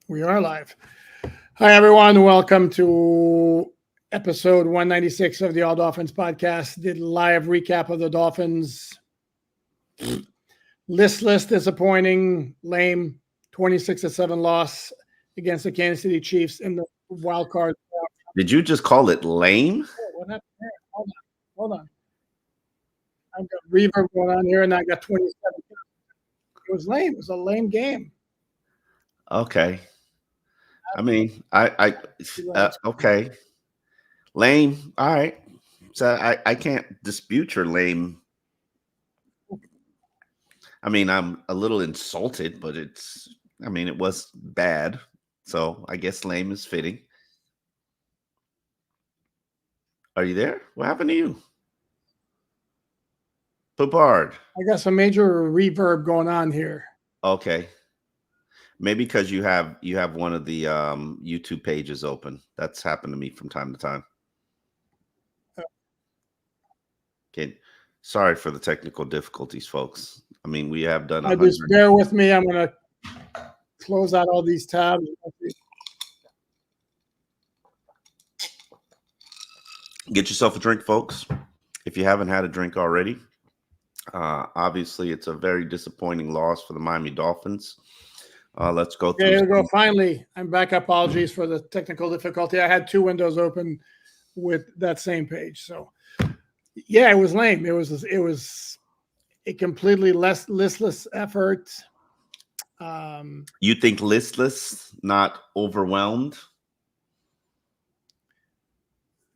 We are live. Hi, everyone. Welcome to episode 196 of the All Dolphins podcast. The live recap of the Dolphins. Listless, disappointing, lame 26-7 loss against the Kansas City Chiefs in the wild card. Did you just call it lame? Oh, what happened there? Hold on. I've got reverb going on here, and I got 27. It was lame. It was a lame game. Okay. I mean, okay. Lame. All right. So I can't dispute your lame. I mean, I'm a little insulted, but it was bad. So I guess lame is fitting. Are you there? What happened to you? Popard. I got some major reverb going on here. Okay. Maybe because you have one of the YouTube pages open. That's happened to me from time to time. Okay. Sorry for the technical difficulties, folks. I mean, we have done. Just bear with me. I'm going to close out all these tabs. Get yourself a drink, folks. If you haven't had a drink already. Obviously, it's a very disappointing loss for the Miami Dolphins. Let's go through. There we go. Finally, I'm back. Apologies for the technical difficulty. I had two windows open with that same page. So, yeah, it was lame. It was a completely listless effort. You think listless, not overwhelmed?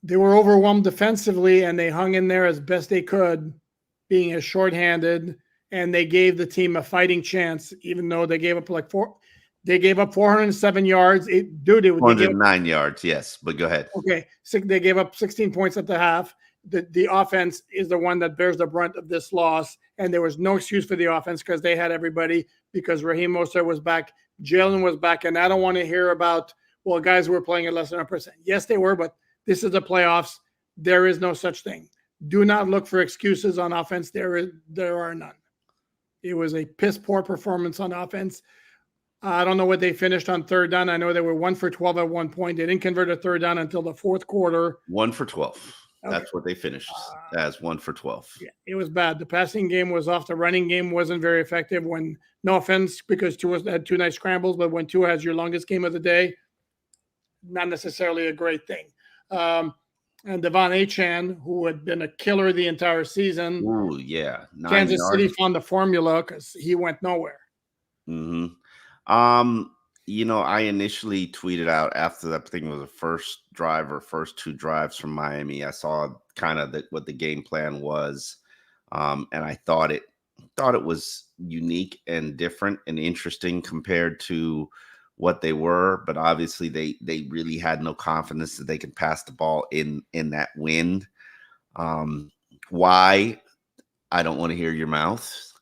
They were overwhelmed defensively, and they hung in there as best they could, being as shorthanded, and they gave the team a fighting chance, even though they gave up They gave up 407 yards. 409 yards, yes. But go ahead. Okay, they gave up 16 points at the half. The offense is the one that bears the brunt of this loss, and there was no excuse for the offense because they had everybody. Because Raheem Mostert was back, Jalen was back, and I don't want to hear about guys were playing at less than 1%. Yes, they were, but this is the playoffs. There is no such thing. Do not look for excuses on offense. There are none. It was a piss poor performance on offense. I don't know what they finished on third down. I know they were 1 for 12 at one point. They didn't convert a third down until the fourth quarter. 1 for 12. Okay. That's what they finished as 1 for 12. Yeah, it was bad. The passing game was off. The running game wasn't very effective. When, no offense, because Tua had two nice scrambles, but when Tua has your longest game of the day, not necessarily a great thing. And Devon Achane, who had been a killer the entire season. Oh, yeah. Kansas City found the formula because he went nowhere. Mm-hmm. I initially tweeted out after that thing was the first drive or first two drives from Miami. I saw kind of what the game plan was. And I thought it was unique and different and interesting compared to what they were, but obviously they really had no confidence that they could pass the ball in that wind. Why? I don't want to hear your mouth.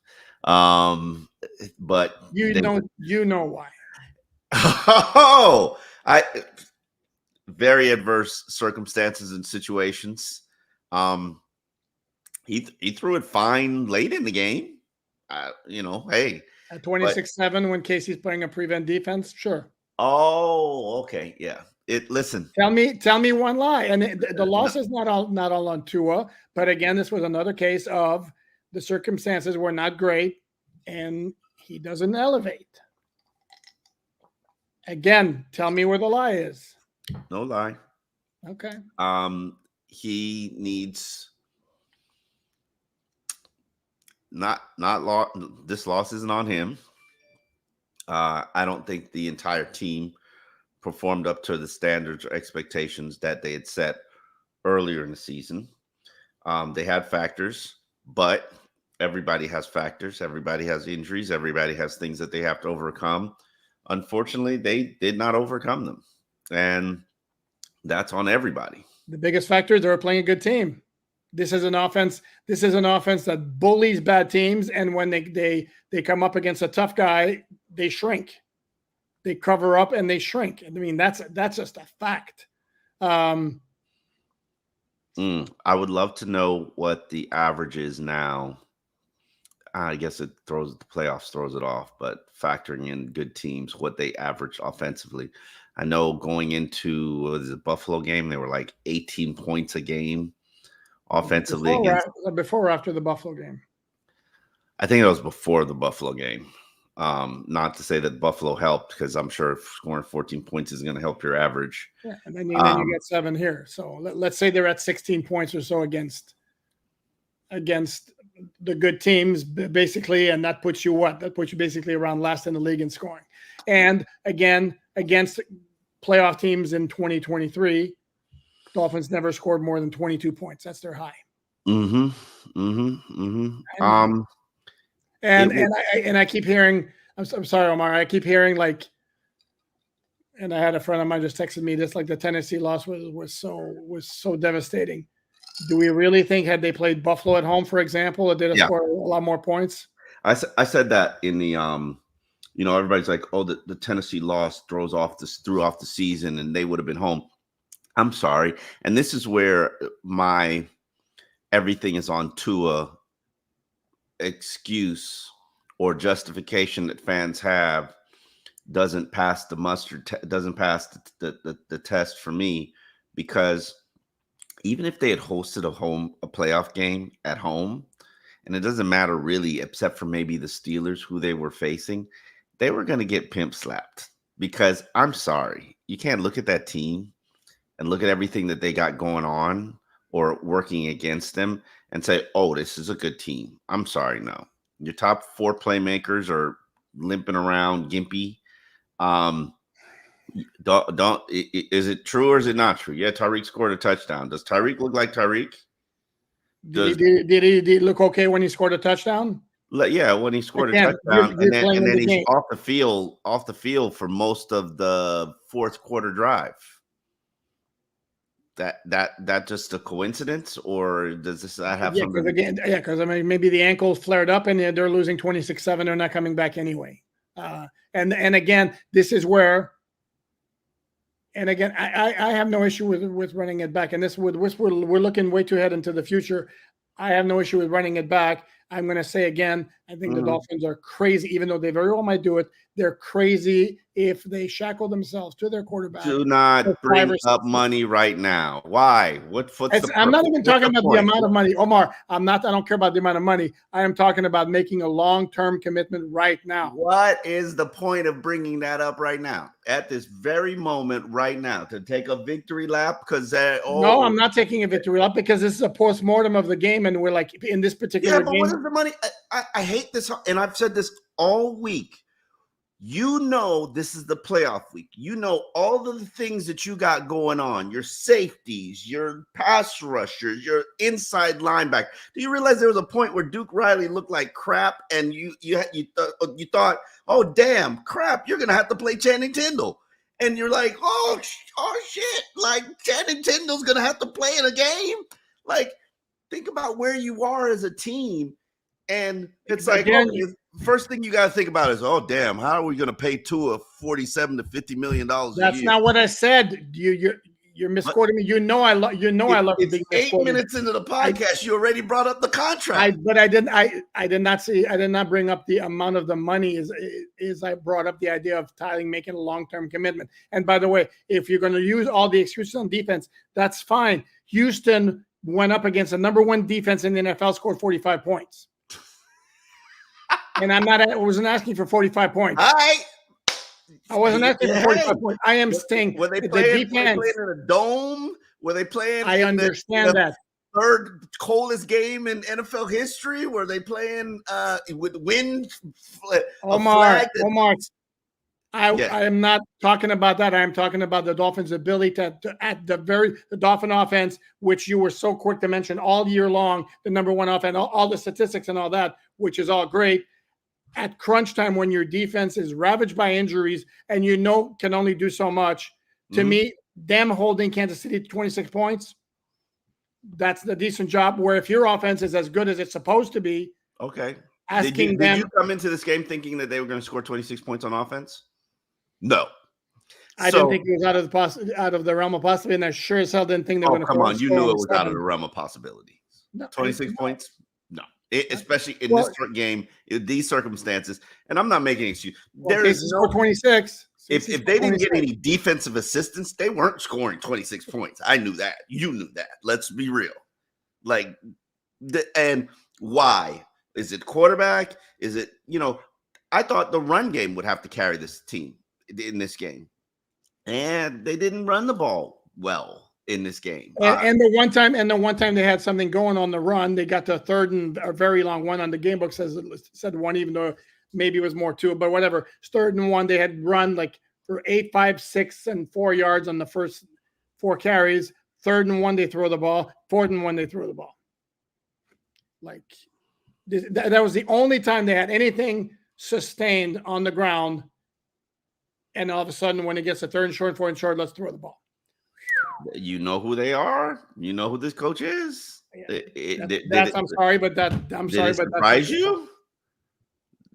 But you know why. Oh, very adverse circumstances and situations. He threw it fine late in the game. Hey. At 26-7 when Casey's playing a prevent defense, sure. Oh, okay, yeah. Listen. Tell me one lie, and the loss is not all on Tua, but again, this was another case of the circumstances were not great, and he doesn't elevate. Again, tell me where the lie is. No lie. Okay. He needs. This loss isn't on him. I don't think the entire team performed up to the standards or expectations that they had set earlier in the season. They had factors, but everybody has factors. Everybody has injuries. Everybody has things that they have to overcome. Unfortunately, they did not overcome them, and that's on everybody. The biggest factor is they were playing a good team. This is an offense that bullies bad teams, and when they come up against a tough guy, they shrink. They cover up and they shrink. I mean, that's just a fact. I would love to know what the average is now I guess it throws the playoffs throws it off, but factoring in good teams, what they average offensively. I know going into the Buffalo game, they were like 18 points a game offensively against. Before or after the Buffalo game? I think it was before the Buffalo game. Not to say that Buffalo helped, because I'm sure scoring 14 points is going to help your average. Yeah, and then you get 7 here. So let's say they're at 16 points or so against the good teams, basically, and that puts you what? That puts you basically around last in the league in scoring. And again, against playoff teams in 2023, Dolphins never scored more than 22 points. That's their high. And I keep hearing, I'm sorry, Omar, I keep hearing like, and I had a friend of mine just texted me this, like the Tennessee loss was so devastating. Do we really think had they played Buffalo at home, for example, they'd have scored a lot more points? I said that in the everybody's like, oh, the Tennessee loss threw off the season and they would have been home. I'm sorry. And this is where my everything is on Tua excuse or justification that fans have doesn't pass the muster, doesn't pass the test for me, because even if they had hosted a playoff game at home, and it doesn't matter really, except for maybe the Steelers who they were facing, they were going to get pimp slapped, because I'm sorry, you can't look at that team and look at everything that they got going on or working against them and say, oh, this is a good team. I'm sorry. No, your top 4 playmakers are limping around gimpy. Is it true or is it not true? Yeah, Tyreek scored a touchdown. Does Tyreek look like Tyreek? Did he look okay when he scored a touchdown? Yeah, when he scored a touchdown, and then he's off the field for most of the fourth quarter drive. That just a coincidence, or does this have something? Because I mean, maybe the ankle flared up and they're losing 26-7. They're not coming back anyway. And again, this is where. And again, I have no issue with running it back. And this we're looking way too ahead into the future. I have no issue with running it back. I'm going to say again, I think the Dolphins are crazy, even though they very well might do it. They're crazy if they shackle themselves to their quarterback. Do not bring up money right now. Why? I'm not even talking about the amount of money, Omar. I don't care about the amount of money. I am talking about making a long-term commitment right now. What is the point of bringing that up right now, at this very moment, right now, to take a victory lap? No, I'm not taking a victory lap, because this is a post-mortem of the game, and we're like in this particular game. What is the money? I hate this, and I've said this all week. You know, this is the playoff week. You know all of the things that you got going on, your safeties, your pass rushers, your inside linebacker. Do you realize there was a point where Duke Riley looked like crap, and you thought, oh, damn, crap, you're going to have to play Channing Tindall. And you're like, oh, shit, like Channing Tindall's going to have to play in a game? Like, think about where you are as a team. And it's like, first thing you got to think about is, oh, damn, how are we going to pay Tua $47 to $50 million a year? That's not what I said. You're misquoting me. I love it's being 8 minutes into the podcast. You already brought up the contract. I did not bring up the amount of the money. Is I brought up the idea of making a long-term commitment. And by the way, if you're going to use all the excuses on defense, that's fine. Houston went up against the number 1 defense in the NFL, scored 45 points. And I wasn't asking for 45 points. I wasn't asking for 45 points. I am saying, were they playing in a dome? Were they playing? I understand that. Third coldest game in NFL history? Were they playing with wind? Omar, I am not talking about that. I am talking about the Dolphins' ability the Dolphin offense, which you were so quick to mention all year long, the number 1 offense, all the statistics and all that, which is all great. At crunch time, when your defense is ravaged by injuries and can only do so much, to me, them holding Kansas City to 26 points, that's the decent job. Where if your offense is as good as it's supposed to be, okay. Did you come into this game thinking that they were going to score 26 points on offense? No. I didn't think it was out of the realm of possibility, and I sure as hell didn't think they were going to. Come on, you knew it was out of the realm of possibility. No, 26 points? No. especially in Well, this game, in these circumstances. And I'm not making an excuse. There Casey is scored no 26. if Casey they scored didn't get 26. any defensive assistance, they weren't scoring 26 points. I knew that. You knew that. Let's be real. Like, and why? Is it quarterback? Is it, I thought the run game would have to carry this team in this game. And they didn't run the ball well in this game. And the one time they had something going on the run, they got to a third and a very long one on the game book said one, even though maybe it was more to it, but whatever. Third and one, they had run like for 8, 5, 6, and 4 yards on the first 4 carries. Third and one, they throw the ball. Fourth and one, they throw the ball. Like that was the only time they had anything sustained on the ground. And all of a sudden, when it gets a third and short, 4th and short, let's throw the ball. You know who they are. You know who this coach is. I'm sorry, but surprise you?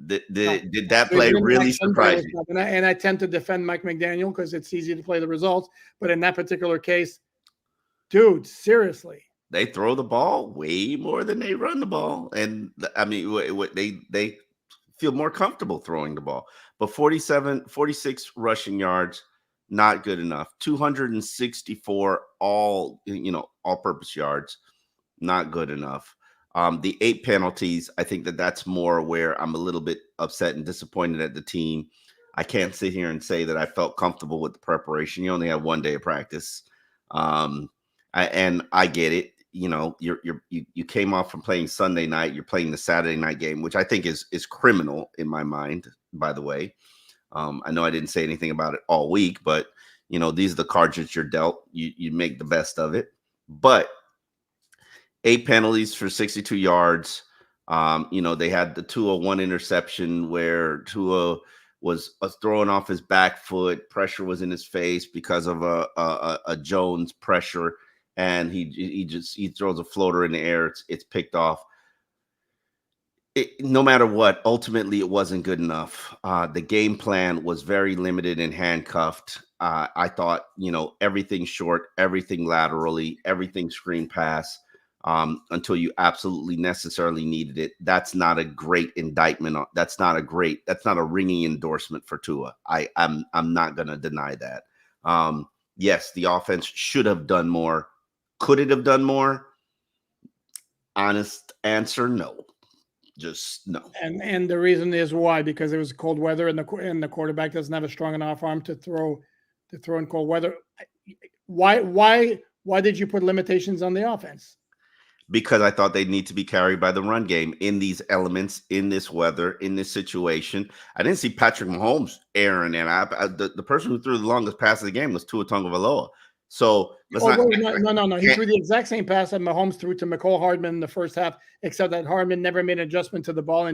Did that play really surprise you? And I tend to defend Mike McDaniel because it's easy to play the results. But in that particular case, dude, seriously. They throw the ball way more than they run the ball. And I mean, they feel more comfortable throwing the ball. But 46 rushing yards, not good enough. 264 all-purpose yards, not good enough. The 8 penalties, I think that's more where I'm a little bit upset and disappointed at the team. I can't sit here and say that I felt comfortable with the preparation. You only have 1 day of practice. I get it. You came off from playing Sunday night. You're playing the Saturday night game, which I think is criminal in my mind, by the way. I know I didn't say anything about it all week, but these are the cards that you're dealt. You make the best of it. But 8 penalties for 62 yards. They had the Tua interception where Tua was throwing off his back foot. Pressure was in his face because of a Jones pressure. And he throws a floater in the air. It's picked off. No matter what, ultimately it wasn't good enough. The game plan was very limited and handcuffed. I thought, everything short, everything laterally, everything screen pass until you absolutely necessarily needed it. That's not a great indictment. That's not a ringing endorsement for Tua. I'm not going to deny that. Yes, the offense should have done more. Could it have done more? Honest answer, no. Just no. And the reason is why? Because it was cold weather and the quarterback doesn't have a strong enough arm to throw in cold weather. Why did you put limitations on the offense? Because I thought they'd need to be carried by the run game in these elements, in this weather, in this situation. I didn't see Patrick Mahomes airing, and the person who threw the longest pass of the game was Tua Tagovailoa. So no. He threw the exact same pass that Mahomes threw to McCole Hardman in the first half, except that Hardman never made an adjustment to the ball. No.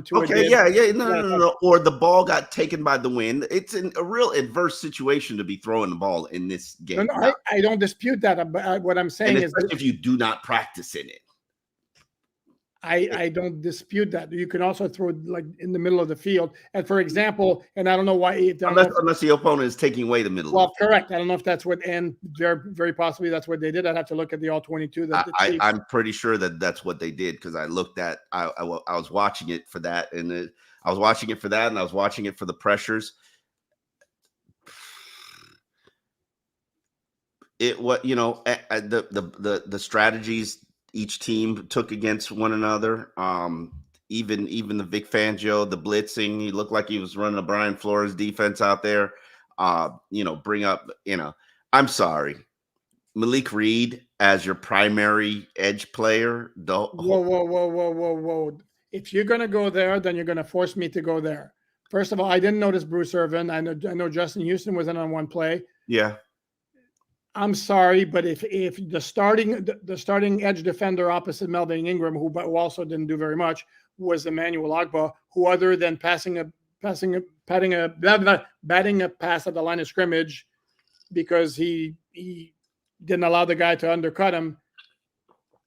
Or the ball got taken by the wind. It's a real adverse situation to be throwing the ball in this game. I don't dispute that. What I'm saying is, if you do not practice in it. I don't dispute that. You can also throw it like in the middle of the field. And for example, and I don't know why. Unless the opponent is taking away the middle. Well, correct. I don't know if that's what, and very possibly that's what they did. I'd have to look at the all 22. I'm pretty sure that's what they did because I looked at. I was watching it for that, and I was watching it for that, and I was watching it for the pressures. The strategies each team took against one another. Even the Vic Fangio, the blitzing, he looked like he was running a Brian Flores defense out there. I'm sorry, Malik Reed as your primary edge player. Whoa. If you're gonna go there, then you're gonna force me to go there. First of all, I didn't notice Bruce Irvin. I know Justin Houston was in on one play. Yeah. I'm sorry, but if the starting edge defender opposite Melvin Ingram, who also didn't do very much, was Emmanuel Ogbah, who other than batting a pass at the line of scrimmage because he didn't allow the guy to undercut him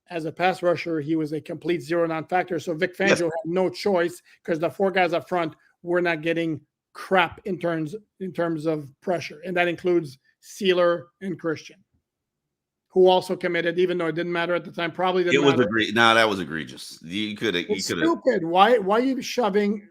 as a pass rusher, he was a complete zero non-factor. So Vic Fangio had no choice because the 4 guys up front were not getting crap in terms of pressure, and that includes Sealer and Christian. who also committed, even though it didn't matter at the time. Probably didn't It was matter. No, that was egregious. You could have. It's stupid. Why are you shoving?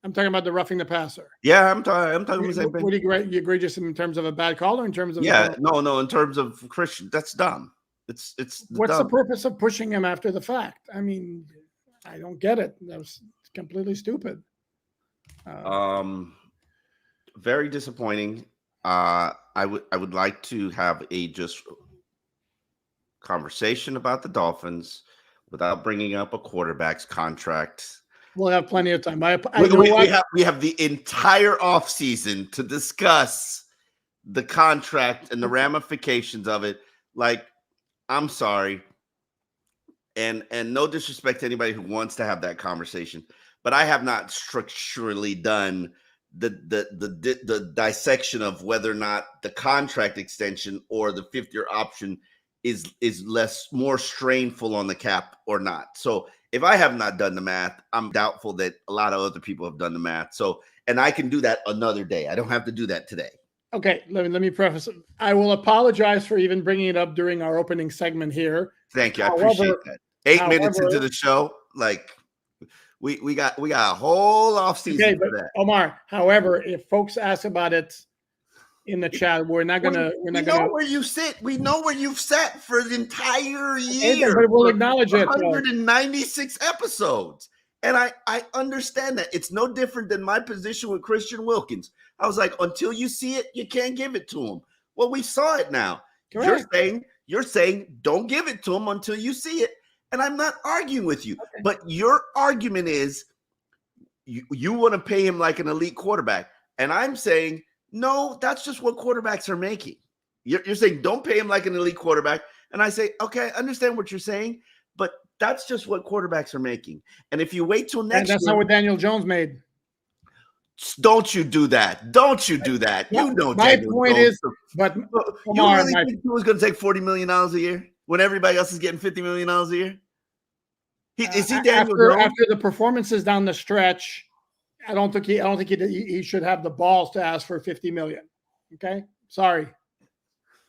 I'm talking about the roughing the passer. Yeah, I'm talking the same thing. What do you egregious in terms of a bad call, or in terms of no, in terms of Christian, that's dumb. It's what's dumb. the purpose of pushing him after the fact? I mean, I don't get it. That was completely stupid. Very disappointing. I would like to have a just conversation about the Dolphins without bringing up a quarterback's contract. We'll have plenty of time. We have the entire offseason to discuss the contract and the ramifications of it. Like, I'm sorry, and no disrespect to anybody who wants to have that conversation, but I have not structurally done the dissection of whether or not the contract extension or the fifth-year option is more strainful on the cap or not. So if I have not done the math, I'm doubtful that a lot of other people have done the math. So, and I can do that another day. I don't have to do that today. Okay, let me preface. I will apologize for even bringing it up during our opening segment here. Thank you. I appreciate that. 8 minutes into the show, like we got a whole off season for that. Omar, however, if folks ask about it in the chat, we're not gonna. We know where you sit. We know where you've sat for the entire year. But we'll acknowledge it. 196 episodes. And I understand that. It's no different than my position with Christian Wilkins. I was like, until you see it, you can't give it to him. Well, we saw it now. Correct. You're saying don't give it to him until you see it. And I'm not arguing with you. Okay. But your argument is you want to pay him like an elite quarterback. And I'm saying, no, that's just what quarterbacks are making. You're saying don't pay him like an elite quarterback. And I say, okay, I understand what you're saying, but that's just what quarterbacks are making. And if you wait till next year. That's not what Daniel Jones made. Don't you do that. Don't you do that. You know my point is, but Omar, you really think he was going to take $40 million a year when everybody else is getting $50 million a year? Is he Daniel Jones? After the performances down the stretch, I don't think he should have the balls to ask for $50 million. Okay, sorry,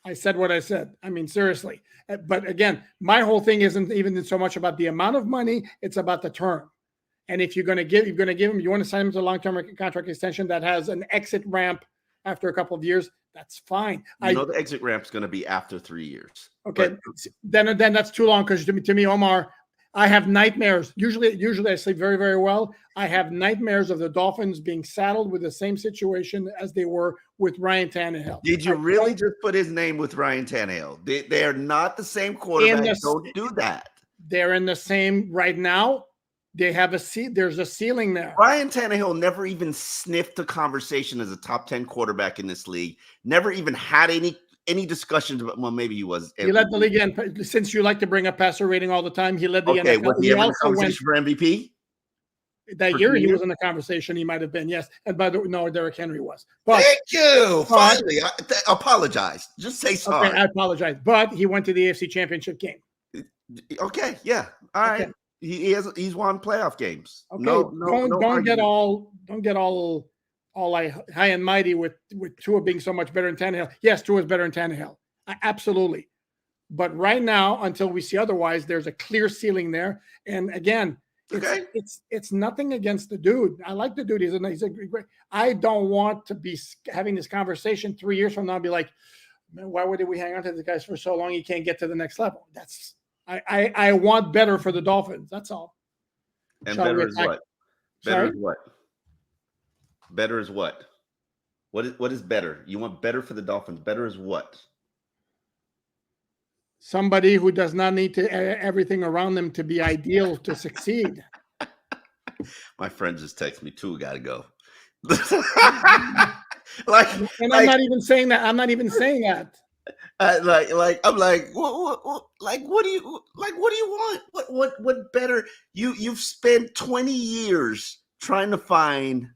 I said what I said. I mean, seriously. But again, my whole thing isn't even so much about the amount of money; it's about the term. And if you're going to give him, you want to sign him to a long-term contract extension that has an exit ramp after a couple of years, that's fine. The exit ramp is going to be after 3 years. Okay, but then that's too long because to me, Omar, I have nightmares. Usually I sleep very, very well. I have nightmares of the Dolphins being saddled with the same situation as they were with Ryan Tannehill. Did you really just put his name with Ryan Tannehill? They are not the same quarterback. Don't do that. They're in the same right now. They have there's a ceiling there. Ryan Tannehill never even sniffed a conversation as a top 10 quarterback in this league. Never even had any discussions about, well, maybe he was. He led the league in, since you like to bring up passer rating all the time, he led the NFL. Okay, was he ever in the conversation for MVP? That year he was in the conversation. He might have been, yes. And no, Derrick Henry was. But, thank you. Finally, I apologize. Just say sorry. Okay, I apologize. But he went to the AFC Championship game. Okay, yeah. All right. Okay. He's won playoff games. Okay. Don't get all like high and mighty with Tua being so much better than Tannehill. Yes, Tua is better than Tannehill. Absolutely. But right now, until we see otherwise, there's a clear ceiling there. And again, it's nothing against the dude. I like the dude. He's a great. I don't want to be having this conversation 3 years from now and be like, man, why did we hang on to the guys for so long? He can't get to the next level. I want better for the Dolphins. That's all. And better is what? Better is what? Better is what? What is better? You want better for the Dolphins. Better is what? Somebody who does not need to everything around them to be ideal to succeed. My friend just texted me too. Got to go. I'm not even saying that. I'm not even saying that. I'm like, what do you want? What better? You've spent 20 years trying to find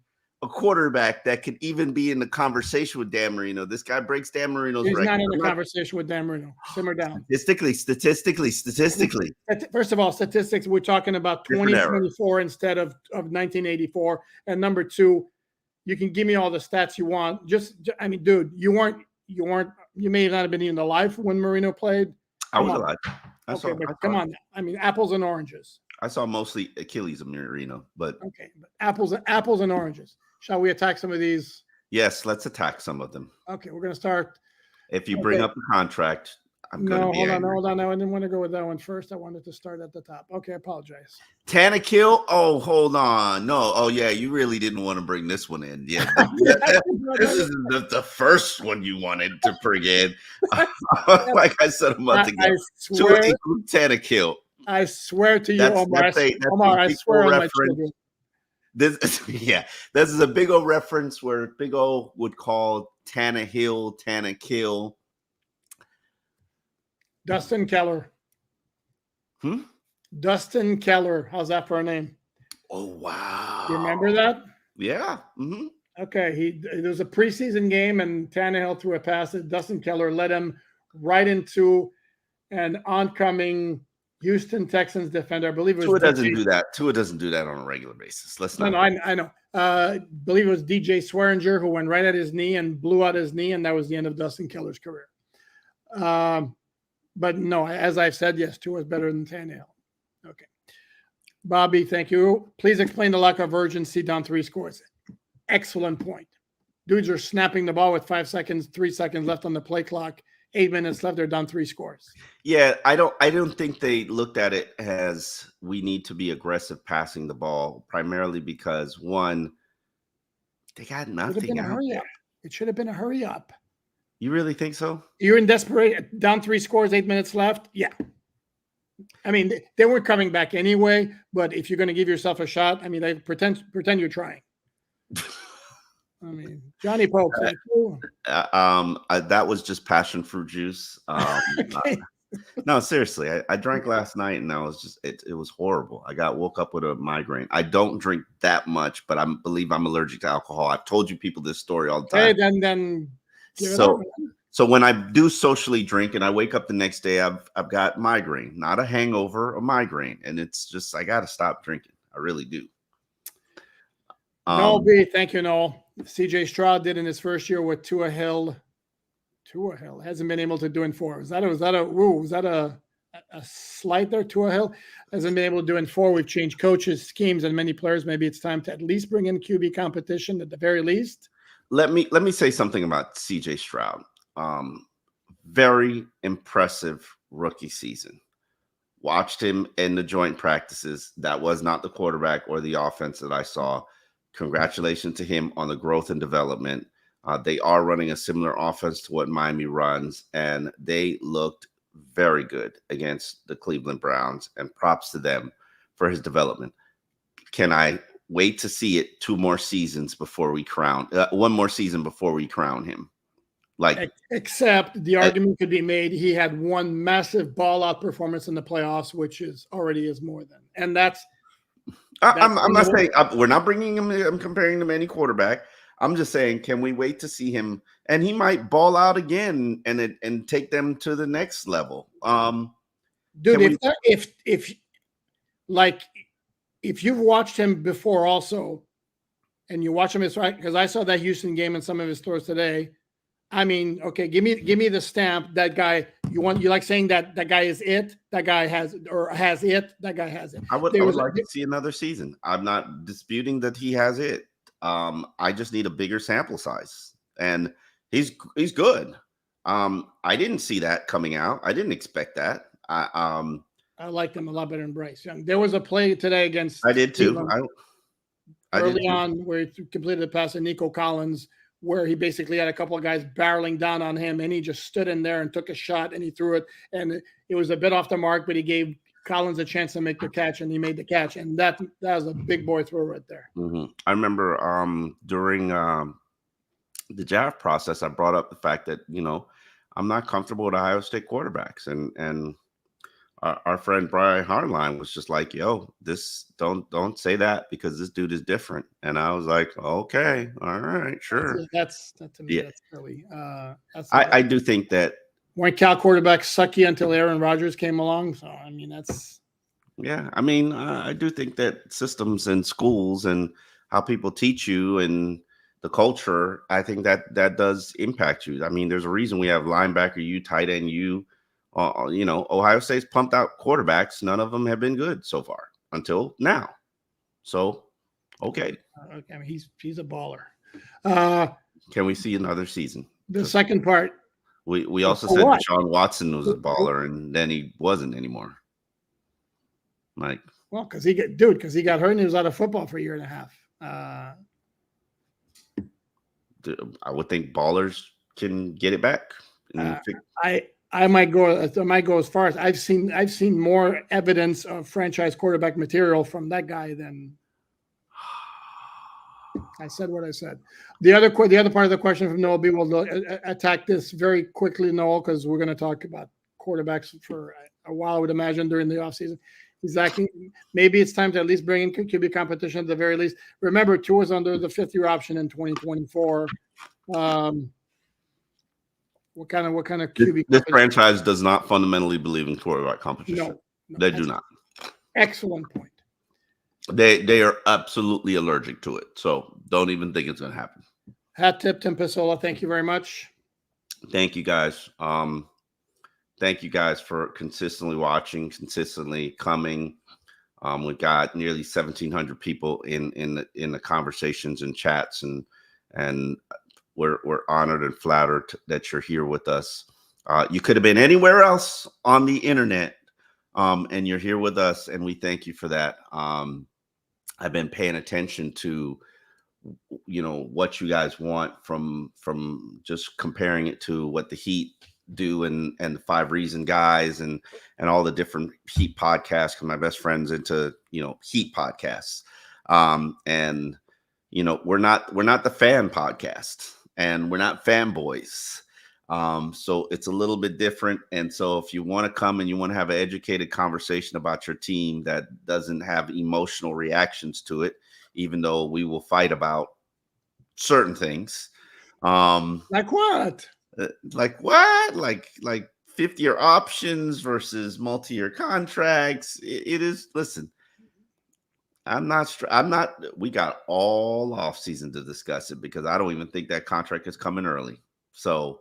a quarterback that could even be in the conversation with Dan Marino. This guy breaks Dan Marino's record. He's not in the conversation with Dan Marino. Simmer down. Statistically. First of all, statistics, we're talking about 2024 instead of 1984. And number two, you can give me all the stats you want. I mean, dude, you you may not have been even alive when Marino played. I was alive. Come on. I mean, apples and oranges. I saw mostly Achilles of Marino, but okay, but apples and oranges. Shall we attack some of these? Yes, let's attack some of them. Okay, we're going to start. If you bring up the contract, I'm going to be angry. Hold on. No, I didn't want to go with that one first. I wanted to start at the top. Okay, I apologize. Tannehill? Oh, hold on. No. Oh, yeah, you really didn't want to bring this one in. Yeah. This is the first one you wanted to bring in. Like I said a month ago. To include Tannehill. I swear to you, Omar. I swear on my children. This is a big old reference where Big O would call Tannehill. Dustin Keller. Dustin Keller. How's that for a name? Oh, wow. You remember that? Yeah. Mm-hmm. Okay. There was a preseason game and Tannehill threw a pass that Dustin Keller led him right into an oncoming Houston Texans defender. I believe it was Tua doesn't do that on a regular basis. I know. I believe it was DJ Swearinger who went right at his knee and blew out his knee, and that was the end of Dustin Keller's career. But no, as I've said, yes, Tua is better than Tannehill. Okay. Bobby, thank you. Please explain the lack of urgency down 3 scores. Excellent point. Dudes are snapping the ball with 3 seconds left on the play clock. 8 minutes left. They're down 3 scores. Yeah, I don't think they looked at it as we need to be aggressive passing the ball, primarily because one, they got nothing out there. It should have been a hurry up. You really think so? You're in desperation. Down 3 scores, 8 minutes left. Yeah. I mean, they weren't coming back anyway. But if you're going to give yourself a shot, I mean, they pretend you're trying. I mean, Johnny Pope. That was just passion fruit juice. Okay. No, seriously, I drank last night and I was just it was horrible. I woke up with a migraine. I don't drink that much, but I believe I'm allergic to alcohol. I've told you people this story all the time. Hey, then so when I do socially drink and I wake up the next day, I've got migraine, not a hangover, a migraine, and it's just I got to stop drinking. I really do. Noel B, thank you, Noel. CJ Stroud did in his first year with Tua Hill hasn't been able to do in 4. Was that a slight there? Tua Hill hasn't been able to do in 4. We've changed coaches, schemes, and many players. Maybe it's time to at least bring in QB competition at the very least. Let me say something about CJ Stroud. Very impressive rookie season. Watched him in the joint practices. That was not the quarterback or the offense that I saw. Congratulations to him on the growth and development. They are running a similar offense to what Miami runs, and they looked very good against the Cleveland Browns, and props to them for his development. Can I wait to see it 2 more seasons before we crown 1 more season before we crown him? Except the argument could be made he had 1 massive ball out performance in the playoffs, which already is more than, and that's I'm not saying we're not bringing him. I'm comparing him to any quarterback. I'm just saying, can we wait to see him? And he might ball out again and take them to the next level. Dude, if you've watched him before also, and you watch him, because I saw that Houston game in some of his stores today. I mean, okay, give me the stamp. That guy, you like saying that guy is it. That guy has it. That guy has it. I would like to see another season. I'm not disputing that he has it. I just need a bigger sample size, and he's good. I didn't see that coming out. I didn't expect that. I liked him a lot better than Bryce Young. There was a play today against. I did too. Early on, where he completed a pass to Nico Collins, where he basically had a couple of guys barreling down on him, and he just stood in there and took a shot, and he threw it, and it was a bit off the mark, but he gave Collins a chance to make the catch, and he made the catch, and that was a big boy throw right there. Mm-hmm. I remember during the draft process, I brought up the fact that I'm not comfortable with Ohio State quarterbacks, and our friend Brian Hardline was just like, "Yo, don't say that because this dude is different." And I was like, "Okay, all right, sure." That's to me. Yeah. That's really. I do think that weren't Cal quarterbacks sucky until Aaron Rodgers came along. So I mean, that's. Yeah, I mean, I do think that systems in schools and how people teach you and the culture, I think that does impact you. I mean, there's a reason we have linebacker you, tight end you. Ohio State's pumped out quarterbacks. None of them have been good so far until now. So, okay. I mean, he's a baller. Can we see another season? The second part. We also said Deshaun Watson was a baller, and then he wasn't anymore. Like, well, because he got hurt and he was out of football for a year and a half. I would think ballers can get it back. I might go as far as I've seen more evidence of franchise quarterback material from that guy than I said what I said. The other part of the question from Noel B will attack this very quickly, Noel, because we're going to talk about quarterbacks for a while, I would imagine, during the offseason. Exactly. Maybe it's time to at least bring in QB competition at the very least. Remember, Tua is under the fifth-year option in 2024. What kind of QB? This franchise does not fundamentally believe in quarterback competition. No, they do not. Excellent point. They are absolutely allergic to it. So don't even think it's going to happen. Hat tip, Tim Pisola. Thank you very much. Thank you, guys. Thank you guys for consistently watching, consistently coming. We got nearly 1,700 people in the conversations and chats, and we're honored and flattered that you're here with us. You could have been anywhere else on the internet, and you're here with us, and we thank you for that. I've been paying attention to, what you guys want from just comparing it to what the Heat do and the 5 Reason guys and all the different Heat podcasts, because my best friend's into Heat podcasts, and we're not the fan podcast, and we're not fanboys, so it's a little bit different. And so if you want to come and you want to have an educated conversation about your team that doesn't have emotional reactions to it, even though we will fight about certain things, like what? Like 50-year options versus multi-year contracts. It is. Listen, I'm not. We got all off season to discuss it, because I don't even think that contract is coming early. So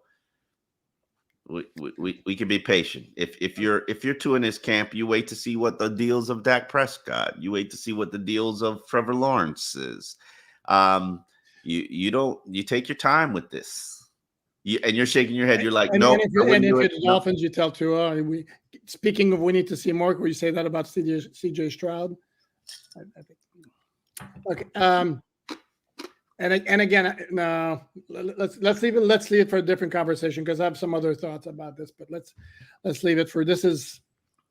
we can be patient. If you're two in this camp, you wait to see what the deals of Dak Prescott. You wait to see what the deals of Trevor Lawrence is. You take your time with this. And you're shaking your head. You're like, no. And if you're the Dolphins, you tell Tua. Speaking of, we need to see more. Will you say that about CJ Stroud? I think. Okay. And again, no. Let's leave it for a different conversation, because I have some other thoughts about this. But let's leave it for this is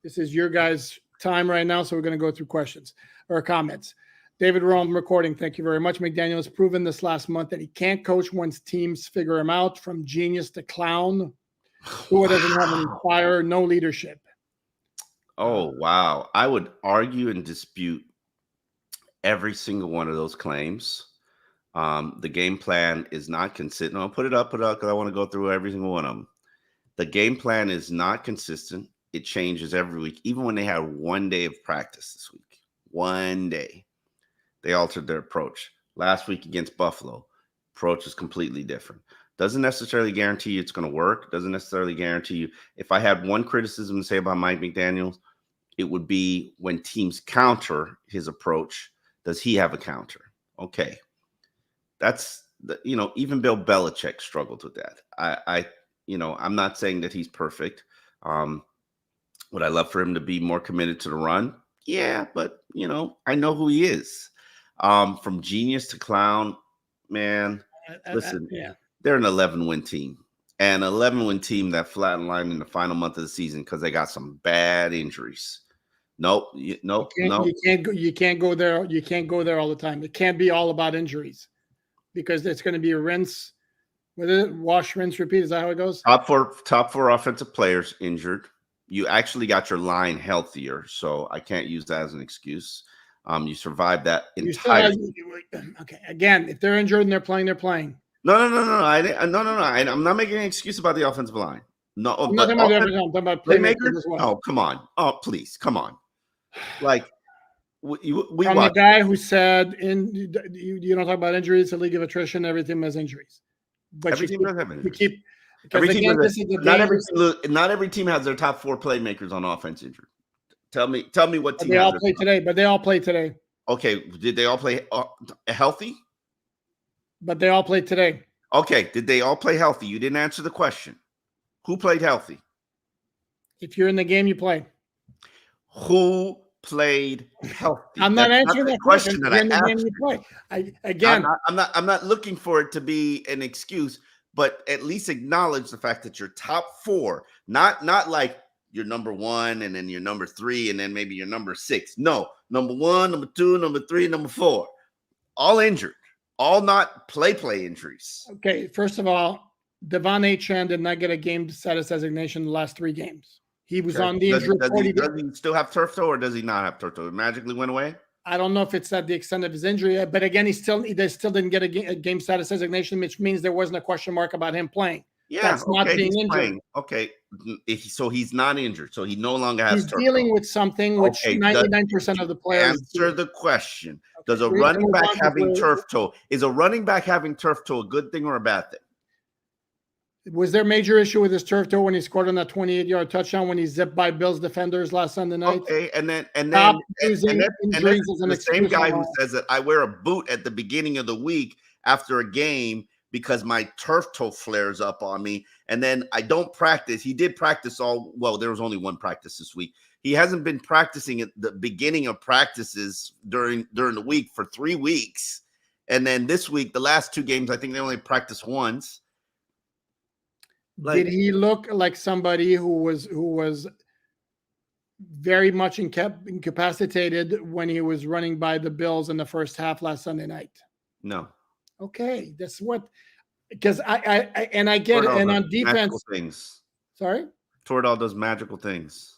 your guys' time right now. So we're going to go through questions or comments. David Rome recording. Thank you very much. McDaniel has proven this last month that he can't coach once teams figure him out. From genius to clown, who doesn't have any fire, no leadership. Oh, wow. I would argue and dispute every single one of those claims. The game plan is not consistent. I'll put it up because I want to go through every single one of them. The game plan is not consistent. It changes every week. Even when they had 1 day of practice this week, 1 day. They altered their approach. Last week against Buffalo, approach is completely different. Doesn't necessarily guarantee you it's going to work. Doesn't necessarily guarantee you. If I had one criticism to say about Mike McDaniel, it would be when teams counter his approach, does he have a counter? Okay. That's even Bill Belichick struggled with that. I'm not saying that he's perfect. Would I love for him to be more committed to the run? Yeah, but I know who he is. From genius to clown, man. Listen, they're an 11-win team, and an 11-win team that flatlined in the final month of the season because they got some bad injuries. Nope. You can't go there. You can't go there all the time. It can't be all about injuries, because it's going to be a rinse. What is it? Wash, rinse, repeat. Is that how it goes? Top four offensive players injured. You actually got your line healthier, so I can't use that as an excuse. You survived that entire. Okay. Again, if they're injured and they're playing, they're playing. No. I'm not making an excuse about the offensive line. No, I'm not talking about playmakers as well. Oh, come on. Oh, please, come on. Like, We From the watched. guy who said you don't talk about injuries, it's a league of attrition, everything has injuries. But Everything does have you injuries. keep because Every team again, has this is the not dangerous. not every team has their top 4 playmakers on offense injured. Tell me what But team they has all their play today. But they all play today. Okay, did they all play healthy? But they all play today. Okay, did they all play healthy? You didn't answer the question. Who played healthy? If you're in the game, you play. Who played healthy? I'm not That's answering the that question. that If you're I in the game, asked. you play. I'm not looking for it to be an excuse, but at least acknowledge the fact that your top 4, not like your number 1 and then your number 3 and then maybe your number 6. No, number 1, number 2, number 3, number 4, all injured, all not play injuries. Okay, first of all, Devon Achane did not get a game status designation in the last 3 games. He was on the injury report. Does he still have turf toe or does he not have turf toe? It magically went away? I don't know if it's at the extent of his injury, but again, they still didn't get a game status designation, which means there wasn't a question mark about him playing. Yeah, that's not being injured. Playing. Okay, so he's not injured, so he no longer has. He's dealing with something which 99% of the players answer the question. Okay. Does a running back having turf toe is a running back having turf toe a good thing or a bad thing? Was there a major issue with his turf toe when he scored on that 28-yard touchdown when he zipped by Bills defenders last Sunday night? Okay, and then the same guy who says that I wear a boot at the beginning of the week after a game because my turf toe flares up on me, and then I don't practice. He did practice there was only one practice this week. He hasn't been practicing at the beginning of practices during the week for 3 weeks. And then this week, the last 2 games, I think they only practiced once. Did he look like somebody who was very much incapacitated when he was running by the Bills in the first half last Sunday night? No. Okay, that's what, because I get it. And on defense, things. Sorry, Toradol does magical things.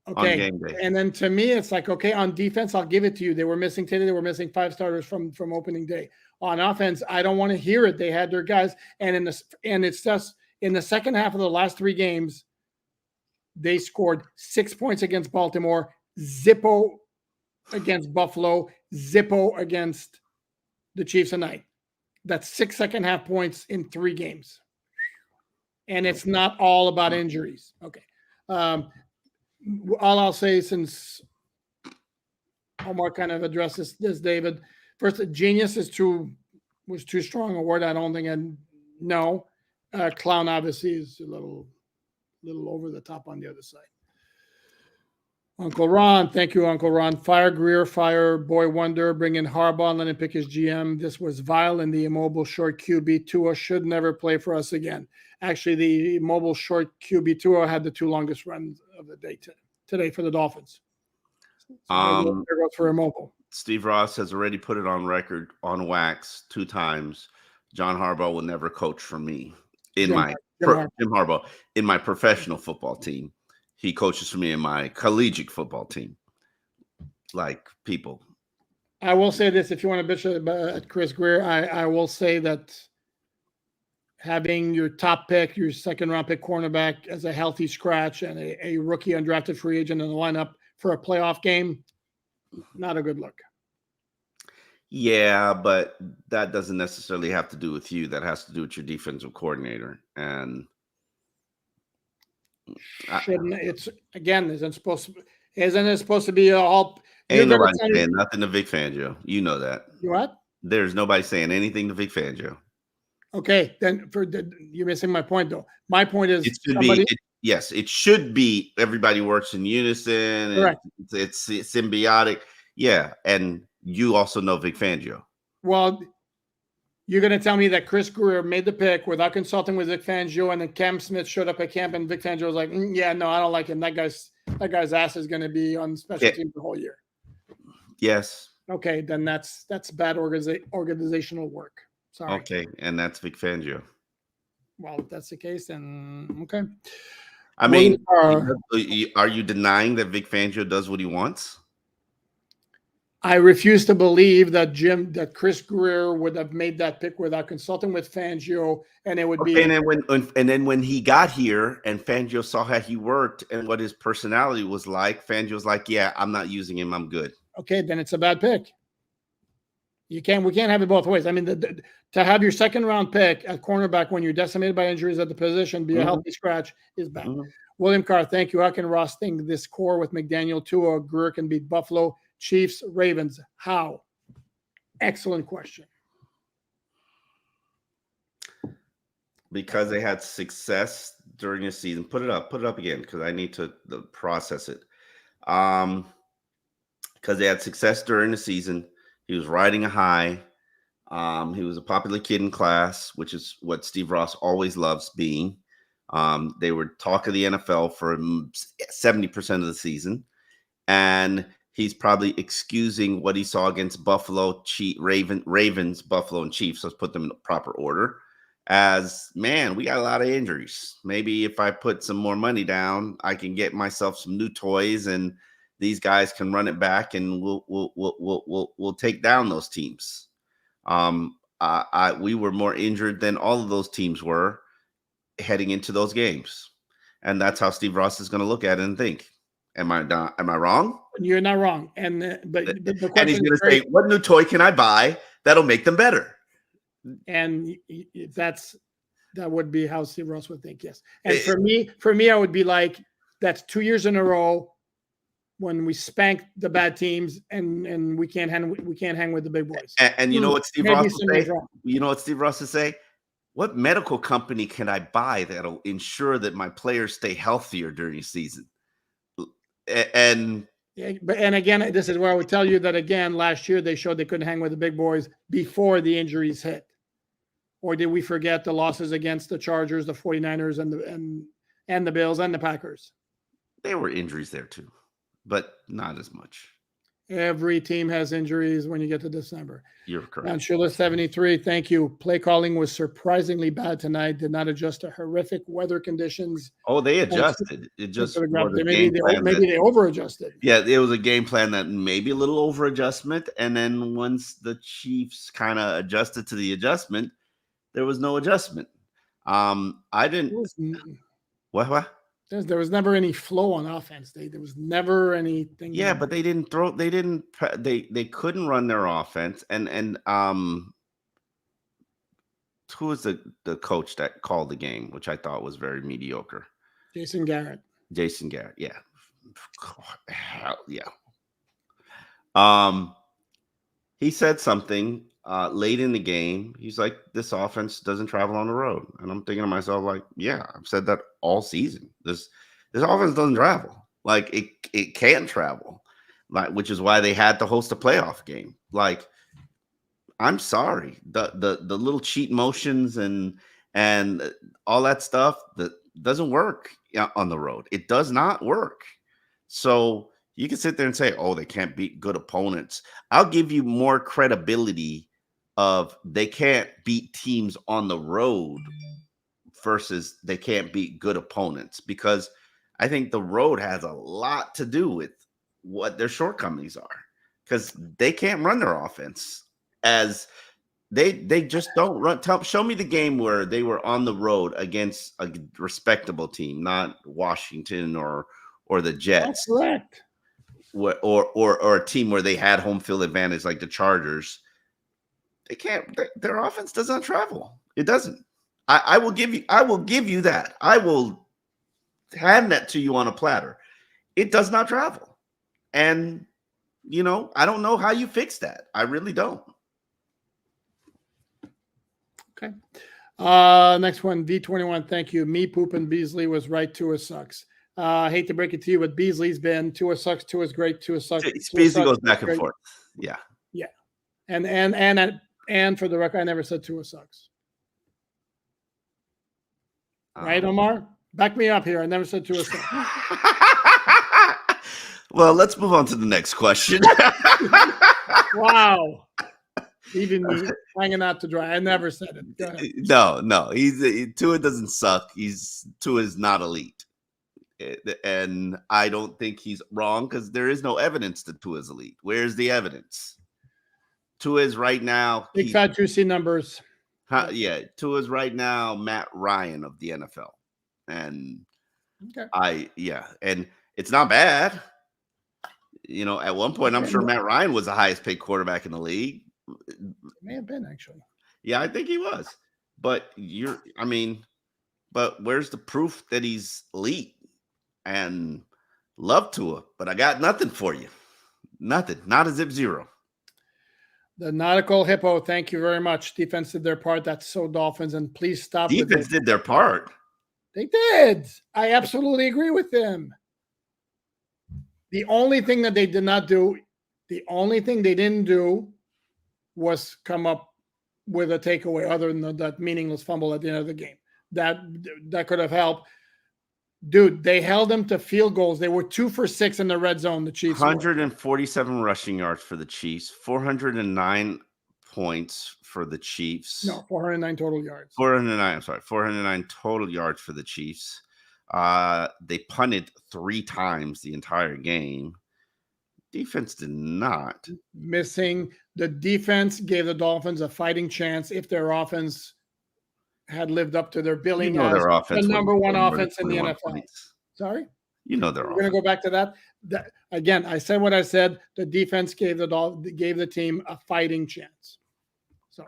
Okay, on game day. And then to me, it's like, okay, on defense, I'll give it to you. They were missing today. They were missing 5 starters from opening day. On offense, I don't want to hear it. They had their guys, and it's just in the second half of the last 3 games, they scored 6 points against Baltimore, Zippo against Buffalo, Zippo against the Chiefs tonight. That's 6 second half points in 3 games. And it's not all about injuries. Okay. All I'll say, since Omar kind of addresses this, David, first, genius was too strong a word. I don't think no. Clown obviously is a little over the top on the other side. Uncle Ron, thank you, Uncle Ron. Fire Greer, fire Boy Wonder, bring in Harbaugh, let him pick his GM. This was vile, and the immobile short QB Tua should never play for us again. Actually, the immobile short QB Tua had the 2 longest runs of the day today for the Dolphins. So there goes for immobile. Steve Ross has already put it on record on wax 2 times. John Harbaugh will never coach for me in Jim Harbaugh in my professional football team. He coaches for me in my collegiate football team. Like, people. I will say this: if you want to bitch at Chris Greer, I will say that having your top pick, your second round pick cornerback as a healthy scratch and a rookie undrafted free agent in the lineup for a playoff game, not a good look. Yeah, but that doesn't necessarily have to do with you. That has to do with your defensive coordinator. And isn't it supposed to be all? Ain't nobody saying nothing to Vic Fangio. You know that. What? There's nobody saying anything to Vic Fangio. Okay, then you're missing my point, though. My point is, it should be. Everybody works in unison. Correct. It's symbiotic. Yeah, and you also know Vic Fangio. Well, you're going to tell me that Chris Greer made the pick without consulting with Vic Fangio, and then Cam Smith showed up at camp, and Vic Fangio was like, "Yeah, no, I don't like him. That guy's ass is going to be on special teams the whole year." Yes. Okay, then that's bad organizational work. Sorry. Okay, and that's Vic Fangio. Well, if that's the case, then okay. I mean, are you denying that Vic Fangio does what he wants? I refuse to believe that Chris Greer would have made that pick without consulting with Fangio, and it would be. And then when he got here and Fangio saw how he worked and what his personality was like, Fangio's like, "Yeah, I'm not using him. I'm good." okay, then it's a bad pick. We can't have it both ways. I mean, to have your second round pick at cornerback when you're decimated by injuries at the position, be a healthy scratch is bad. William Carr, thank you. How can Ross think this core with McDaniel, Tua, Greer can beat Buffalo, Chiefs, Ravens? How? Excellent question. Because they had success during the season. Put it up again because I need to process it. Because they had success during the season. He was riding a high. He was a popular kid in class, which is what Steve Ross always loves being. They were talk of the NFL for 70% of the season. And he's probably excusing what he saw against Buffalo, Ravens, Buffalo, and Chiefs. Let's put them in the proper order. As, man, we got a lot of injuries. Maybe if I put some more money down, I can get myself some new toys, and these guys can run it back, and we'll take down those teams. We were more injured than all of those teams were heading into those games, and that's how Steve Ross is going to look at it and think. Am I wrong? You're not wrong. And but the question and he's going to say, "What new toy can I buy that'll make them better?" And that would be how Steve Ross would think. Yes. And for me, I would be like, that's 2 years in a row when we spank the bad teams and we can't hang with the big boys. And you know what Steve Ross would say? You know what Steve Ross would say? What medical company can I buy that'll ensure that my players stay healthier during the season? And again, this is where I would tell you that again, last year they showed they couldn't hang with the big boys before the injuries hit. Or did we forget the losses against the Chargers, the 49ers, and the Bills and the Packers? There were injuries there too, but not as much. Every team has injuries when you get to December. You're correct. And Sheila 73, thank you. Play calling was surprisingly bad tonight. Did not adjust to horrific weather conditions. Oh, they adjusted. It just maybe they over-adjusted. Yeah, it was a game plan that maybe a little over-adjustment, and then once the Chiefs kind of adjusted to the adjustment, there was no adjustment. I didn't. What? There was never any flow on offense. There was never anything. Yeah, but they didn't throw. They didn't. They couldn't run their offense. And who was the coach that called the game, which I thought was very mediocre? Jason Garrett. Yeah. Hell yeah. He said something late in the game. He's like, this offense doesn't travel on the road. And I'm thinking to myself, like, yeah, I've said that all season. This offense doesn't travel. Like, it can't travel. Like, which is why they had to host a playoff game. Like, I'm sorry. The little cheat motions and all that stuff that doesn't work on the road. It does not work. So you can sit there and say, oh, they can't beat good opponents. I'll give you more credibility of they can't beat teams on the road versus they can't beat good opponents, because I think the road has a lot to do with what their shortcomings are, because they can't run their offense as they just don't run. Show me the game where they were on the road against a respectable team, not Washington or the Jets. That's correct. Or a team where they had home field advantage like the Chargers. They can't. Their offense does not travel. It doesn't. I will give you that. I will hand that to you on a platter. It does not travel. And I don't know how you fix that. I really don't. Okay. Next one, V21. Thank you. Me pooping Beasley was right. Tua sucks. I hate to break it to you, but Beasley's been Tua sucks. Tua's great. Tua sucks. Beasley goes back and forth. Yeah. Yeah. And for the record, I never said Tua sucks. Right, Omar? Back me up here. I never said Tua sucks. Well, let's move on to the next question. Wow. Even me hanging out to dry. I never said it. Go ahead. No. Tua doesn't suck. Tua is not elite. And I don't think he's wrong, because there is no evidence that Tua is elite. Where's the evidence? Tua is right now. Big fat juicy numbers. Yeah, Tua is right now Matt Ryan of the NFL. And okay. and it's not bad. At one point, I'm sure Matt Ryan was the highest paid quarterback in the league. It may have been, actually. Yeah, I think he was. But but where's the proof that he's elite? And love Tua, but I got nothing for you. Nothing. Not a zip zero. The Nautical Hippo, thank you very much. Defense did their part. That's so Dolphins, and please stop with it. Defense did their part. They did. I absolutely agree with them. The only thing that they did not do, the only thing they didn't do was come up with a takeaway other than that meaningless fumble at the end of the game. That could have helped. Dude, they held them to field goals. They were 2 for 6 in the red zone, the Chiefs. 147 rushing yards for the Chiefs, 409 points for the Chiefs. No, 409 total yards. 409 total yards for the Chiefs. They punted 3 times the entire game. Defense did not. Missing. The defense gave the Dolphins a fighting chance if their offense had lived up to their billing as their offense the number one offense in the NFL. Points. Sorry? Their We're going to go back to that. Again, I said what I said. The defense gave the team a fighting chance. So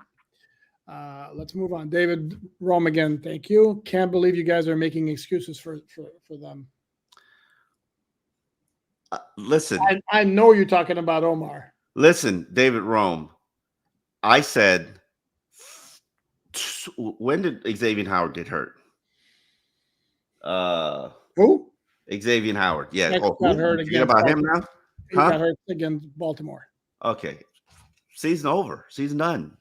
let's move on. David Rome again. Thank you. Can't believe you guys are making excuses for them. Listen. I know you're talking about Omar. Listen, David Rome. I said, when did Xavier Howard get hurt? Who? Xavier Howard. Yeah. Got hurt again. About him now? He got hurt against Baltimore. Okay. Season over. Season done.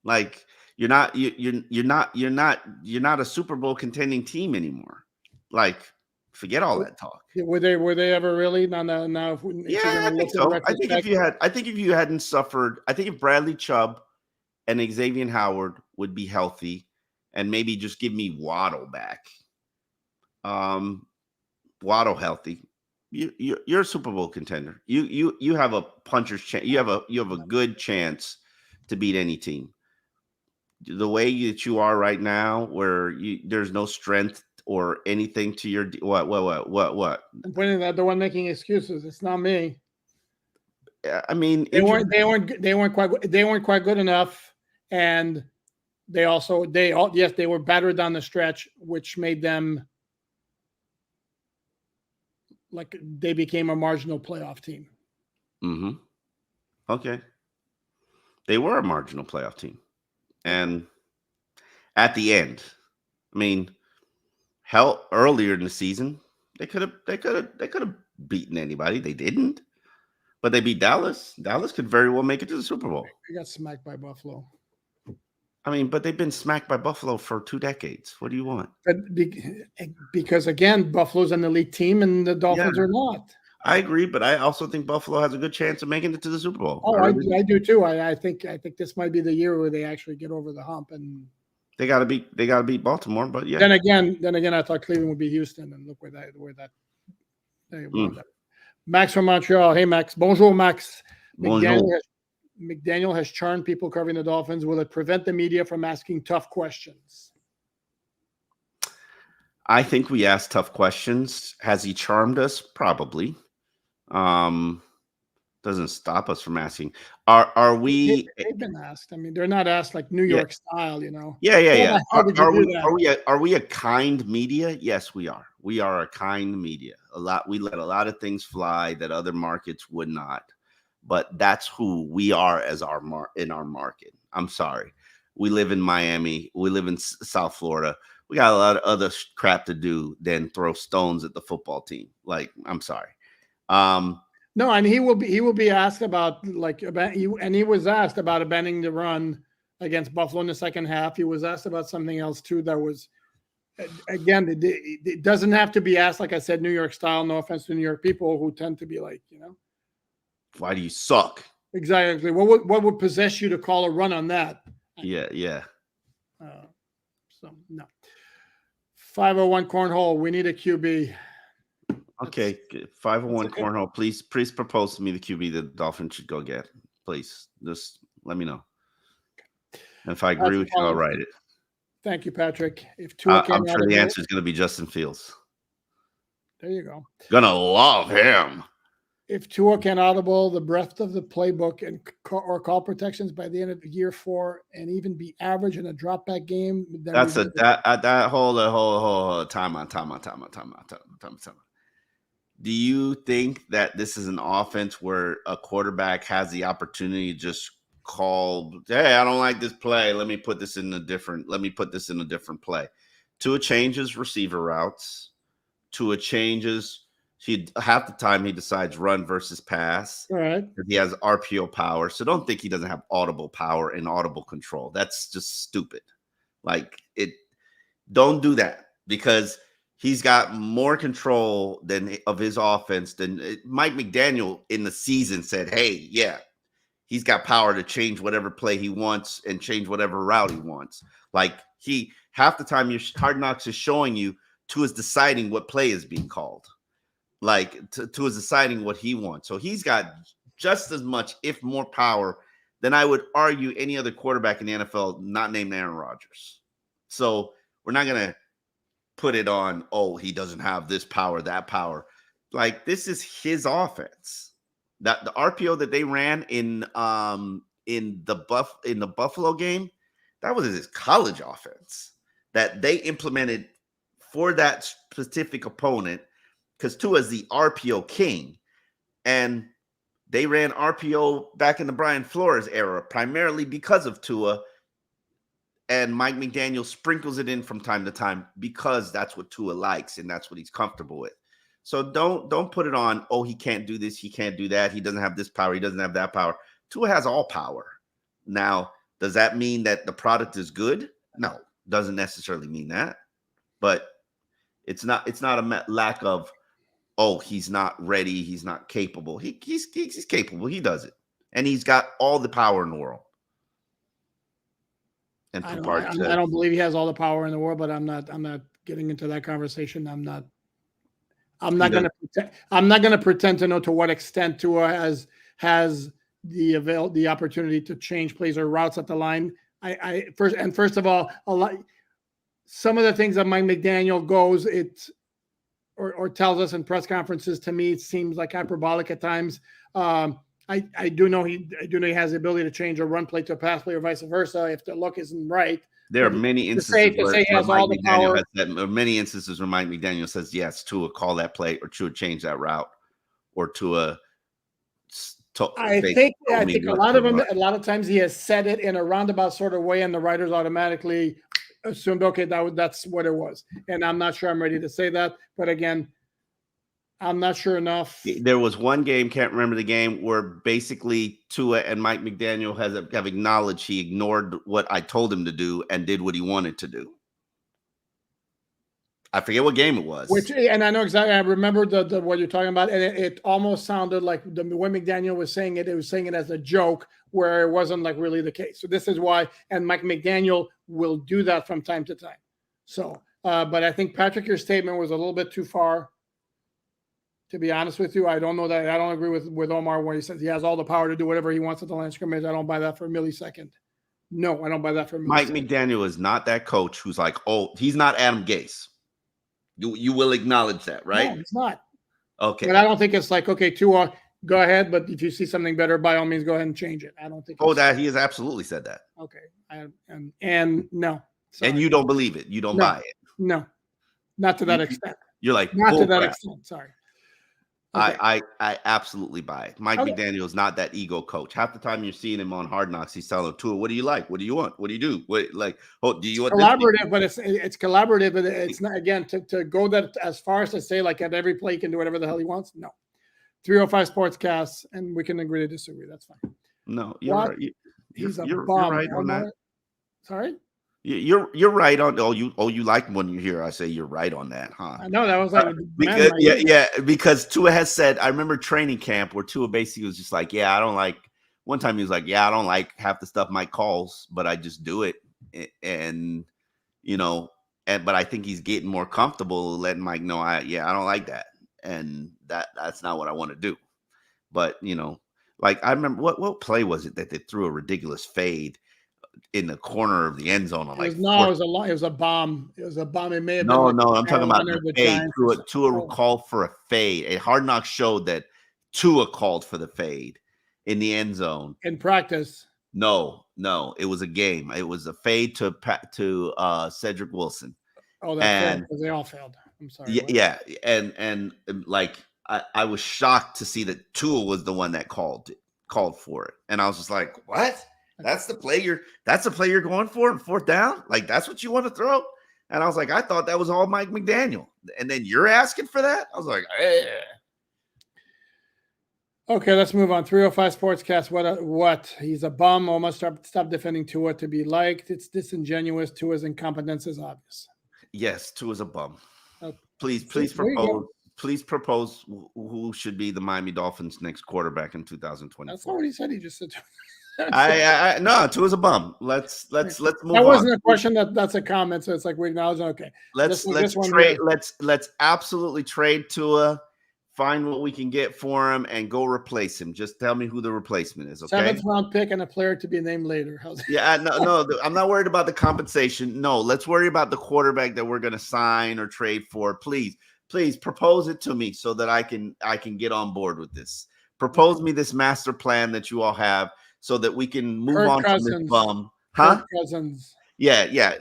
Like you're not a Super Bowl contending team anymore. Like forget all that talk. Were they ever really? Now. Yeah, I think so. I think if you hadn't suffered, I think if Bradley Chubb and Xavier Howard would be healthy, and maybe just give me Waddle back. Waddle healthy, you're a Super Bowl contender. You have a puncher's chance. You have a good chance to beat any team. The way that you are right now, where there's no strength or anything to your what? I'm pointing at the one making excuses. It's not me. I mean, they weren't quite good enough, and they were battered down the stretch, which made them like they became a marginal playoff team. Mm-hmm. Okay. They were a marginal playoff team. And at the end, I mean, hell, earlier in the season, they could have beaten anybody. They didn't. But they beat Dallas. Dallas could very well make it to the Super Bowl. They got smacked by Buffalo. I mean, but they've been smacked by Buffalo for 2 decades. What do you want? But because, again, Buffalo's an elite team and the Dolphins are not. I agree, but I also think Buffalo has a good chance of making it to the Super Bowl. Oh, I do too. I think this might be the year where they actually get over the hump, and they got to beat Baltimore. But yeah. Then again, I thought Cleveland would be Houston, and look where that. Max from Montreal. Hey, Max. Bonjour, Max. McDaniel has charmed people covering the Dolphins. Will it prevent the media from asking tough questions? I think we ask tough questions. Has he charmed us? Probably. Doesn't stop us from asking. Are we? They've been asked. I mean, they're not asked like New York style, you know. Yeah. Are we a kind media? Yes, we are. We are a kind media. We let a lot of things fly that other markets would not. But that's who we are as in our market. I'm sorry. We live in Miami. We live in South Florida. We got a lot of other crap to do than throw stones at the football team. Like, I'm sorry. No, and he will be asked about and he was asked about abandoning the run against Buffalo in the second half. He was asked about something else too. That was, again, it doesn't have to be asked, like I said, New York style. No offense to New York people who tend to be like, you know, why do you suck? Exactly. What would possess you to call a run on that? Yeah. So no. 501 cornhole. We need a QB. Okay, 501 cornhole. Please propose to me the QB that the Dolphins should go get. Please, just let me know. And if I agree with you, I'll write it. Thank you, Patrick. I'm sure the answer is going to be Justin Fields. There you go. Gonna love him. if Tua can audible the breadth of the playbook and or call protections by the end of year 4 and even be average in a drop back game, then That's that whole time on. Do you think that this is an offense where a quarterback has the opportunity to just call, hey, I don't like this play. Let me put this in a different play. Tua changes receiver routes. Tua changes. Half the time he decides run versus pass. all right. He has RPO power. So don't think he doesn't have audible power and audible control. That's just stupid. Don't do that, because he's got more control of his offense than Mike McDaniel in the season said, hey, yeah, he's got power to change whatever play he wants and change whatever route he wants. Half the time Hard Knocks is showing you Tua is deciding what play is being called. Tua is deciding what he wants. So he's got just as much, if more power than I would argue any other quarterback in the NFL not named Aaron Rodgers. So we're not going to put it on, oh, he doesn't have this power, that power. This is his offense. That the RPO that they ran in the Buffalo game, that was his college offense that they implemented for that specific opponent, because Tua is the RPO king. And they ran RPO back in the Brian Flores era, primarily because of Tua. And Mike McDaniel sprinkles it in from time to time because that's what Tua likes and that's what he's comfortable with. So don't put it on, oh, he can't do this, he can't do that, he doesn't have this power, he doesn't have that power. Tua has all power. Now, does that mean that the product is good? No, doesn't necessarily mean that. But it's not a lack of, oh, he's not ready, he's not capable. He's capable, he does it. And he's got all the power in the world. And I don't believe he has all the power in the world, but I'm not getting into that conversation. I'm not going to pretend to know to what extent Tua has the opportunity to change plays or routes at the line. First of all, some of the things that Mike McDaniel goes or tells us in press conferences, to me, it seems like hyperbolic at times. I do know he has the ability to change a run play to a pass play or vice versa if the look isn't right. There are many instances where Mike McDaniel says, yes, Tua call that play, or Tua change that route, or Tua. I think a lot of times he has said it in a roundabout sort of way, and the writers automatically assumed, okay, that's what it was. And I'm not sure I'm ready to say that. But again, I'm not sure enough. There was one game, can't remember the game, where basically Tua and Mike McDaniel have acknowledged he ignored what I told him to do and did what he wanted to do. I forget what game it was. And I know exactly. I remember the what you're talking about, and it almost sounded like the way McDaniel was saying it. It was saying it as a joke, where it wasn't like really the case. So this is why, and Mike McDaniel will do that from time to time. So, but I think Patrick, your statement was a little bit too far. To be honest with you, I don't know that. I don't agree with Omar when he says he has all the power to do whatever he wants at the line of scrimmage. I don't buy that for a millisecond. No, I don't buy that for a millisecond. Mike McDaniel is not that coach who's like, oh, he's not Adam Gase. You will acknowledge that, right? No, it's not. Okay. But I don't think it's like, okay, Tua, go ahead. But if you see something better, by all means, go ahead and change it. I don't think. That he has absolutely said that. Okay. And no. Sorry. And you don't believe it. You don't buy it. No, not to that extent. You're like, not to that extent. Sorry. Okay. I absolutely buy it. Mike McDaniel is not that ego coach. Half the time you're seeing him on Hard Knocks, he's telling Tua, "What do you like? What do you want? What do you do? Do you want?" Collaborative, but it's collaborative, but it's not, again, to go that as far as to say like at every play he can do whatever the hell he wants. No. 305 Sportscast, and we can agree to disagree. That's fine. No, you're right. You're right on that. Sorry. You're right on. You like when you hear I say you're right on that, huh? I know that was like because Tua has said. I remember training camp where Tua basically was just like, yeah, I don't like. One time he was like, yeah, I don't like half the stuff Mike calls, but I just do it, and but I think he's getting more comfortable letting Mike know, I don't like that, and that's not what I want to do. But I remember what play was it that they threw a ridiculous fade in the corner of the end zone? It was a bomb. It was a bomb. It may have been. No, I'm talking about the fade. Tua called for a fade. A Hard Knock showed that Tua called for the fade in the end zone. In practice. No, it was a game. It was a fade to Cedric Wilson. Oh, that's right, because they all failed. I'm sorry. Yeah, and like I was shocked to see that Tua was the one that called for it, and I was just like, "What? That's the play you're going for in fourth down? Like that's what you want to throw?" And I was like, "I thought that was all Mike McDaniel, and then you're asking for that?" I was like, "Eh." Okay, let's move on. 305 Sportscast. What? He's a bum. Almost stop defending Tua to be liked. It's disingenuous. Tua's incompetence is obvious. Yes, Tua's a bum. Okay. Please propose who should be the Miami Dolphins' next quarterback in 2024. That's not what he said. He just said. No, Tua's a bum. Let's move on. That wasn't a question. That's a comment. So it's like we acknowledge. Okay, let's trade. Let's absolutely trade Tua. Find what we can get for him and go replace him. Just tell me who the replacement is. Okay. 7th round pick and a player to be named later. Yeah, no, I'm not worried about the compensation. No, let's worry about the quarterback that we're going to sign or trade for. Please propose it to me so that I can get on board with this. Propose me this master plan that you all have so that we can move on from this bum. Huh? Kirk Cousins. Yeah.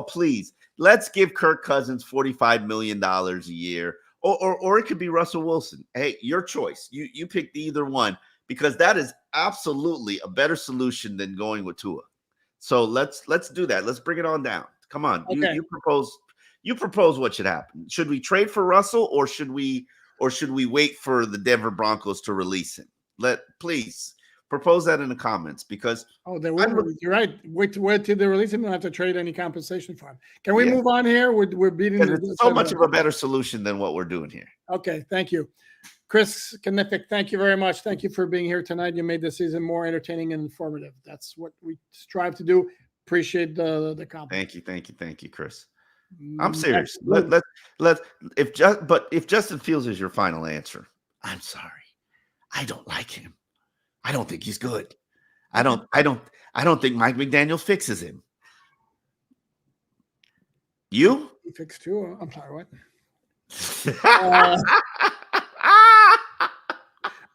Please. Let's give Kirk Cousins $45 million a year. Or it could be Russell Wilson. Hey, your choice. You picked either one because that is absolutely a better solution than going with Tua. So let's do that. Let's bring it on down. Come on. Okay. You propose what should happen. Should we trade for Russell or should we wait for the Denver Broncos to release him? Please propose that in the comments because you're right. Wait till they release him. You don't have to trade any compensation for him. Can we move on here? We're beating it's so much of a better solution than what we're doing here. Okay, thank you. Chris Knific, thank you very much. Thank you for being here tonight. You made the season more entertaining and informative. That's what we strive to do. Appreciate the compliment. Thank you, Chris. I'm serious. If Justin Fields is your final answer, I'm sorry. I don't like him. I don't think he's good. I don't think Mike McDaniel fixes him. You? He fixed Tua. I'm sorry, what?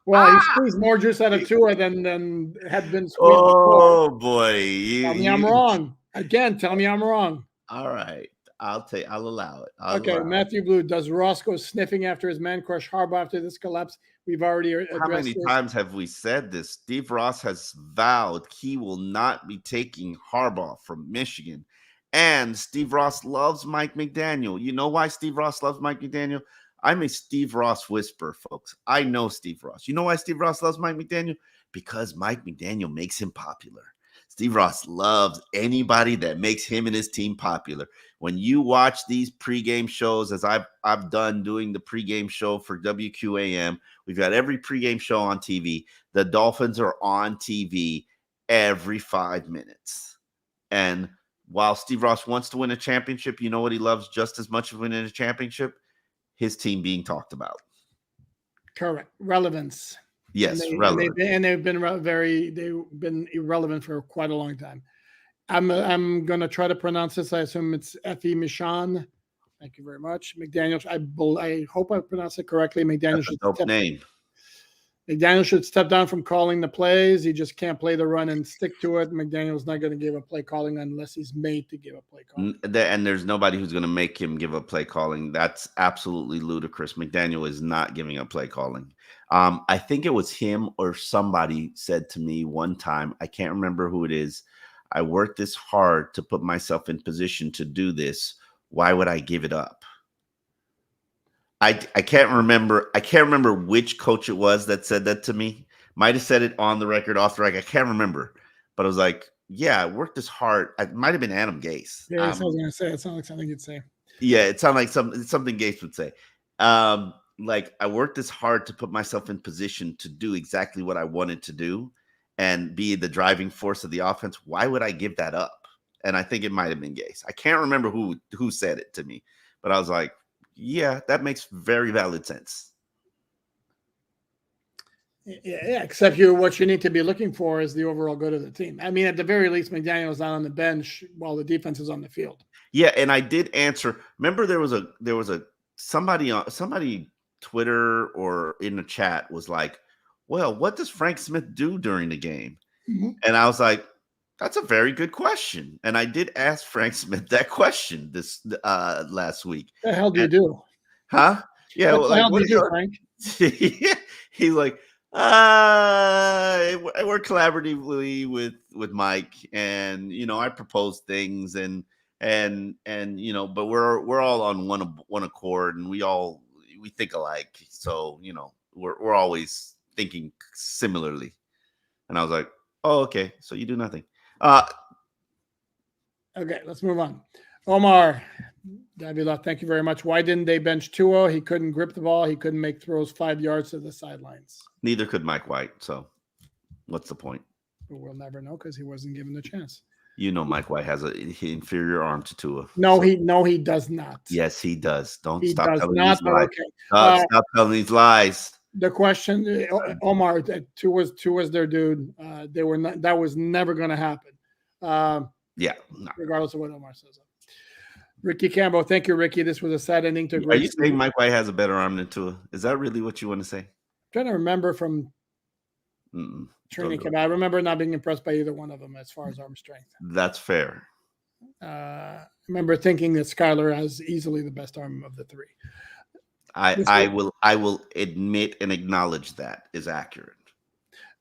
Well, he squeezed more juice out of Tua than had been squeezed. Oh boy. Tell me I'm wrong. Again, tell me I'm wrong. All right. I'll allow it. Matthew Blue, does Ross go sniffing after his man crush Harbaugh after this collapse? We've already addressed How many times have we said this? Steve Ross has vowed he will not be taking Harbaugh from Michigan. And Steve Ross loves Mike McDaniel. You know why Steve Ross loves Mike McDaniel? I'm a Steve Ross whisperer, folks. I know Steve Ross. You know why Steve Ross loves Mike McDaniel? Because Mike McDaniel makes him popular. Steve Ross loves anybody that makes him and his team popular. When you watch these pregame shows, as I've done doing the pregame show for WQAM, we've got every pregame show on TV. The Dolphins are on TV every 5 minutes. And while Steve Ross wants to win a championship, you know what he loves just as much as winning a championship? His team being talked about. Correct. Relevance. Yes, relevant. They've been irrelevant for quite a long time. I'm going to try to pronounce this. I assume it's Effie Michon. Thank you very much. McDaniel, I hope I pronounced it correctly. McDaniel should step down from calling the plays. He just can't play the run and stick to it. McDaniel's not going to give a play calling unless he's made to give a play calling. And there's nobody who's going to make him give a play calling. That's absolutely ludicrous. McDaniel is not giving a play calling. I think it was him or somebody said to me one time, I can't remember who it is. I worked this hard to put myself in position to do this. Why would I give it up? I can't remember which coach it was that said that to me. Might have said it on the record, off the record. I can't remember. But I was like, yeah, I worked this hard. It might have been Adam Gase. Yeah, that's what I was going to say. It sounds like something you'd say. Yeah, it sounded like something Gase would say. Like I worked this hard to put myself in position to do exactly what I wanted to do and be the driving force of the offense. Why would I give that up? And I think it might have been Gase. I can't remember who said it to me, but I was like, yeah, that makes very valid sense. Yeah, except what you need to be looking for is the overall good of the team. I mean, at the very least, McDaniel's not on the bench while the defense is on the field. Yeah, and I did answer. Remember, there was a somebody Twitter or in the chat was like, well, what does Frank Smith do during the game? Mm-hmm. And I was like, that's a very good question. And I did ask Frank Smith that question this last week. What the hell do you do? Huh? Yeah. What the hell do what you do, Frank? He's like, I work collaboratively with Mike, and I propose things, and but we're all on one accord, and we think alike, so we're always thinking similarly. And I was like, oh, okay, so you do nothing. Okay, let's move on. Omar Davila, thank you very much. Why didn't they bench Tua? He couldn't grip the ball. He couldn't make throws 5 yards to the sidelines. Neither could Mike White. So what's the point? But we'll never know because he wasn't given the chance. Mike White has an inferior arm to Tua. No, he does not. Yes, he does. Don't He stop does telling not, these lies. okay. Stop telling these lies. The question, Omar, Tua's their dude. They were not. That was never going to happen. Yeah, no. Regardless of what Omar says. Ricky Campbell, thank you, Ricky. This was a sad ending to a great Are you saying Mike White has a better arm than Tua? Is that really what you want to say? I'm trying to remember from training camp. I remember not being impressed by either one of them as far as arm strength. That's fair. I remember thinking that Skyler has easily the best arm of the three. I will admit and acknowledge that is accurate.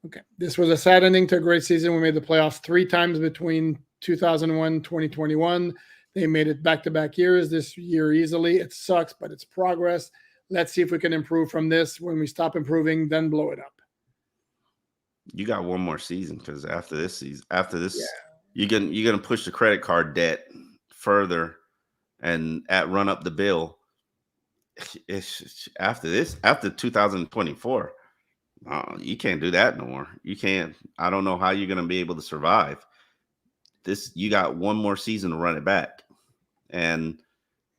Okay. This was a sad ending to a great season. We made the playoffs 3 times between 2001 and 2021. They made it back-to-back years this year easily. It sucks, but it's progress. Let's see if we can improve from this. When we stop improving, then blow it up. You got one more season, because after this, you're gonna push the credit card debt further and run up the bill. After 2024, you can't do that no more. You can't. I don't know how you're gonna be able to survive. You got one more season to run it back and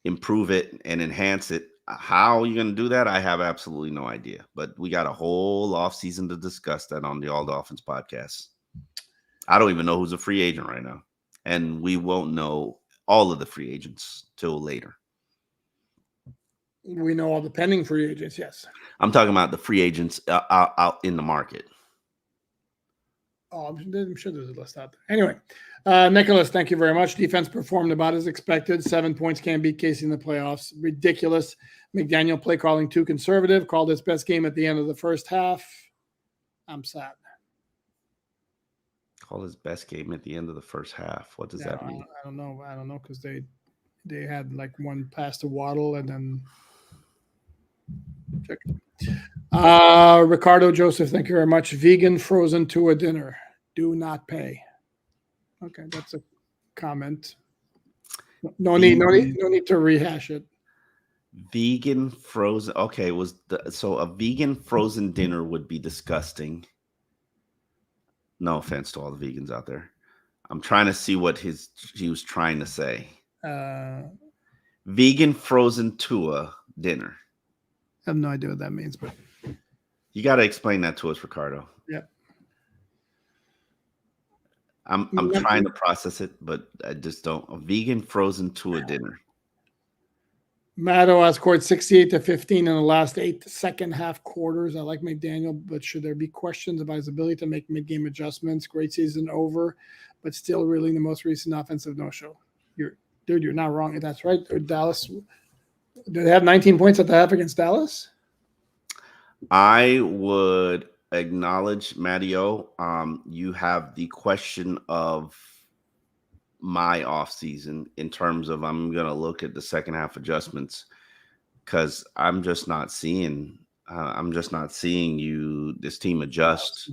improve it and enhance it. How you're going to do that, I have absolutely no idea. But we got a whole offseason to discuss that on the All Dolphins podcast. I don't even know who's a free agent right now. And we won't know all of the free agents till later. We know all the pending free agents, yes. I'm talking about the free agents out in the market. Oh, I'm sure there's a list out there. Anyway, Nicholas, thank you very much. Defense performed about as expected. 7 points can't beat Casey in the playoffs. Ridiculous. McDaniel play calling too conservative. Called his best game at the end of the first half. I'm sad. Call his best game at the end of the first half. What does that mean? I don't know because they had like one pass to Waddle and then check. Ricardo Joseph, thank you very much. Vegan frozen to a dinner. Do not pay. Okay, that's a comment. No need to rehash it. Vegan frozen. Okay, so a vegan frozen dinner would be disgusting. No offense to all the vegans out there. I'm trying to see what he was trying to say. Vegan frozen to a dinner. I have no idea what that means, but you got to explain that to us, Ricardo. Yep. I'm trying to process it, but I just don't. A vegan frozen to a dinner. Matto has scored 68-15 in the last 8 second half quarters. I like McDaniel, but should there be questions about his ability to make mid-game adjustments? Great season over, but still really the most recent offensive no-show. You're not wrong. That's right. Dallas, did they have 19 points at the half against Dallas? I would acknowledge, Matteo, you have the question of my offseason in terms of I'm going to look at the second half adjustments, because I'm just not seeing this team adjust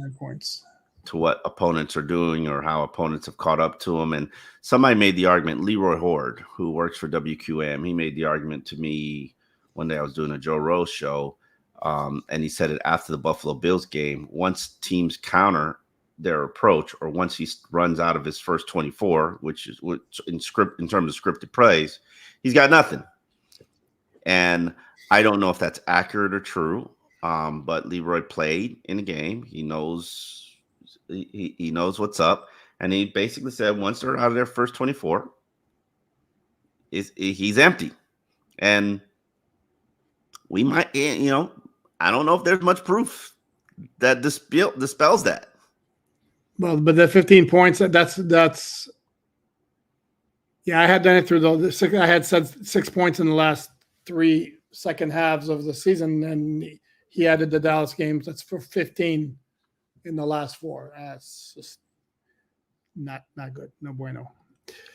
to what opponents are doing or how opponents have caught up to them. And somebody made the argument, Leroy Horde, who works for WQM, he made the argument to me one day. I was doing a Joe Rose show, and he said it after the Buffalo Bills game. Once teams counter their approach, or once he runs out of his first 24, which is in terms of scripted plays, he's got nothing. And I don't know if that's accurate or true, but Leroy played in the game. He knows he knows what's up, and he basically said once they're out of their first 24, he's empty. And we might, I don't know if there's much proof that dispels that. Well, but the 15 points, that's yeah, I had done it through the six. I had said 6 points in the last 3 second halves of the season, and he added the Dallas games. That's for 15 in the last 4. That's just not good. No bueno.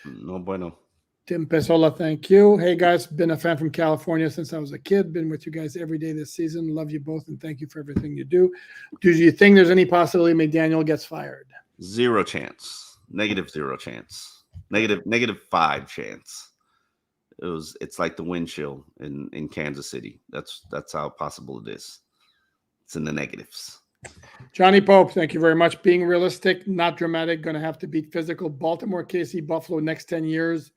No bueno. Tim Pesola, thank you. Hey guys, been a fan from California since I was a kid. Been with you guys every day this season. Love you both, and thank you for everything you do. Do you think there's any possibility McDaniel gets fired? 0 chance. -0 chance. -5 chance. It's like the wind chill in Kansas City. That's how possible it is. It's in the negatives. Johnny Pope, thank you very much. Being realistic, not dramatic. Going to have to beat physical Baltimore, KC, Buffalo next 10 years,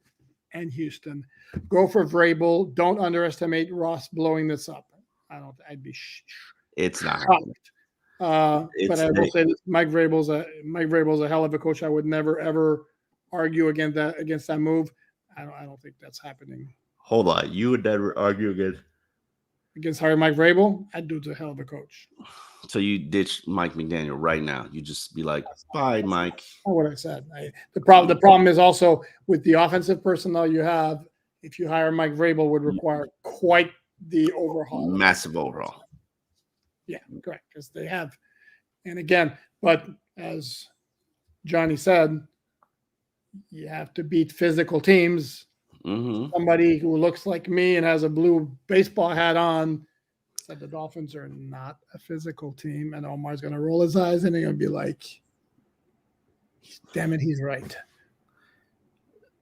and Houston. Go for Vrabel. Don't underestimate Ross blowing this up. I'd be it's not. But I will say this, Mike Vrabel's a hell of a coach. I would never ever argue against that move. I don't think that's happening. Hold on, you would never argue against hiring Mike Vrabel? I'd do it a hell of a coach. So you ditch Mike McDaniel right now? You just be like, bye, Mike. That's not what I said. The problem is also with the offensive personnel you have. If you hire Mike Vrabel, would require quite the overhaul. Massive overhaul. Yeah, correct. Because they have, and again, but as Johnny said, you have to beat physical teams. Mm-hmm. Somebody who looks like me and has a blue baseball hat on said the Dolphins are not a physical team, and Omar's going to roll his eyes and he's going to be like, damn it, he's right.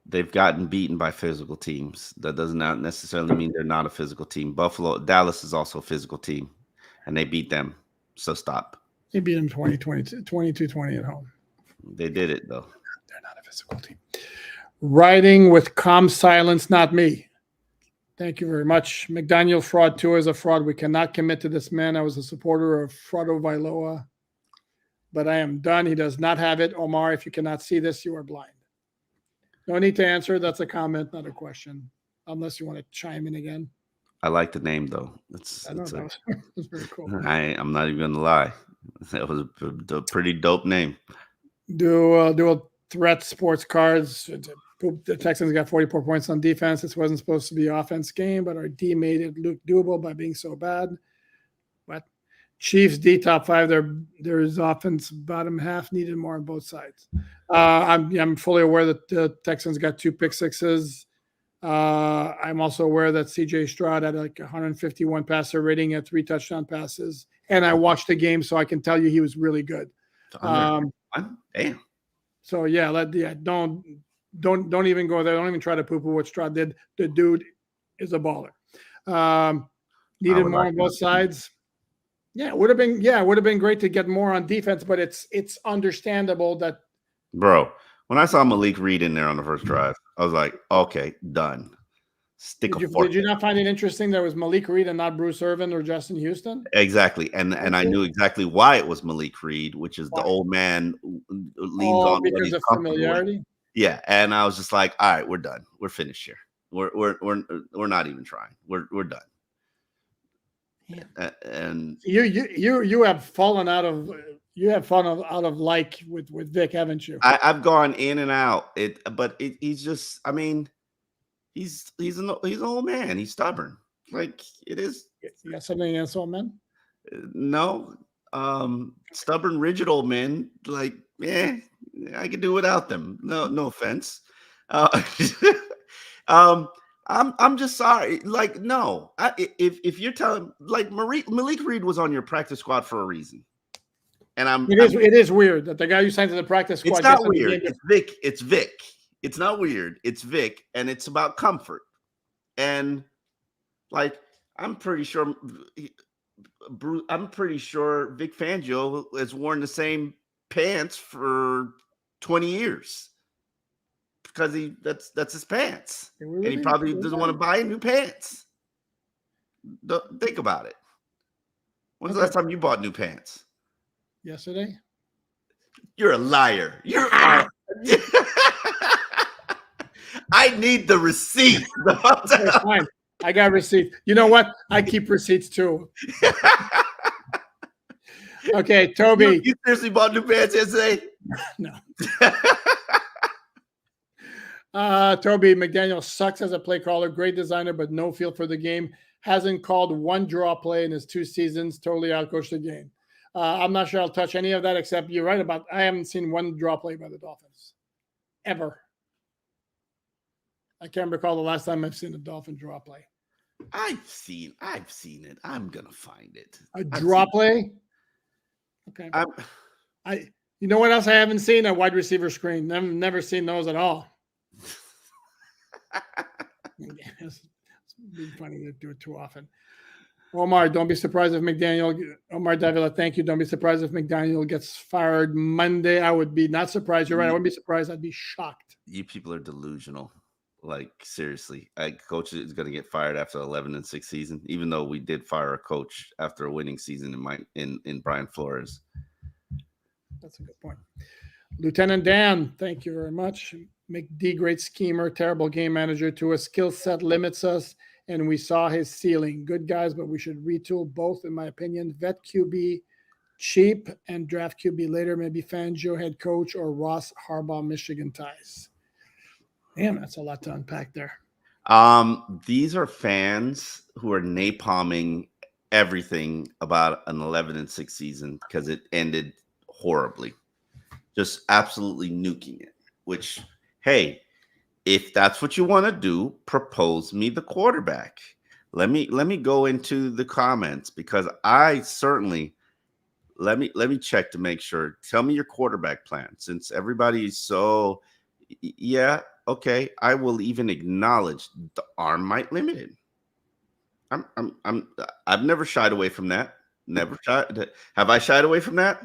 They've gotten beaten by physical teams. That does not necessarily mean they're not a physical team. Dallas is also a physical team, and they beat them. So stop. They beat them 22-20 at home. They did it, though. They're not a physical team. Riding with calm silence, not me. Thank you very much. McDaniel fraud too is a fraud. We cannot commit to this man. I was a supporter of Fraudo Vailoa, but I am done. He does not have it. Omar, if you cannot see this, you are blind. No need to answer. That's a comment, not a question, unless you want to chime in again. I like the name, though. That's very cool. I'm not even going to lie. That was a pretty dope name. Do threat sports cards. The Texans got 44 points on defense. This wasn't supposed to be an offense game, but our D made it look doable by being so bad. But Chiefs D top 5. There's offense bottom half needed more on both sides. I'm fully aware that the Texans got 2 pick sixes. I'm also aware that CJ Stroud had like 151 passer rating at 3 touchdown passes, and I watched the game, so I can tell you he was really good. Damn. So don't even go there. Don't even try to poo-poo what Stroud did. The dude is a baller. Needed more on both sides. Yeah, it would have been great to get more on defense, but it's understandable that. Bro, when I saw Malik Reed in there on the first drive, I was like, okay, done. Did you not find it interesting that it was Malik Reed and not Bruce Irvin or Justin Houston? Exactly. And I knew exactly why it was Malik Reed, which is the old man leans on because of familiarity. Yeah, and I was just like, all right, we're done. We're finished here. We're not even trying. We're done. Yeah. And you have fallen out of like with Vic, haven't you? I've gone in and out. He's just, I mean, he's an old man. He's stubborn. Like it is. You got something against old men? No. Stubborn, rigid old men. Like, I could do without them. No offense. I'm just sorry. Like, no. If you're telling, like, Malik Reed was on your practice squad for a reason, and it is weird that the guy you signed to the practice squad. It's not weird. It's Vic. It's Vic. It's not weird. It's Vic, and it's about comfort. And like, I'm pretty sure Vic Fangio has worn the same pants for 20 years because that's his pants, and he probably doesn't want to buy new pants. Think about it. When's the last time you bought new pants? Yesterday. You're a liar. You're I need the receipt. Okay, fine. I got receipts. You know what? I keep receipts too. Okay, Toby. You seriously bought new pants yesterday? No. Toby McDaniel sucks as a play caller, great designer, but no feel for the game. Hasn't called one draw play in his 2 seasons. Totally outcoached the game. I'm not sure I'll touch any of that, except you're right about I haven't seen one draw play by the Dolphins ever. I can't recall the last time I've seen a Dolphin draw play. I've seen it. I'm gonna find it. A draw play? Okay. You know what else I haven't seen? A wide receiver screen. Never seen those at all. It's been funny to do it too often. Omar, don't be surprised if Omar Davila, thank you. Don't be surprised if McDaniel gets fired Monday. I would be not surprised. You're right. I wouldn't be surprised. I'd be shocked. You people are delusional. Like, seriously. Coach is going to get fired after 11-6 season, even though we did fire a coach after a winning season in Brian Flores. That's a good point. Lieutenant Dan, thank you very much. McD, great schemer, terrible game manager. To a skill set limits us, and we saw his ceiling. Good guys, but we should retool both, in my opinion. Vet QB cheap and draft QB later. Maybe Fangio head coach or Ross Harbaugh Michigan ties. Damn, that's a lot to unpack there. These are fans who are napalming everything about an 11-6 season because it ended horribly. Just absolutely nuking it, which, hey, if that's what you want to do, propose me the quarterback. Let me go into the comments because I certainly let me check to make sure. Tell me your quarterback plan, since everybody's so yeah, okay. I will even acknowledge the arm might limit it. I've never shied away from that. Never shied. Have I shied away from that?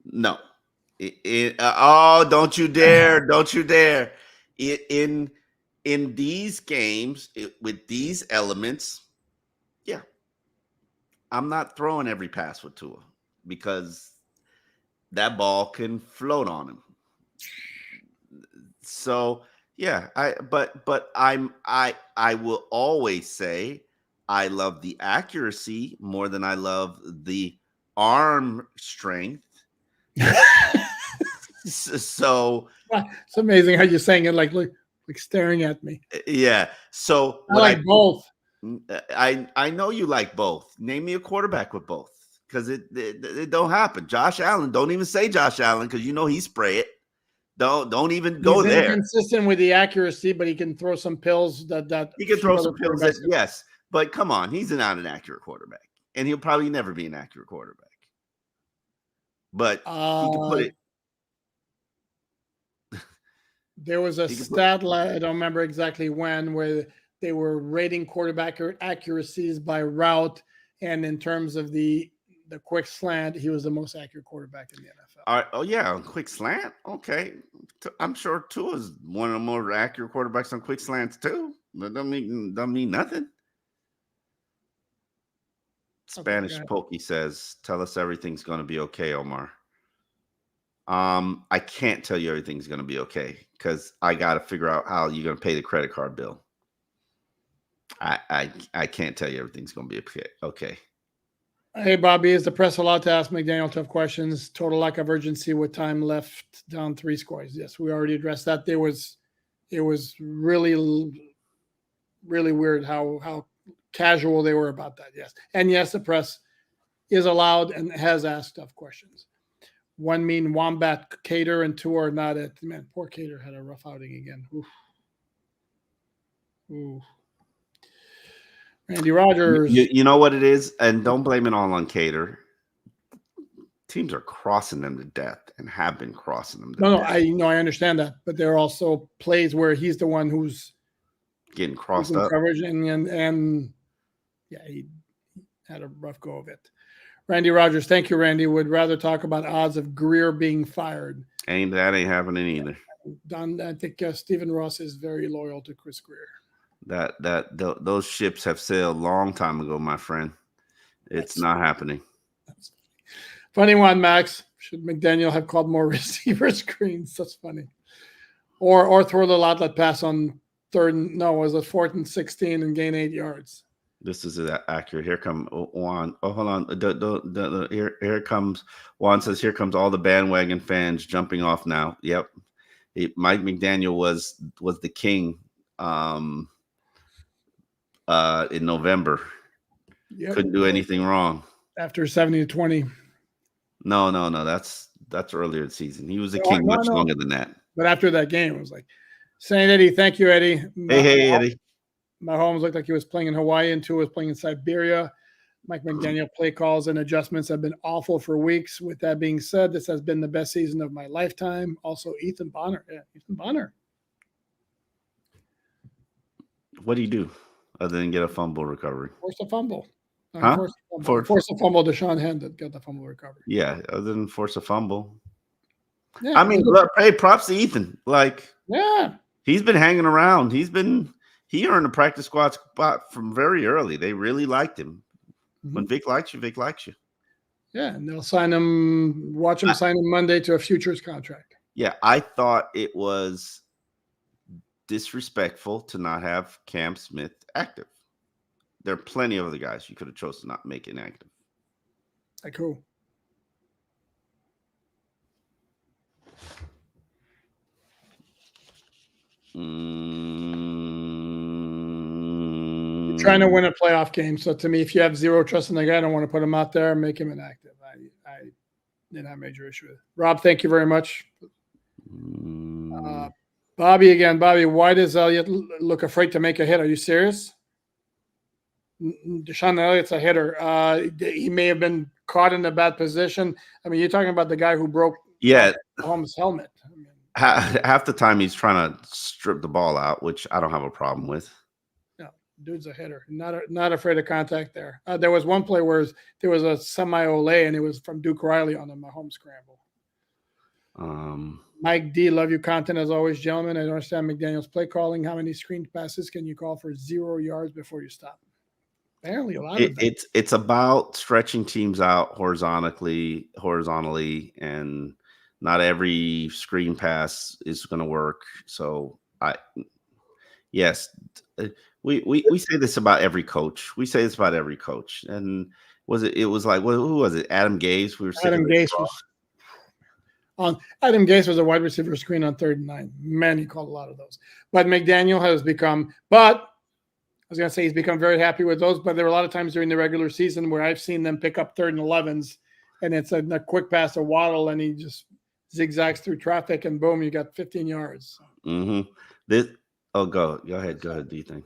No. Oh, don't you dare. Don't you dare. In these games, with these elements, yeah, I'm not throwing every pass with Tua because that ball can float on him. So yeah, I will always say I love the accuracy more than I love the arm strength. So it's amazing how you're saying it like staring at me. Yeah. So I like both. I know you like both. Name me a quarterback with both, because it don't happen. Josh Allen. Don't even say Josh Allen because you know he spray it. Don't even go there. He's inconsistent with the accuracy, but he can throw some pills that he can throw some pills. Yes, but come on, he's not an accurate quarterback, and he'll probably never be an accurate quarterback. But he can put it. There was a stat, I don't remember exactly when, where they were rating quarterback accuracies by route, and in terms of the quick slant, he was the most accurate quarterback in the NFL. All right. Oh yeah, quick slant. Okay, I'm sure Tua is one of the more accurate quarterbacks on quick slants too. That don't mean nothing. Spanish Pokey says, "Tell us everything's going to be okay, Omar." I can't tell you everything's going to be okay because I got to figure out how you're going to pay the credit card bill. I can't tell you everything's going to be okay. Hey, Bobby, is the press allowed to ask McDaniel tough questions? Total lack of urgency with time left, down 3 scores. Yes, we already addressed that. It was really, really weird how casual they were about that. Yes. And yes, the press is allowed and has asked tough questions. One mean Wombat, Cater, and Tua are not it. Man, poor Cater had a rough outing again. Oof. Oof. Randy Rogers. You know what it is? And don't blame it all on Cater. Teams are crossing them to death and have been crossing them to death. I understand that. But there are also plays where he's the one who's getting crossed up. Coverage and yeah, he had a rough go of it. Randy Rogers, thank you, Randy. Would rather talk about odds of Greer being fired. Ain't happening either. Don, I think Stephen Ross is very loyal to Chris Greer. Those ships have sailed a long time ago, my friend. It's not happening. Funny one, Max. Should McDaniel have called more receiver screens? That's funny. Or throw the outlet pass on was a 4th and 16 and gain 8 yards. This is accurate. Here come Juan. Oh, hold on. Here comes Juan says, here comes all the bandwagon fans jumping off now. Yep. Mike McDaniel was the king in November. Yep. Couldn't do anything wrong. After 70-20. No. That's earlier in the season. He was the king much longer than that. But after that game, it was like, St. Eddie, thank you, Eddie. Hey, Eddie. Mahomes looked like he was playing in Hawaii and Tua was playing in Siberia. Mike McDaniel play calls and adjustments have been awful for weeks. With that being said, this has been the best season of my lifetime. Also, Ethan Bonner. Yeah, Ethan Bonner. What do you do other than get a fumble recovery? Force a fumble. Huh? Force a fumble to Sean Hendon. Got the fumble recovery. Yeah, other than force a fumble. Yeah, I mean, look, hey, props to Ethan. Like, yeah, he's been hanging around. He earned a practice squad spot from very early. They really liked him. Mm-hmm. When Vic likes you, Vic likes you. Yeah, and they'll sign him, watch him sign him Monday to a futures contract. Yeah, I thought it was disrespectful to not have Cam Smith active. There are plenty of other guys you could have chosen to not make inactive. Like who? Trying to win a playoff game. So to me, if you have zero trust in the guy, I don't want to put him out there, make him inactive. I didn't have a major issue with it. Rob, thank you very much. Bobby again. Bobby, why does Elliott look afraid to make a hit? Are you serious? Deshaun Elliott's a hitter. He may have been caught in a bad position. I mean, you're talking about the guy who broke Mahomes' helmet. I mean, half the time he's trying to strip the ball out, which I don't have a problem with. Dude's a hitter, not afraid of contact there. There was one play where there was a semi-olay, and it was from Duke Riley on the Mahomes scramble. Mike D, love you content as always, gentlemen. I don't understand McDaniel's play calling. How many screen passes can you call for 0 yards before you stop? Apparently a lot of them. It's about stretching teams out horizontally, and not every screen pass is going to work. So yes. We say this about every coach. And it was like, who was it? Adam Gase. Adam Gase was a wide receiver screen on 3rd and 9. Man, he called a lot of those. But McDaniel has become, he's become very happy with those. But there were a lot of times during the regular season where I've seen them pick up 3rd and 11s, and it's a quick pass to Waddle, and he just zigzags through traffic, and boom, you got 15 yards. Mm-hmm. Go ahead. Do you think?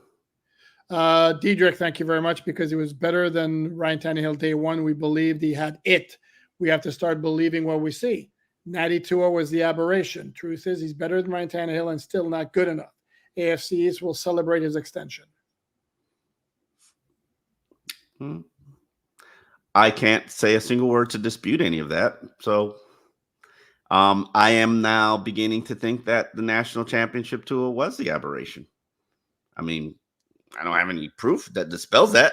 Diedrich, thank you very much, because he was better than Ryan Tannehill day one. We believed he had it. We have to start believing what we see. Natty Tua was the aberration. Truth is, he's better than Ryan Tannehill and still not good enough. AFC East will celebrate his extension. I can't say a single word to dispute any of that. So I am now beginning to think that the national championship Tua was the aberration. I mean, I don't have any proof that dispels that.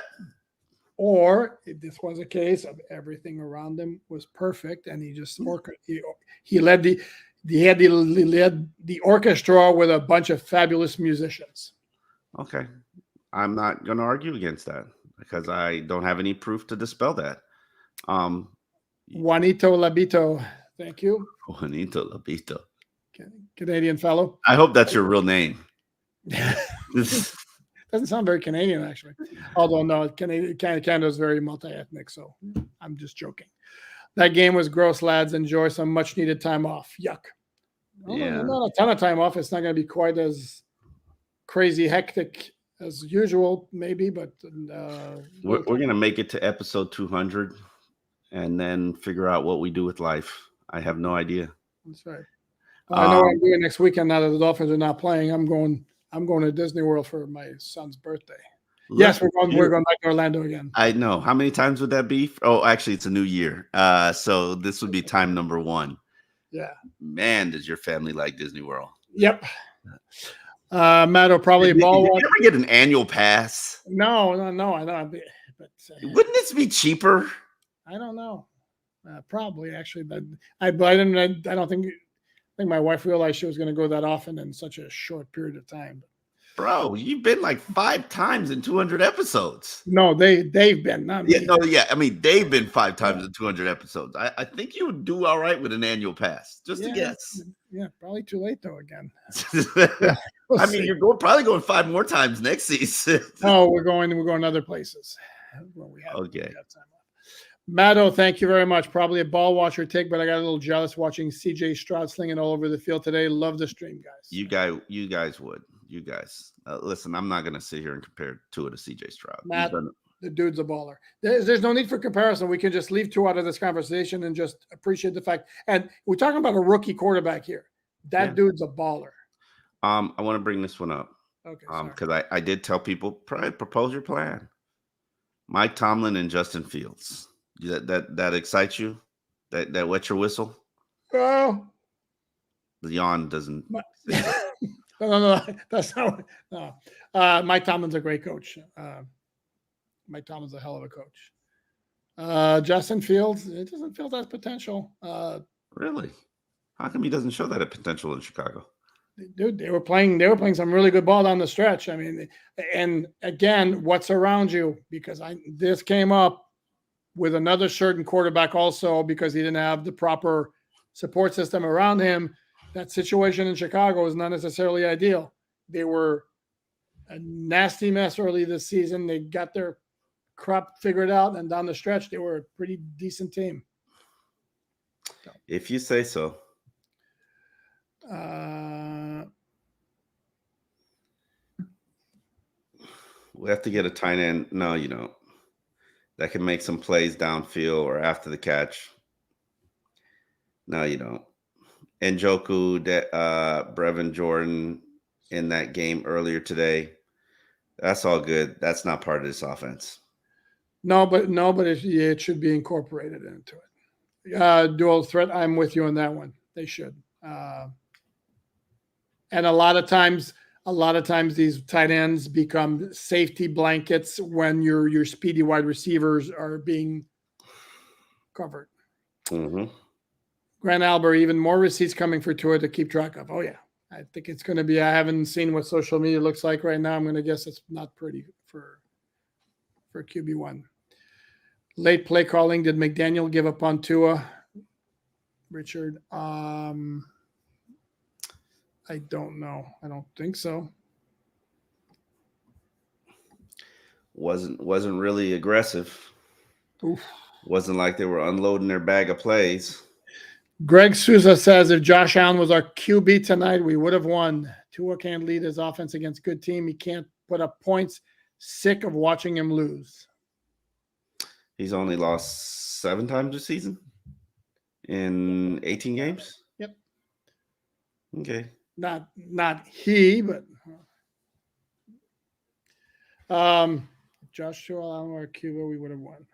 Or if this was a case of everything around him was perfect, and he just he led the orchestra with a bunch of fabulous musicians. Okay, I'm not going to argue against that because I don't have any proof to dispel that. Juanito Labito, thank you. Juanito Labito, Canadian fellow. I hope that's your real name. Doesn't sound very Canadian, actually. Although, no, Canada is very multi-ethnic, so I'm just joking. That game was gross, lads. Enjoy some much-needed time off. Yuck. Yeah. Not a ton of time off. It's not going to be quite as crazy hectic as usual, maybe, but we're going to make it to episode 200 and then figure out what we do with life. I have no idea. That's right. I know what I'm doing next weekend now that the Dolphins are not playing. I'm going to Disney World for my son's birthday. Yes, we're going back to Orlando again. I know. How many times would that be? Oh, actually, it's a new year. So this would be time number 1. Yeah. Man, does your family like Disney World? Yep. Matt will probably did you ever get an annual pass? No. I don't. But wouldn't this be cheaper? I don't know. Probably, actually, but I don't think my wife realized she was going to go that often in such a short period of time. Bro, you've been like 5 times in 200 episodes. No, they've been, not me. I mean, they've been 5 times in 200 episodes. I think you would do all right with an annual pass. Just a guess. Yeah, probably too late though. Again, We'll I mean, you're probably going 5 more times next season. No, we're going other places. Okay. We have time. Matto, thank you very much. Probably a ball watcher take, but I got a little jealous watching CJ Stroud slinging all over the field today. Love the stream, guys. You guys would. You guys. Listen, I'm not going to sit here and compare Tua to CJ Stroud. Matt, the dude's a baller. There's no need for comparison. We can just leave Tua out of this conversation and just appreciate the fact. And we're talking about a rookie quarterback here. That dude's a baller. I want to bring this one up. Okay. Because I did tell people, propose your plan. Mike Tomlin and Justin Fields. That excites you? That wets your whistle? Oh, the yawn doesn't. No, that's not. No, Mike Tomlin's a great coach. Mike Tomlin's a hell of a coach. Justin Fields, it doesn't feel that potential. Really? How come he doesn't show that potential in Chicago? Dude, they were playing some really good ball down the stretch. I mean, and again, what's around you? Because this came up with another certain quarterback also because he didn't have the proper support system around him. That situation in Chicago is not necessarily ideal. They were a nasty mess early this season. They got their crap figured out, and down the stretch, they were a pretty decent team. If you say so. We have to get a tight end. No, you don't. That can make some plays downfield or after the catch. No, you don't. Njoku, Brevin Jordan in that game earlier today. That's all good. That's not part of this offense. No, but it should be incorporated into it. Dual threat. I'm with you on that one. They should. And a lot of times these tight ends become safety blankets when your speedy wide receivers are being covered. Mm-hmm. Grant Albert, even more receipts coming for Tua to keep track of. Oh, yeah. I think it's going to be – I haven't seen what social media looks like right now. I'm going to guess it's not pretty for QB1. Late play calling. Did McDaniel give up on Tua? Richard, I don't know. I don't think so. Wasn't really aggressive. Oof. Wasn't like they were unloading their bag of plays. Greg Souza says if Josh Allen was our QB tonight, we would have won. Tua can't lead his offense against good team. He can't put up points. Sick of watching him lose. He's only lost 7 times this season in 18 games. Yep. Okay. Not he, but Joshua Allen or Cuba, we would have won.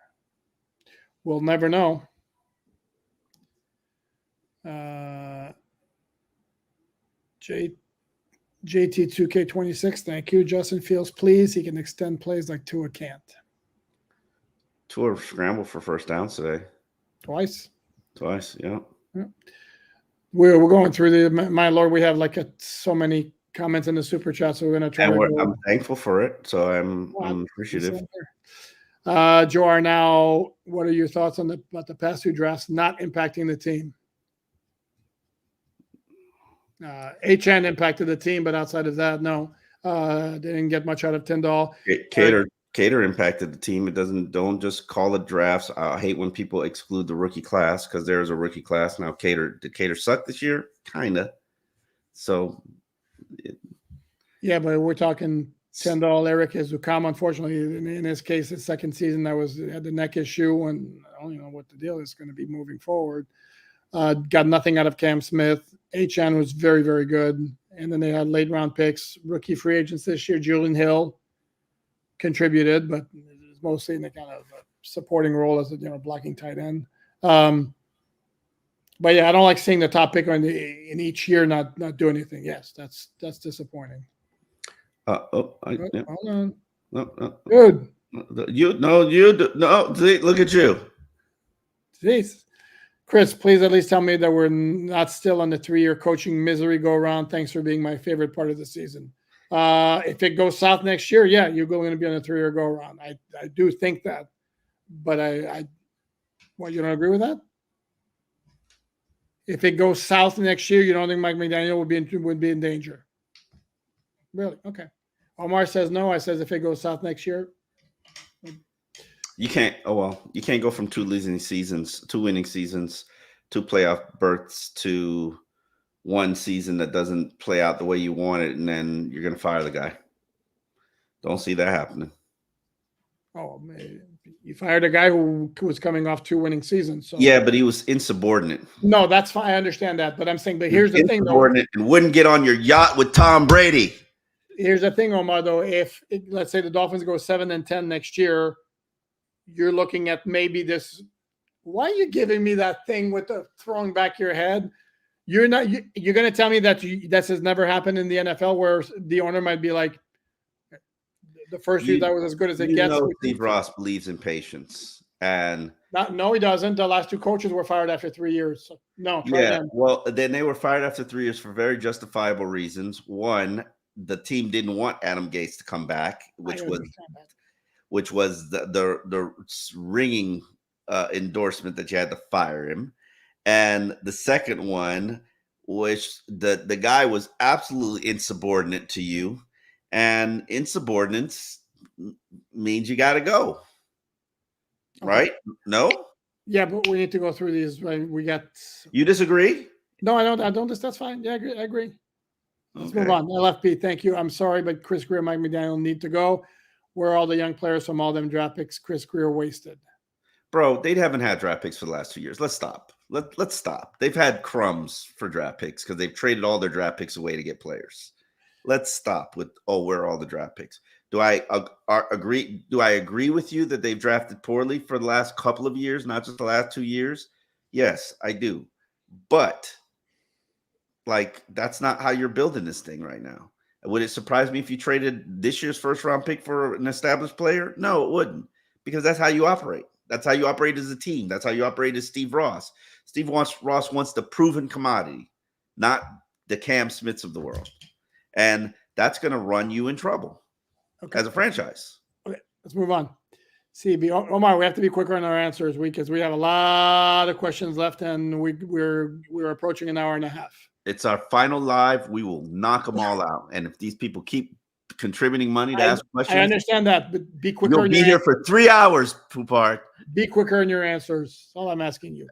We'll never know. JT2K26, thank you. Justin Fields, please. He can extend plays like Tua can't. Tua scrambled for first downs today. Twice, yeah. We're going through my Lord, we have like so many comments in the super chat, so we're going to try I'm thankful for it, so I'm appreciative. Joe Arnau, what are your thoughts on about the past 2 drafts not impacting the team? HN impacted the team, but outside of that, no. They didn't get much out of Tyndall. Cater impacted the team. Don't just call it drafts. I hate when people exclude the rookie class because there's a rookie class now. Did Cater suck this year? Kinda. So. Yeah, but we're talking Tyndall, Eric Ezukama. Unfortunately, in his case, his second season had the neck issue, and I don't know what the deal is going to be moving forward. Got nothing out of Cam Smith. HN was very, very good. And then they had late round picks, rookie free agents this year. Julian Hill contributed, but mostly in the kind of supporting role as a blocking tight end. But yeah, I don't like seeing the top pick in each year not do anything. Yes, that's disappointing. Hold on. No. Dude. Look at you. Jeez. Chris, please at least tell me that we're not still on the 3-year coaching misery go around. Thanks for being my favorite part of the season. If it goes south next year, yeah, you're going to be on a 3-year go around. I do think that, but what, you don't agree with that? If it goes south next year, you don't think Mike McDaniel would be in danger? Really? Okay. Omar says no. I says if it goes south next year, you can't. Oh well, you can't go from 2 winning seasons, 2 playoff berths to 1 season that doesn't play out the way you want it, and then you're going to fire the guy. Don't see that happening. Oh, man. You fired a guy who was coming off 2 winning seasons. So. Yeah, but he was insubordinate. No, that's fine. I understand that. But I'm saying, but here's the thing, though. And wouldn't get on your yacht with Tom Brady. Here's the thing, Omar, though. If, let's say, the Dolphins go 7-10 next year, you're looking at maybe this. Why are you giving me that thing with the throwing back your head? You're not. You're going to tell me that this has never happened in the NFL, where the owner might be like, the first year that was as good as it gets. Steve Ross believes in patience, and no, he doesn't. The last 2 coaches were fired after 3 years. So, no. Yeah, well, then they were fired after 3 years for very justifiable reasons. One, the team didn't want Adam Gase to come back, which was the ringing endorsement that you had to fire him. And the second one, which the guy was absolutely insubordinate to you, and insubordinates means you got to go, right? No. Yeah, but we need to go through these. Right? We got. You disagree? No, I don't. I don't. That's fine. Yeah, I agree. Let's move on. LFP, thank you. I'm sorry, but Chris Greer, Mike McDaniel need to go. Where are all the young players from all them draft picks? Chris Greer wasted. Bro, they haven't had draft picks for the last 2 years. Let's stop. Let's stop. They've had crumbs for draft picks because they've traded all their draft picks away to get players. Let's stop with, where are all the draft picks? Do I agree? Do I agree with you that they've drafted poorly for the last couple of years, not just the last 2 years? Yes, I do. But that's not how you're building this thing right now. Would it surprise me if you traded this year's first round pick for an established player? No, it wouldn't, because that's how you operate. That's how you operate as a team. That's how you operate as Steve Ross. Ross wants the proven commodity, not the Cam Smiths of the world. And that's going to run you in trouble as a franchise. Okay, let's move on. CB, Omar, we have to be quicker on our answers because we have a lot of questions left, and we're approaching an hour and a half. It's our final live. We will knock them all out. And if these people keep contributing money to ask questions, I understand that, but be quicker. You'll be here for 3 hours, Poupart. Be quicker in your answers. That's all I'm asking you.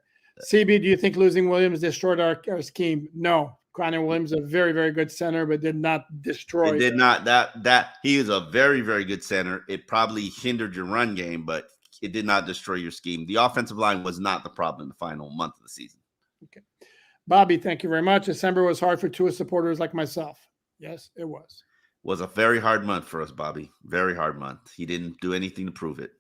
CB, do you think losing Williams destroyed our scheme? No. Connor Williams is a very, very good center, but did not destroy. It did not. That he is a very, very good center. It probably hindered your run game, but it did not destroy your scheme. The offensive line was not the problem in the final month of the season. Okay. Bobby, thank you very much. December was hard for Tua supporters like myself. Yes, it was. Was a very hard month for us, Bobby. Very hard month. He didn't do anything to prove it.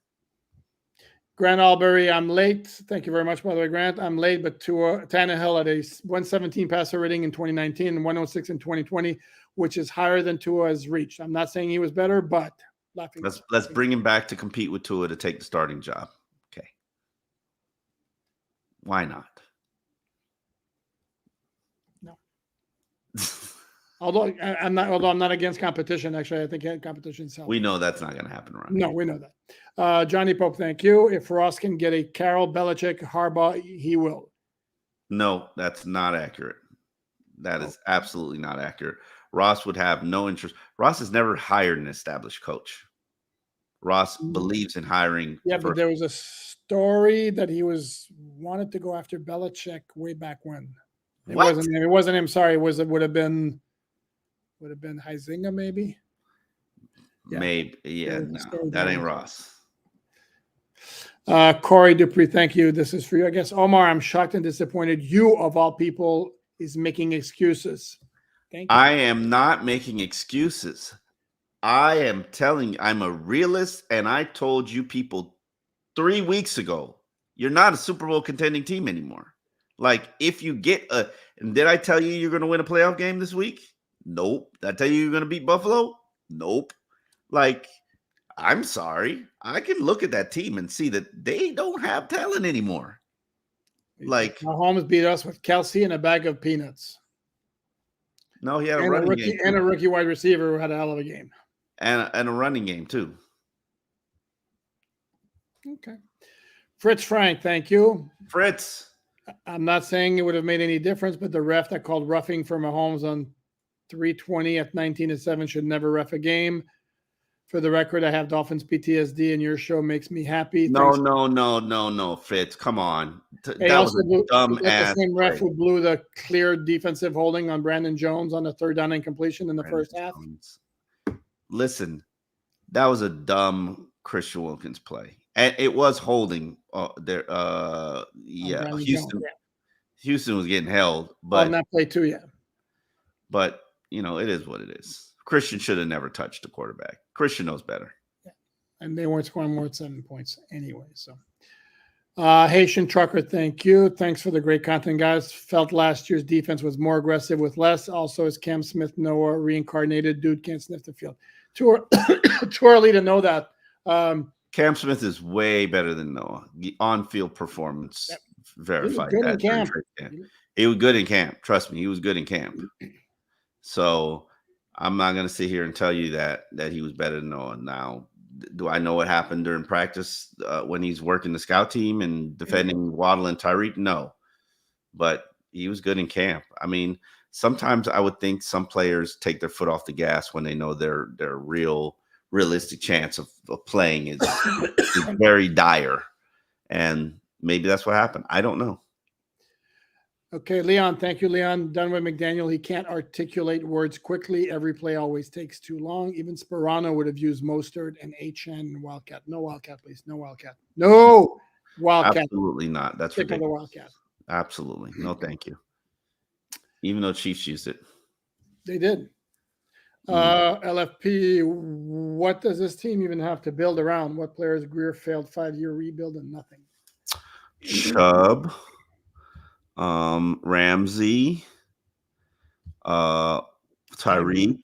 Grant Albury, I'm late. Thank you very much, by the way, Grant. I'm late, but Tannehill had a 117 passer rating in 2019 and 106 in 2020, which is higher than Tua has reached. I'm not saying he was better, but let's bring him back to compete with Tua to take the starting job. Okay. Why not? No. Although I'm not against competition. Actually, I think competition is healthy. We know that's not going to happen around. No, we know that. Johnny Pope, thank you. If Ross can get a Carroll, Belichick, Harbaugh, he will. No, that's not accurate. That is absolutely not accurate. Ross would have no interest. Ross has never hired an established coach. Ross believes in hiring. Yeah, but there was a story that he wanted to go after Belichick way back when. It wasn't him. Sorry, it would have been Huizinga, maybe. Yeah. Maybe, yeah. No, that ain't Ross. Corey Dupree, thank you. This is for you, I guess. Omar, I'm shocked and disappointed. You, of all people, is making excuses. Thank you. I am not making excuses. I am telling. I'm a realist, and I told you people 3 weeks ago, you're not a Super Bowl contending team anymore. If you get and did I tell you you're going to win a playoff game this week? Nope. Did I tell you you're going to beat Buffalo? Nope. I'm sorry. I can look at that team and see that they don't have talent anymore. Mahomes beat us with Kelsey and a bag of peanuts. No, he had a And running game a too. rookie wide receiver who had a hell of a game. And a running game too. Okay. Fritz Frank, thank you. Fritz. I'm not saying it would have made any difference, but the ref that called roughing for Mahomes on 320 at 19-7 should never ref a game. For the record, I have Dolphins PTSD, and your show makes me happy. No, Fritz. Come on. Hey, That was also, a dumb is that the ass same ref play. who blew the clear defensive holding on Brandon Jones on the third down incompletion in the first half? Listen, that was a dumb Christian Wilkins play. And it was holding there. Houston. Jones, Houston was getting held, but on that play too, yeah. But it is what it is. Christian should have never touched the quarterback. Christian knows better. Yeah. And they weren't scoring more than 7 points anyway. So Haitian Trucker, thank you. Thanks for the great content, guys. Felt last year's defense was more aggressive with less. Also, is Cam Smith Noah reincarnated? Dude can't sniff the field. Too early to know that. Cam Smith is way better than Noah. On-field performance verified that. He was good in camp. Trust me, he was good in camp. So I'm not going to sit here and tell you that he was better than Noah. Now, do I know what happened during practice when he's working the scout team and defending Waddle and Tyreek? No, but he was good in camp. I mean, sometimes I would think some players take their foot off the gas when they know their realistic chance of playing is very dire, and maybe that's what happened. I don't know. Okay, Leon, thank you, Leon. Done with McDaniel. He can't articulate words quickly. Every play always takes too long. Even Sperano would have used Mostert and HN and Wildcat. No Wildcat, please. No Wildcat. No Wildcat. Absolutely not. That's ridiculous. The Wildcat. Absolutely. No, thank you. Even though Chiefs used it. They did. LFP, what does this team even have to build around? What players Greer failed 5-year rebuild and nothing? Chubb. Ramsey, Tyreek,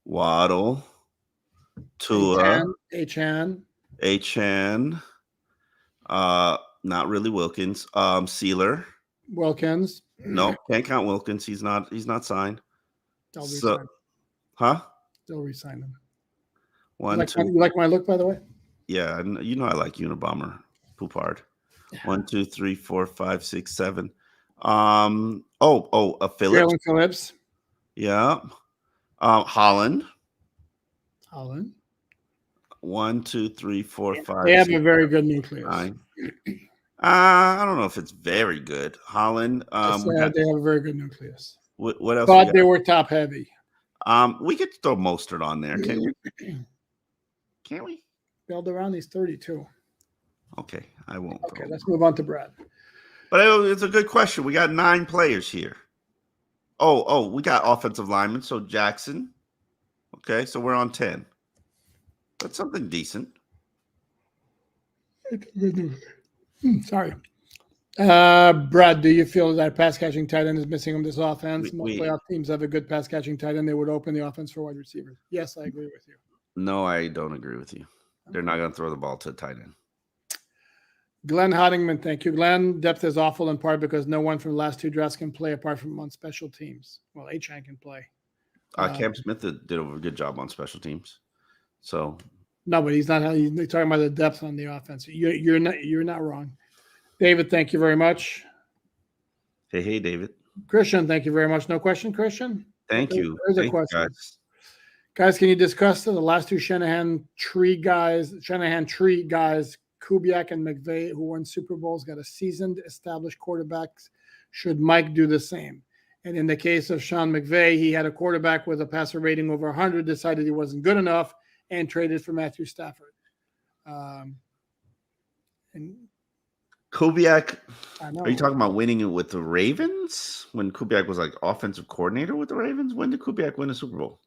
Waddle, Tua, Achan, not really Wilkins, Sealer. Wilkins. No, can't count Wilkins. He's not signed. Still resign him. You like my look, by the way? Yeah, I like Unabomber, Poupard. 1, 2, 3, 4, 5, 6, 7. A Phillips. Phillips. Yeah. Holland. 1, 2, 3, 4, 5. They have a very good nucleus. 9. I don't know if it's very good. Holland. They have a very good nucleus. What else? But they were top heavy. We could throw Mostert on there, can't we? Can't we? Build around these 32. Okay, I won't. Okay, let's move on to Brad. But it's a good question. We got 9 players here. Oh, we got offensive linemen. So Jackson. Okay, so we're on 10. That's something decent. Sorry. Brad, do you feel that pass catching tight end is missing on this offense? Most playoff teams have a good pass catching tight end. They would open the offense for wide receivers. Yes, I agree with you. No, I don't agree with you. They're not going to throw the ball to a tight end. Glenn Hoddingman, thank you. Glenn, depth is awful in part because no one from the last 2 drafts can play apart from on special teams. Well, Achan can play. Cam Smith did a good job on special teams. So no, but he's not. He's talking about the depth on the offense. You're not wrong. David, thank you very much. Hey, David. Christian, thank you very much. No question, Christian? Thank you. There's a question. Guys, can you discuss the last 2 Shanahan tree guys, Kubiak and McVay, who won Super Bowls, got a seasoned, established quarterbacks? Should Mike do the same? And in the case of Sean McVay, he had a quarterback with a passer rating over 100, decided he wasn't good enough, and traded for Matthew Stafford. And Kubiak, are you talking about winning it with the Ravens? When Kubiak was like offensive coordinator with the Ravens? When did Kubiak win a Super Bowl?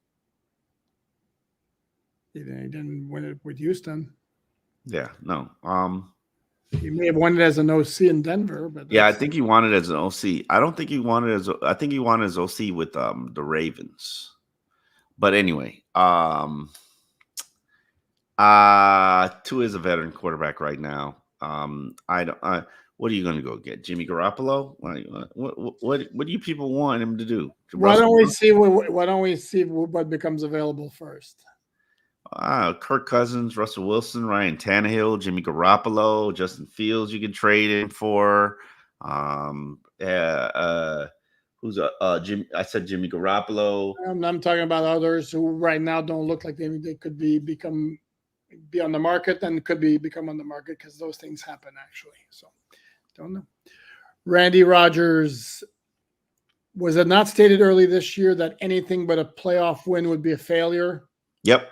He didn't win it with Houston. Yeah, no. He may have won it as an OC in Denver, but yeah, I think he won it as an OC. I don't think he won it as. I think he won as OC with the Ravens. But anyway, Tua is a veteran quarterback right now. What are you going to go get? Jimmy Garoppolo? What do you people want him to do? Why don't we see what becomes available first? Kirk Cousins, Russell Wilson, Ryan Tannehill, Jimmy Garoppolo, Justin Fields. You can trade him for. Who's Jim? I said Jimmy Garoppolo. I'm talking about others who right now don't look like they could be on the market and could become on the market because those things happen actually. So don't know. Randy Rogers, was it not stated early this year that anything but a playoff win would be a failure? Yep.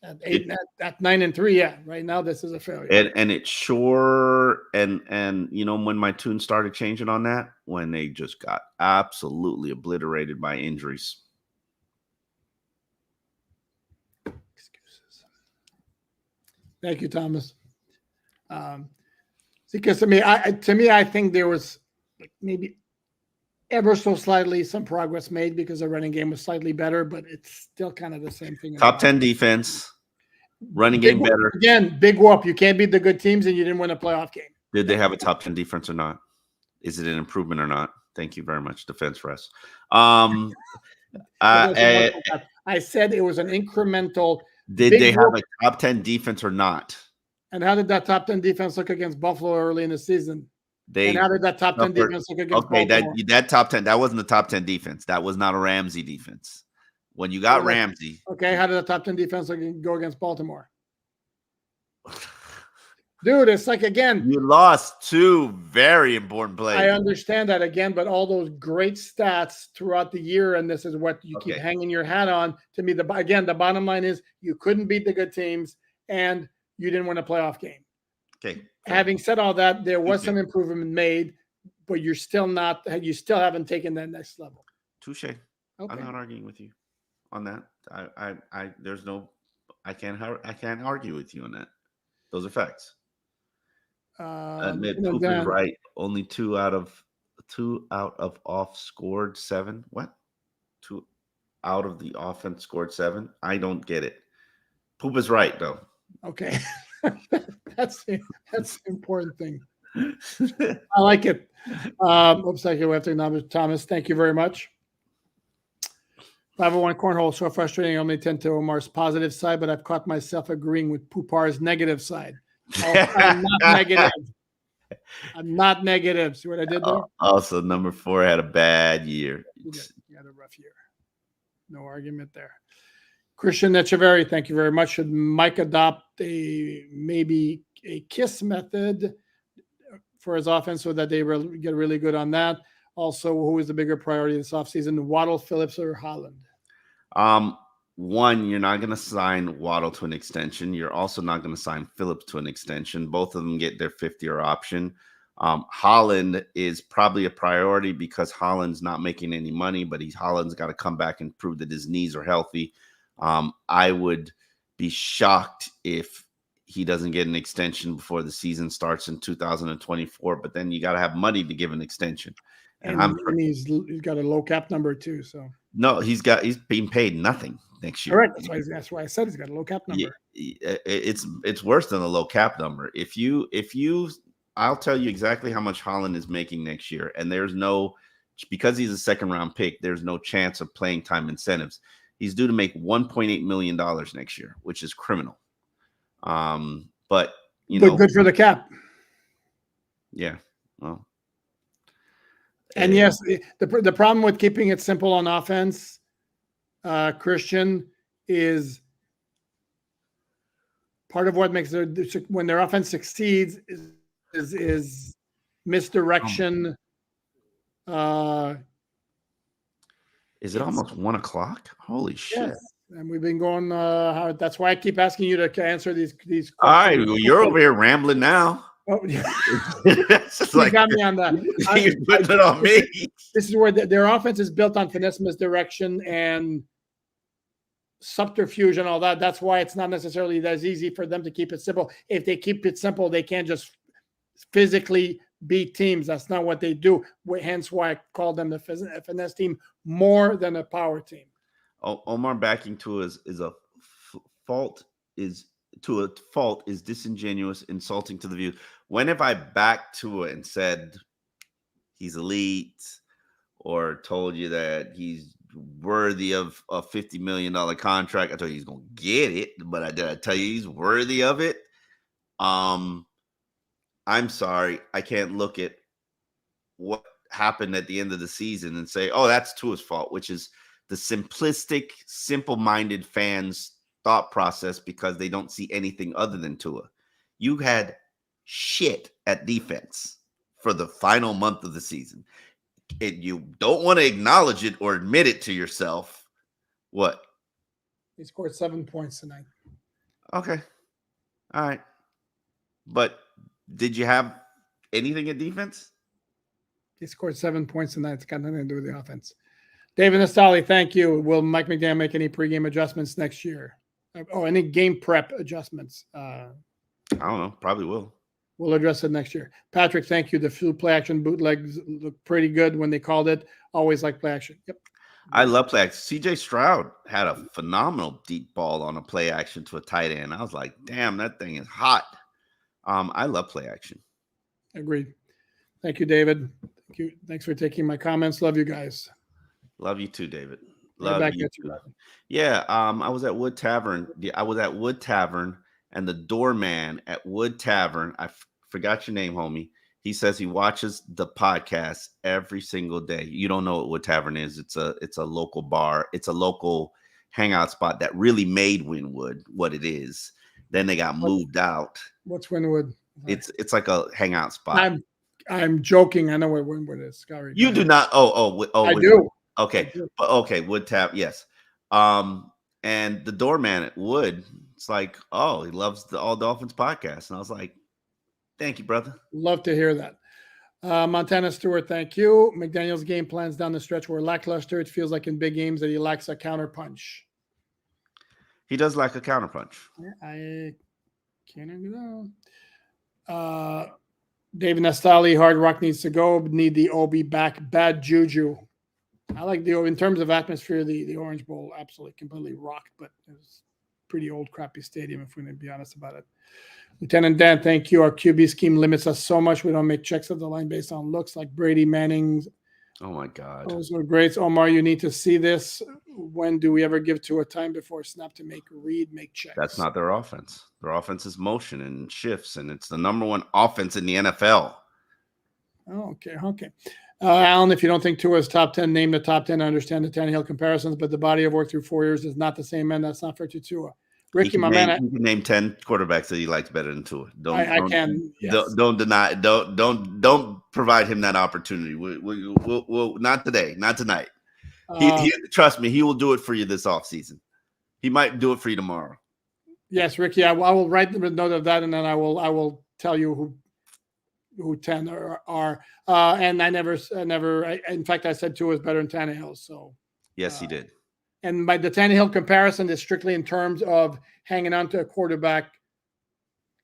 At 9-3, yeah. Right now, this is a failure. And it's sure. And when my tune started changing on that, when they just got absolutely obliterated by injuries. Excuses. Thank you, Thomas. Because to me, I think there was maybe ever so slightly some progress made because the running game was slightly better, but it's still kind of the same thing. Top 10 defense, running game better. Again, big whoop. You can't beat the good teams and you didn't win a playoff game. Did they have a top 10 defense or not? Is it an improvement or not? Thank you very much, Defense Press. I said it was an incremental. Did they have a top 10 defense or not? And how did that top 10 defense look against Buffalo early in the season? And how did that top 10 defense look against Baltimore? that top 10, that wasn't the top 10 defense. That was not a Ramsey defense. When you got Ramsey. Okay, how did the top 10 defense go against Baltimore? Dude, it's like, again. You lost two very important players. I understand that, again, but all those great stats throughout the year, and this is what you keep hanging your hat on. To me, the bottom line is you couldn't beat the good teams, and you didn't win a playoff game. Okay. Having said all that, there was some improvement made, but you still haven't taken that next level. Touche. Okay. I'm not arguing with you on that. I can't argue with you on that. Those are facts. Admit Poop is right. Only two out of off scored 7. What? 2 out of the offense scored 7. I don't get it. Poop is right though. Okay. That's the important thing. I like it. Oops, thank you. We have to acknowledge Thomas. Thank you very much. 501 Cornhole, so frustrating. I only tend to Omar's positive side, but I've caught myself agreeing with Poopar's negative side. I'm not negative. I'm not negative. See what I did there? Also, number 4 had a bad year. You had a rough year. No argument there. Christian Echeverry, thank you very much. Should Mike adopt maybe a KISS method for his offense so that they get really good on that? Also, who is the bigger priority this offseason, Waddle, Phillips, or Holland? One, you're not going to sign Waddle to an extension. You're also not going to sign Phillips to an extension. Both of them get their 5th-year option. Holland is probably a priority because Holland's not making any money, but Holland's got to come back and prove that his knees are healthy. I would be shocked if he doesn't get an extension before the season starts in 2024, but then you got to have money to give an extension. And he's got a low cap number too. So no, he's being paid nothing next year. All right, that's why I said he's got a low cap number. It's worse than a low cap number. If you, I'll tell you exactly how much Holland is making next year, and because he's a 2nd-round pick, there's no chance of playing time incentives. He's due to make $1.8 million next year, which is criminal. But good for the cap. Yeah. Well. And yes, the problem with keeping it simple on offense, Christian, is part of what makes when their offense succeeds is misdirection. Is it almost 1 o'clock? Holy shit! Yes. And we've been going. That's why I keep asking you to answer these questions. All right, well, you're over here rambling now. Oh, yeah. You got me on that. You're putting it on me. This is where their offense is built on finesse, misdirection, and subterfuge and all that. That's why it's not necessarily as easy for them to keep it simple. If they keep it simple, they can't just physically beat teams. That's not what they do. Hence why I call them the finesse team more than a power team. Omar backing to is a fault is to a fault is disingenuous, insulting to the view. When have I backed Tua and said he's elite or told you that he's worthy of a $50 million contract? I told you he's going to get it, but did I tell you he's worthy of it? I'm sorry. I can't look at what happened at the end of the season and say, oh, that's Tua's fault, which is the simplistic, simple-minded fans' thought process because they don't see anything other than Tua. You had shit at defense for the final month of the season. And you don't want to acknowledge it or admit it to yourself. What? He scored 7 points tonight. Okay. All right. But did you have anything at defense? He scored 7 points tonight. It's got nothing to do with the offense. David Nastali, thank you. Will Mike McDaniel make any pregame adjustments next year? Oh, any game prep adjustments? I don't know. Probably will. We'll address it next year. Patrick, thank you. The few play action bootlegs looked pretty good when they called it. Always like play action. Yep. I love play action. CJ Stroud had a phenomenal deep ball on a play action to a tight end. I was like, damn, that thing is hot. I love play action. Agreed. Thank you, David. Thank you. Thanks for taking my comments. Love you guys. Love you too, David. Love you too. Yeah. I was at Wood Tavern. And the doorman at Wood Tavern, I forgot your name, homie. He says he watches the podcast every single day. You don't know what Wood Tavern is. It's a local bar. It's a local hangout spot that really made Wynwood what it is. Then they got moved out. What's Wynwood? It's like a hangout spot. I'm joking. I know what Wynwood is. Sorry. You do not. I do. Okay. Okay. Wood Tavern. Yes. And the doorman at Wood, it's like, oh, he loves the All Dolphins podcast. And I was like, thank you, brother. Love to hear that. Montana Stewart, thank you. McDaniel's game plans down the stretch were lackluster. It feels like in big games that he lacks a counterpunch. He does lack a counterpunch. I can't agree that. David Nastali, Hard Rock needs to go. Need the Obi back. Bad juju. I like in terms of atmosphere, the Orange Bowl absolutely completely rocked, but it was pretty old, crappy stadium, if we're going to be honest about it. Lieutenant Dan, thank you. Our QB scheme limits us so much. We don't make checks at the line based on looks like Brady, Manning. Oh, my God. Those are great. Omar, you need to see this. When do we ever give to a time before snap to make checks? That's not their offense. Their offense is motion and shifts, and it's the number one offense in the NFL. Oh, okay. Alan, if you don't think Tua is top 10, name the top 10. I understand the Tannehill comparisons, but the body of work through 4 years is not the same, man. That's not fair to Tua. Ricky, my man. You can name 10 quarterbacks that he likes better than Tua. Yes. Don't deny. Don't provide him that opportunity. We'll not today, not tonight. Trust me, he will do it for you this offseason. He might do it for you tomorrow. Yes, Ricky. I will write the note of that, and then I will tell you who 10 are. And I never. In fact, I said Tua is better than Tannehill. So yes, he did. And by the Tannehill comparison is strictly in terms of hanging on to a quarterback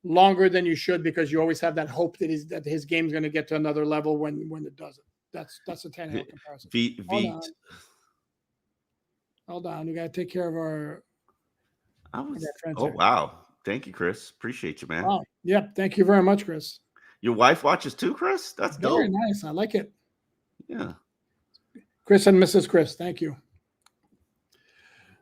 longer than you should, because you always have that hope that his game's going to get to another level when it doesn't. That's a Tannehill comparison. Hold on. We got to take care of our. Wow. Thank you, Chris. Appreciate you, man. Wow. Yep. Thank you very much, Chris. Your wife watches too, Chris? That's dope. Very nice. I like it. Yeah. Chris and Mrs. Chris. Thank you.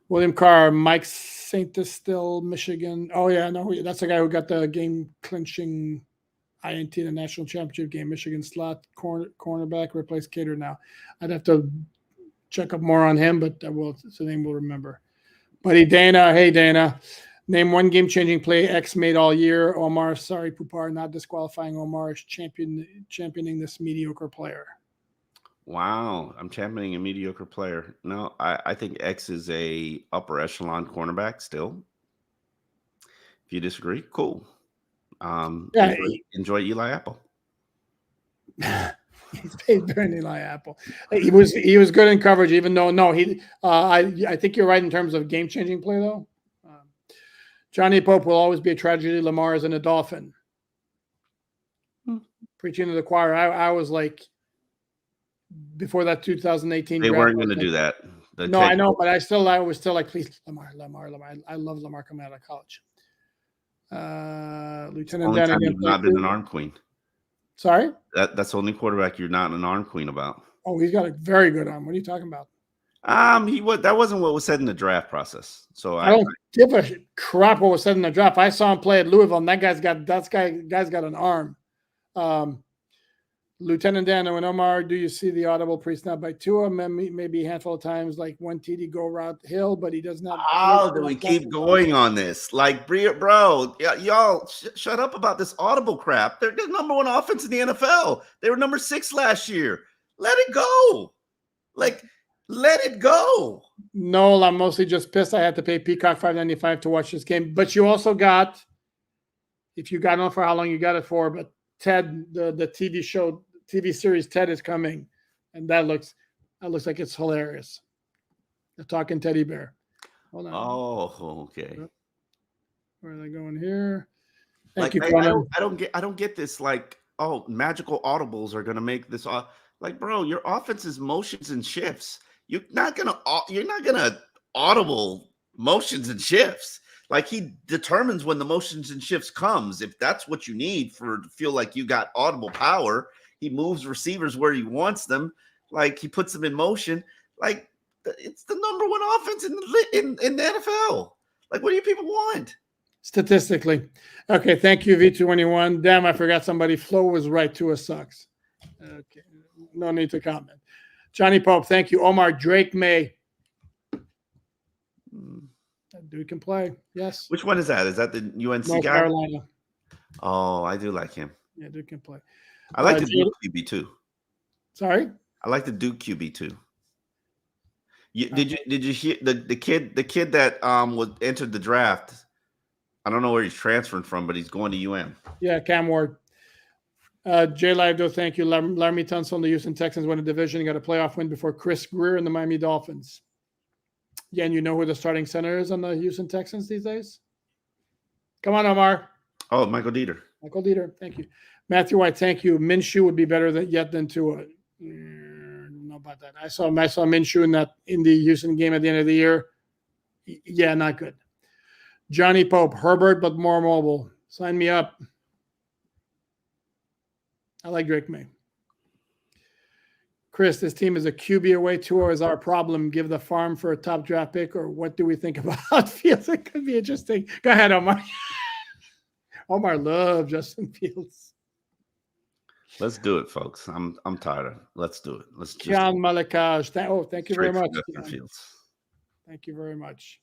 William Carr, Mike St. Still, Michigan. Oh, yeah, no, that's the guy who got the game-clinching INT in the national championship game. Michigan slot cornerback, replaced Cater now. I'd have to check up more on him, but it's a name we'll remember. Buddy Dana, hey, Dana. Name one game-changing play X made all year. Omar, sorry, Pupar, not disqualifying Omar is championing this mediocre player. Wow, I'm championing a mediocre player. No, I think X is a upper echelon cornerback still. If you disagree, cool. Enjoy Eli Apple. He's paid better than Eli Apple. He was good in coverage, even though I think you're right in terms of game changing play though. Johnny Pope will always be a tragedy. Lamar isn't a Dolphin. Preaching to the choir. I was like. Before that 2018, they weren't going to do that. I know, but I was still like, please, Lamar. I love Lamar coming out of college. Lieutenant Only Dan time again. you've not been an arm queen. Sorry? That's the only quarterback you're not an arm queen about. Oh, he's got a very good arm. What are you talking about? That wasn't what was said in the draft process. So I don't give a crap what was said in the draft. I saw him play at Louisville, and that guy's got an arm. Lieutenant Dan and Omar, do you see the audible pre-snap by Tua? Maybe a handful of times, like one TD go route Hill, but he does not. How do we keep going on this? Like, bro, y'all shut up about this audible crap. They're the number one offense in the NFL. They were number 6 last year. Let it go. Like, let it go. No, I'm mostly just pissed I had to pay Peacock $5.95 to watch this game. But you also got, if you got on for how long you got it for, but Ted, the TV series Ted is coming, and that looks like it's hilarious. The talking teddy bear. Hold on. Oh, okay. Where are they going here? Thank you, Conan. I don't get this. Like, oh, magical audibles are gonna make this. Like, bro, your offense is motions and shifts. You're not gonna audible motions and shifts. Like, he determines when the motions and shifts comes. If that's what you need to feel like you got audible power, he moves receivers where he wants them. Like, he puts them in motion. Like, it's the number one offense in the NFL. Like, what do you people want? Statistically. Okay, thank you, V221. Damn, I forgot somebody. Flo was right. Tua sucks. Okay, no need to comment. Johnny Pope, thank you. Omar, Drake May. That dude can play. Yes. Which one is that? Is that the UNC North guy? Carolina. Oh, I do like him. Yeah, dude can play. I like the Duke QB too. Sorry? I like the Duke QB too. Did you hear the kid that was entered the draft? I don't know where he's transferring from, but he's going to UM. Yeah, Cam Ward. Jay Livedo, thank you. Laramie Tunsil and the Houston Texans won a division, got a playoff win before Chris Greer and the Miami Dolphins. Yeah, and you know who the starting center is on the Houston Texans these days? Come on, Omar. Oh, Michael Dieter. Michael Dieter, thank you. Matthew White, thank you. Minshew would be better than Tua. Know about that. I saw Minshew in the Houston game at the end of the year. Yeah, not good. Johnny Pope, Herbert, but more mobile. Sign me up. I like Drake May. Chris, this team is a QB away. Tua is our problem. Give the farm for a top draft pick, or what do we think about Fields? It could be interesting. Go ahead, Omar. Omar loves Justin Fields. Let's do it, folks. I'm tired of it. Let's do it. Let's just John Malakaj. Thank you very much. Thank you very much.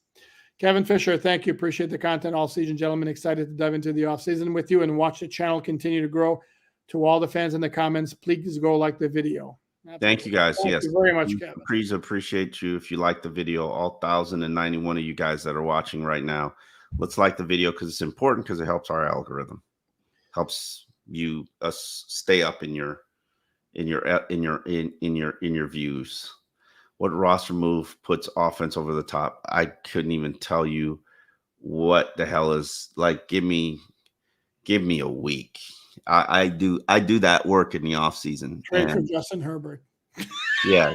Kevin Fisher, thank you. Appreciate the content all season, gentlemen. Excited to dive into the offseason with you and watch the channel continue to grow. To all the fans in the comments, please go like the video. Thank you, guys. Thank you very much, Kevin. Please appreciate you if you like the video. All 1,091 of you guys that are watching right now, let's like the video because it's important because it helps our algorithm, helps us stay up in your views. What roster move puts offense over the top? I couldn't even tell you what the hell is like. Give me a week. I do that work in the offseason. Trade for Justin Herbert. Yeah.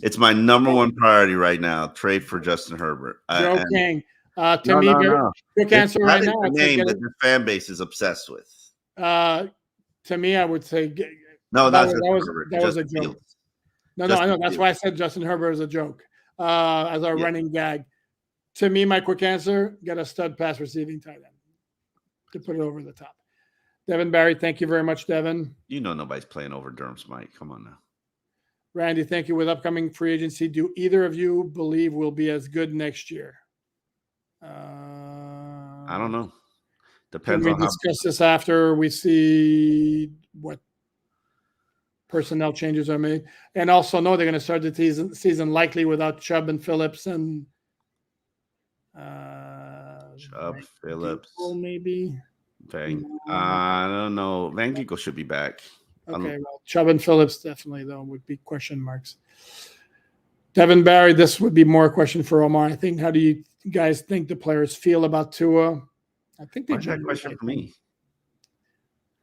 It's my number one priority right now. Trade for Justin Herbert. Joe King. Quick answer right now. The name that the fan base is obsessed with. To me, I would say no. That was a joke. No, I know. That's why I said Justin Herbert is a joke as our running gag. To me, my quick answer: get a stud pass receiving tight end to put it over the top. Devin Barry, thank you very much, Devin. You know nobody's playing over Durham's Mike. Come on now. Randy, thank you. With upcoming free agency, do either of you believe we'll be as good next year? I don't know. Depends on how. We discuss this after we see what personnel changes are made. And also know they're going to start the season likely without Chubb and Phillips and Phillips, maybe. I don't know. Van Ginkel should be back. Okay, well, Chubb and Phillips definitely though would be question marks. Devin Barry, this would be more a question for Omar. I think. How do you guys think the players feel about Tua? I think they. What's that question for me?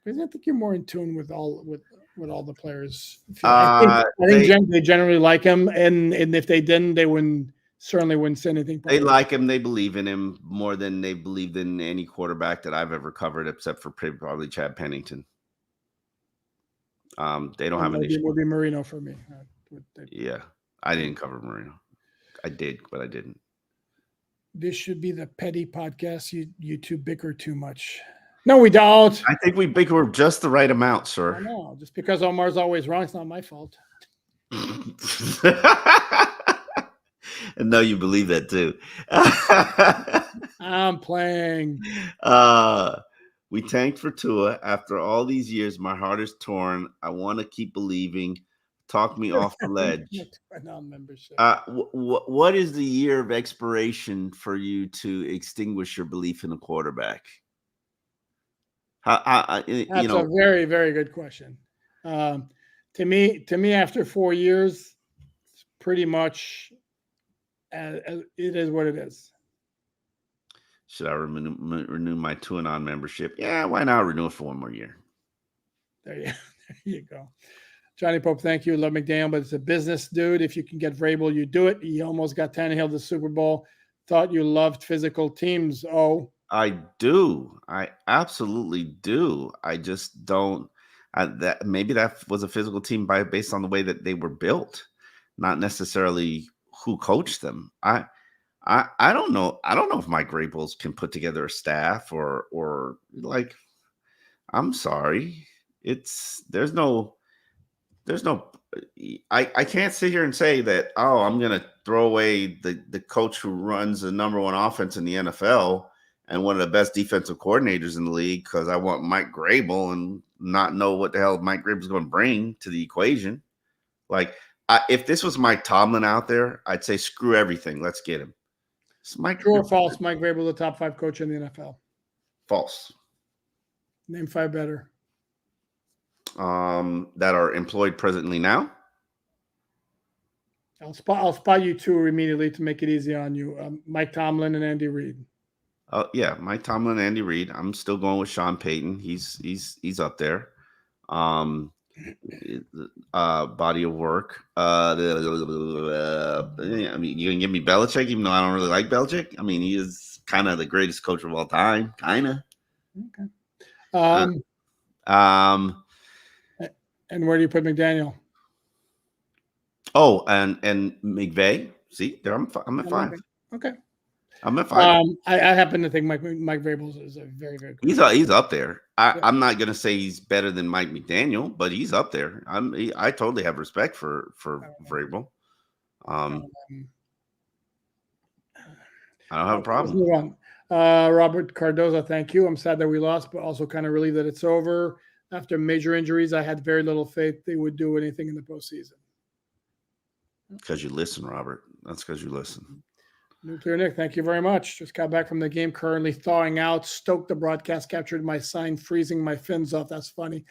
Because I think you're more in tune with all the players. I think they generally like him, and if they didn't, they wouldn't certainly wouldn't say anything. They like him. They believe in him more than they believed in any quarterback that I've ever covered, except for probably Chad Pennington. They don't have an issue. Would be Marino for me. Yeah, I didn't cover Marino. I did, but I didn't. This should be the petty podcast. You two bicker too much. No, we don't. I think we bicker just the right amount, sir. I know. Just because Omar's always wrong, it's not my fault. And no, you believe that too. I'm playing. We tanked for Tua. After all these years, my heart is torn. I want to keep believing. Talk me off the ledge. What is the year of expiration for you to extinguish your belief in a quarterback? That's a very, very good question. To me, after 4 years, it's pretty much it is what it is. Should I renew my Tuanon membership? Yeah, why not renew it for 1 more year? There you go. Johnny Pope, thank you. Love McDaniel, but it's a business, dude. If you can get Vrabel, you do it. He almost got Tannehill to the Super Bowl. Thought you loved physical teams. Oh, I do. I absolutely do. I just don't. That maybe that was a physical team based on the way that they were built, not necessarily who coached them. I don't know. I don't know if Mike Vrabel can put together a staff or like. I'm sorry. There's no. I can't sit here and say that, oh, I'm going to throw away the coach who runs the number one offense in the NFL and one of the best defensive coordinators in the league because I want Mike Vrabel and not know what the hell Mike Vrabel is going to bring to the equation. Like, if this was Mike Tomlin out there, I'd say screw everything. Let's get him. True or false? Mike Vrabel, the top 5 coach in the NFL. False. Name 5 better. That are employed presently now. I'll spot you 2 immediately to make it easy on you. Mike Tomlin and Andy Reid. Oh yeah, Mike Tomlin and Andy Reid. I'm still going with Sean Payton. He's up there. Body of work. I mean, you can give me Belichick, even though I don't really like Belichick. I mean, he is kind of the greatest coach of all time. Kind of. Okay. And where do you put McDaniel? Oh, and McVay. See, there I'm at 5. Okay. I'm at 5. I happen to think Mike Vrabel is a very, very good. He's up there. I'm not gonna say he's better than Mike McDaniel, but he's up there. I totally have respect for Vrabel. I don't have a problem. Robert Cardoza, thank you. I'm sad that we lost, but also kind of relieved that it's over. After major injuries, I had very little faith they would do anything in the postseason. Because you listen, Robert. That's because you listen. Nuclear Nick, thank you very much. Just got back from the game, currently thawing out. Stoked the broadcast captured my sign, freezing my fins off. That's funny.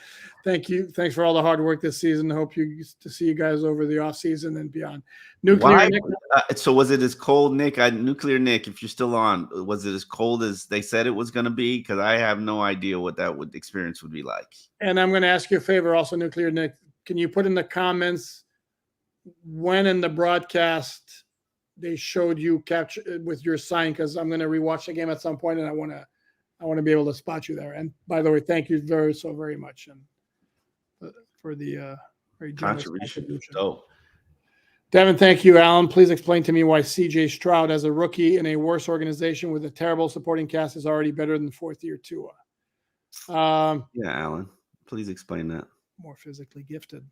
Thank you. Thanks for all the hard work this season. Hope to see you guys over the offseason and beyond. Nuclear Nick. So was it as cold, Nick? Nuclear Nick, if you're still on, was it as cold as they said it was going to be? Because I have no idea what that experience would be like. And I'm going to ask you a favor also, Nuclear Nick. Can you put in the comments when in the broadcast they showed you capture with your sign, because I'm going to rewatch the game at some point and I want to be able to spot you there. And by the way, thank you very much and for the very contribution. Oh, Devin, thank you, Alan. Please explain to me why CJ Stroud as a rookie in a worse organization with a terrible supporting cast is already better than 4th-year Tua. Yeah, Alan, please explain that. More physically gifted.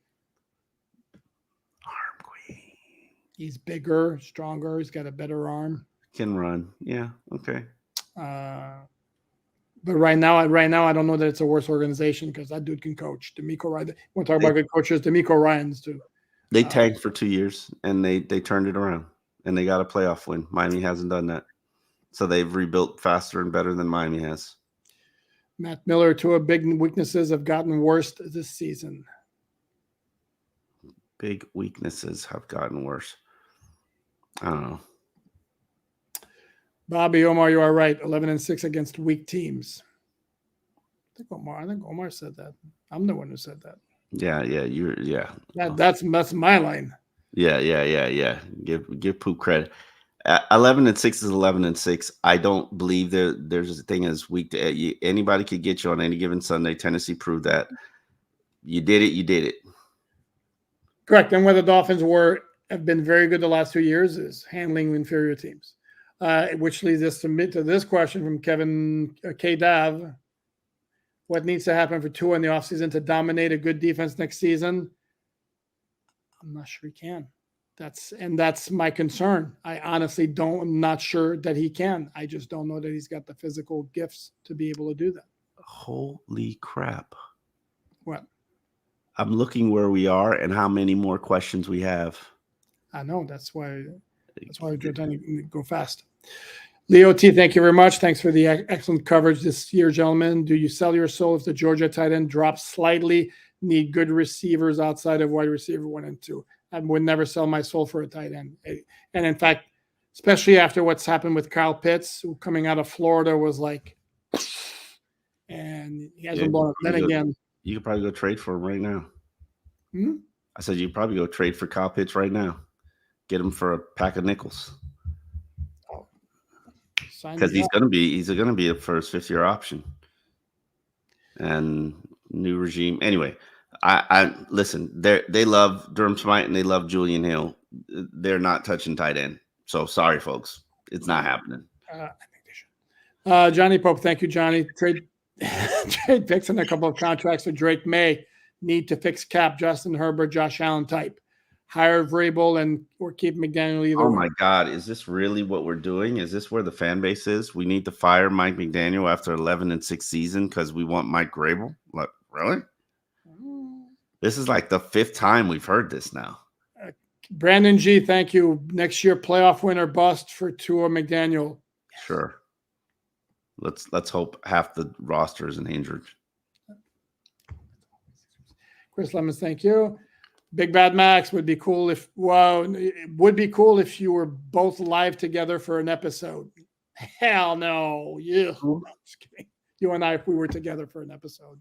He's bigger, stronger. He's got a better arm. Can run. Yeah. Okay. But right now, I don't know that it's a worse organization because that dude can coach. DeMeco Ryan. Want to talk about good coaches? DeMeco Ryans too. They tanked for 2 years and they turned it around and they got a playoff win. Miami hasn't done that, so they've rebuilt faster and better than Miami has. Matt Miller, Tua big weaknesses have gotten worse this season. Big weaknesses have gotten worse. I don't know. Bobby Omar, you are right. 11-6 against weak teams. I think Omar said that. I'm the one who said that. Yeah. That's my line. Yeah. Give Poop credit. 11-6 is 11-6. I don't believe there's a thing as week to anybody could get you on any given Sunday. Tennessee proved that. You did it. You did it. Correct. And where the Dolphins have been very good the last 2 years is handling inferior teams, which leads us to this question from Kevin K. Dav. What needs to happen for Tua in the offseason to dominate a good defense next season? I'm not sure he can. That's my concern. I'm not sure that he can. I just don't know that he's got the physical gifts to be able to do that. Holy crap. What? I'm looking where we are and how many more questions we have. I know. That's why we're trying to go fast. Leo T, thank you very much. Thanks for the excellent coverage this year, gentlemen. Do you sell your soul if the Georgia tight end drops slightly? Need good receivers outside of wide receiver 1 and 2. I would never sell my soul for a tight end. And in fact, especially after what's happened with Kyle Pitts, who coming out of Florida was like, and he hasn't blown up. Then again, you could probably go trade for him right now. Hmm? I said you probably go trade for Kyle Pitts right now. Get him for a pack of nickels. Because he's gonna be a first 5th-year option. And new regime. Anyway, I listen, they love Durham Smythe and they love Julian Hill. They're not touching tight end. So sorry, folks. It's not happening. I think they should. Johnny Pope, thank you, Johnny. Trade picks and a couple of contracts for Drake May. Need to fix cap. Justin Herbert, Josh Allen type. Hire Vrabel or keep McDaniel either way. My God. Is this really what we're doing? Is this where the fan base is? We need to fire Mike McDaniel after 11-6 season because we want Mike Vrabel? Like, really? This is like the 5th time we've heard this now. Brandon G, thank you. Next year, playoff winner bust for Tua McDaniel. Sure. Let's hope half the roster isn't injured. Chris Lemons, thank you. Big Bad Max would be cool it would be cool if you were both live together for an episode. Hell no. Yeah. No, just kidding. You and I, if we were together for an episode.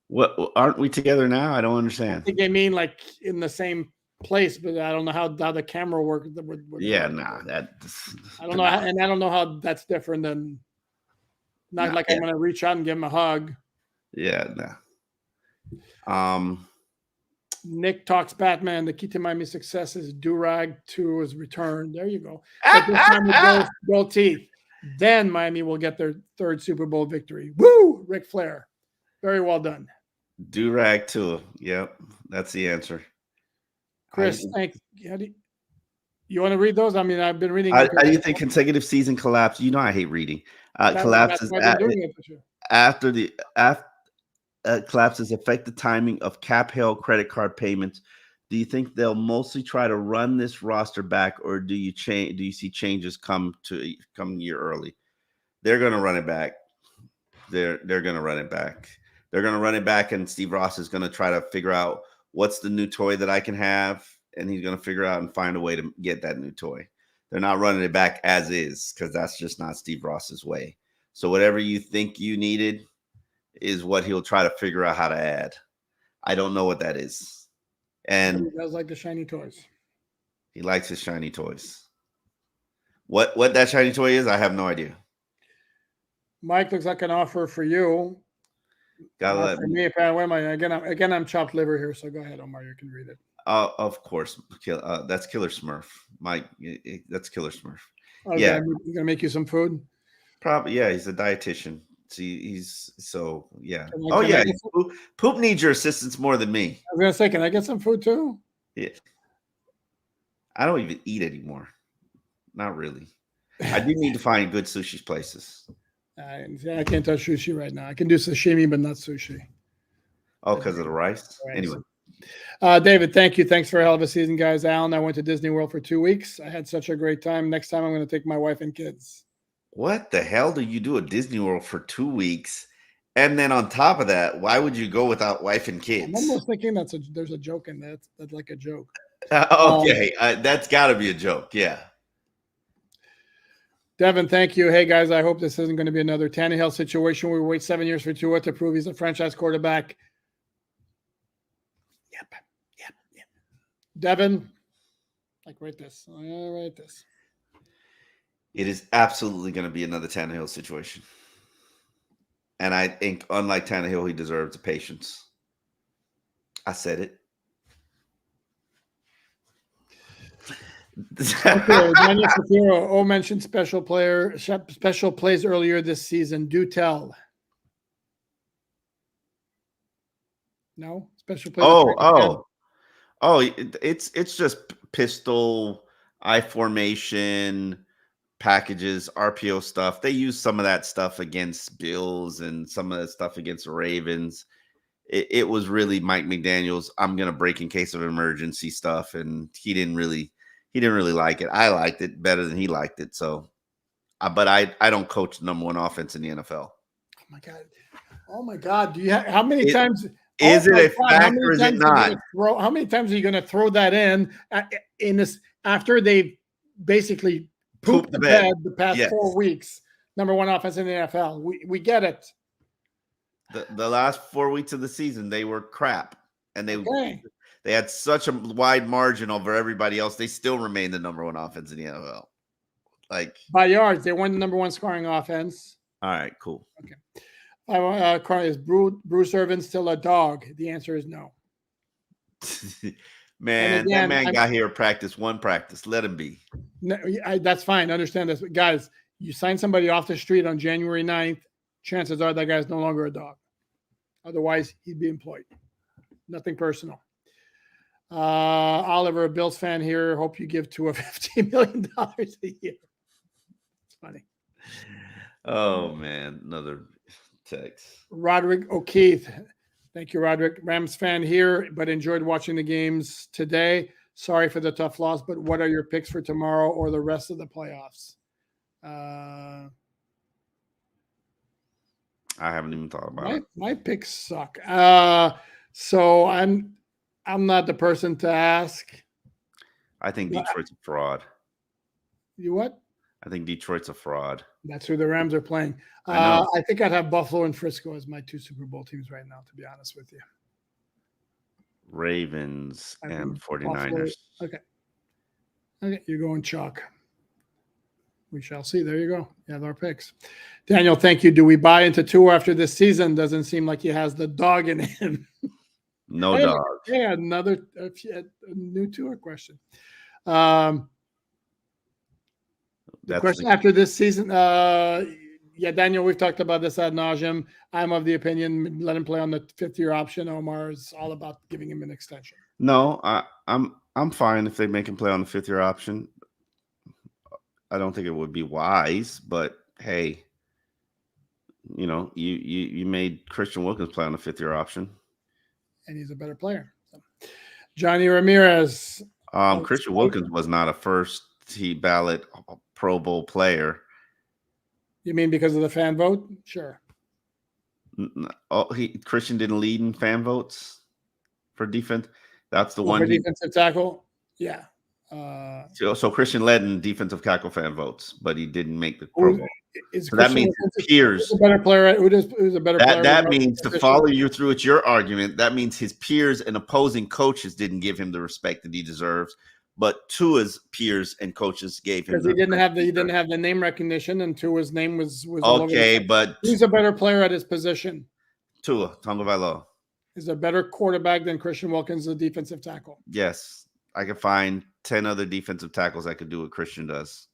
What, aren't we together now? I don't understand. I think they mean like in the same place, but I don't know how the camera works. I don't know, and I don't know how that's different than I'm going to reach out and give him a hug. Yeah, no. Nick talks Batman. The key to Miami's success is Durag to his return. There you go. But this time gold teeth. Then Miami will get their 3rd Super Bowl victory. Woo! Ric Flair. Very well done. Durag too. Yep, that's the answer. Chris, thanks. You want to read those? I mean, I've been reading. How do you think consecutive season collapse? You know, I hate reading. Collapses after the collapses affect the timing of cap held credit card payments. Do you think they'll mostly try to run this roster back, or do you see changes come year early? They're going to run it back. They're going to run it back. They're going to run it back, and Steve Ross is going to try to figure out what's the new toy that I can have, and he's going to figure out and find a way to get that new toy. They're not running it back as is because that's just not Steve Ross's way. So whatever you think you needed is what he'll try to figure out how to add. I don't know what that is. And he does like the shiny toys. He likes his shiny toys. What that shiny toy is, I have no idea. Mike, looks like an offer for you. Gotta let me. Again, I'm chopped liver here, so go ahead, Omar. You can read it. Of course. That's Killer Smurf. Mike, that's Killer Smurf. Okay, yeah. He's gonna make you some food? Probably, yeah. He's a dietitian. Yeah. Poop needs your assistance more than me. I was gonna say, can I get some food too? Yeah. I don't even eat anymore. Not really. I do need to find good sushi places. I can't touch sushi right now. I can do sashimi, but not sushi. Oh, because of the rice? Anyway. David, thank you. Thanks for a hell of a season, guys. Alan, I went to Disney World for 2 weeks. I had such a great time. Next time I'm going to take my wife and kids. What the hell do you do at Disney World for 2 weeks? And then on top of that, why would you go without wife and kids? I'm almost thinking there's a joke in that. That's like a joke. Okay. That's got to be a joke. Yeah. Devin, thank you. Hey, guys, I hope this isn't going to be another Tannehill situation where we wait 7 years for Tua to prove he's a franchise quarterback. Yep. Devin, write this. It is absolutely going to be another Tannehill situation. And I think, unlike Tannehill, he deserves the patience. I said it. Okay, Daniel Shapiro. Mentioned special plays earlier this season. Do tell. No special plays. It's just pistol, I formation, packages, RPO stuff. They use some of that stuff against Bills and some of that stuff against the Ravens. It was really Mike McDaniel's I'm gonna break in case of emergency stuff, and he didn't really like it. I liked it better than he liked it. So but I don't coach the number one offense in the NFL. Oh my God. Do you how many times is it a fact or is it not? How many times are you going to throw that in this after they've basically pooped the bed the past 4 weeks? Number one offense in the NFL. We get it. The last 4 weeks of the season, they were crap. And they had such a wide margin over everybody else. They still remain the number one offense in the NFL. Like by yards, they weren't the number one scoring offense. All right, cool. Okay. Is Bruce Irvin still a dog? The answer is no. Man, again, that man got here one practice. Let him be. No, that's fine. I understand this. But guys, you sign somebody off the street on January 9th, chances are that guy's no longer a dog. Otherwise, he'd be employed. Nothing personal. Oliver, a Bills fan here. Hope you give Tua $15 million a year. It's funny. Oh, man. Another text. Roderick O'Keefe. Thank you, Roderick. Rams fan here, but enjoyed watching the games today. Sorry for the tough loss, but what are your picks for tomorrow or the rest of the playoffs? I haven't even thought about it. My picks suck. So I'm not the person to ask. I think Detroit's a fraud. You what? I think Detroit's a fraud. That's who the Rams are playing. I think I'd have Buffalo and Frisco as my two Super Bowl teams right now, to be honest with you. Ravens and 49ers. Okay, you're going chalk. We shall see. There you go. You have our picks. Daniel, thank you. Do we buy into Tua after this season? Doesn't seem like he has the dog in him. No dog. Yeah, another a new Tua question. The question after this season, Daniel, we've talked about this ad nauseum. I'm of the opinion, let him play on the 5th-year option. Omar is all about giving him an extension. No, I'm fine if they make him play on the 5th-year option. I don't think it would be wise, but hey, you made Christian Wilkins play on the 5th-year option, and he's a better player. So. Johnny Ramirez. Christian Wilkins was not a first-team ballot Pro Bowl player. You mean because of the fan vote? Sure. Christian didn't lead in fan votes for defense. That's the one. For defensive tackle? Yeah. So Christian led in defensive tackle fan votes, but he didn't make the Pro Bowl. So that means his peers. A better player. Who's a better player? That means, to follow you through with your argument, that means his peers and opposing coaches didn't give him the respect that he deserves. But Tua's peers and coaches gave him because he didn't have the name recognition, and Tua's name was okay. But who's a better player at his position? Tua Tagovailoa is a better quarterback than Christian Wilkins, the defensive tackle. Yes, I could find 10 other defensive tackles that could do what Christian does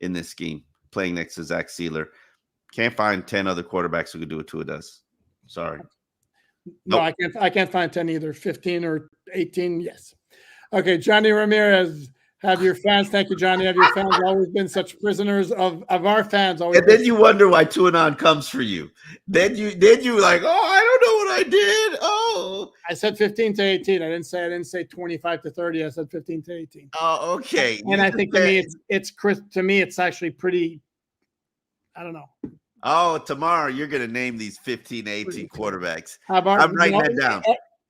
in this scheme, playing next to Zach Sealer. Can't find 10 other quarterbacks who could do what Tua does. Sorry. No, nope. I can't find 10 either. 15 or 18, yes. Okay, Johnny Ramirez, have your fans. Thank you, Johnny. Have your fans always been such prisoners of our fans? Always. And then you wonder why Tuanon comes for you. Then you like, I don't know what I did. Oh, I said 15 to 18. I didn't say 25 to 30. I said 15 to 18. Oh, okay. And I think to me it's actually pretty. I don't know. Oh, tomorrow you're going to name these 15 to 18 quarterbacks. I'm writing that down.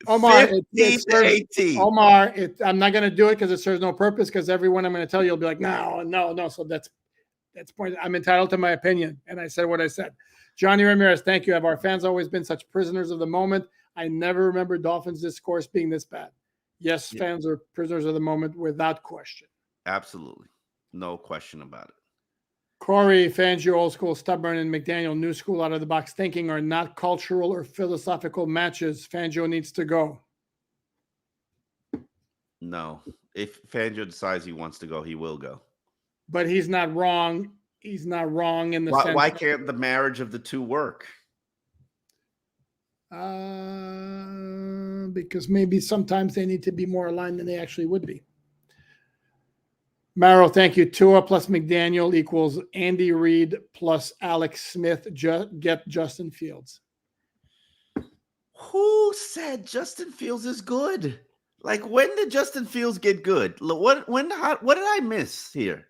Omar, 15 to 18. Omar, I'm not going to do it because it serves no purpose. Because everyone I'm going to tell you will be like, no. So that's point. I'm entitled to my opinion, and I said what I said. Johnny Ramirez, thank you. Have our fans always been such prisoners of the moment? I never remember Dolphins discourse being this bad. Yes, yeah. Fans are prisoners of the moment without question. Absolutely, no question about it. Corey, Fangio, old school, stubborn, and McDaniel, new school, out of the box thinking are not cultural or philosophical matches. Fangio needs to go. No. If Fangio decides he wants to go, he will go. But he's not wrong. He's not wrong in the sense. Why can't the marriage of the two work? Because maybe sometimes they need to be more aligned than they actually would be. Maro, thank you. Tua plus McDaniel equals Andy Reid plus Alex Smith. Get Justin Fields. Who said Justin Fields is good? Like, when did Justin Fields get good? What did I miss here?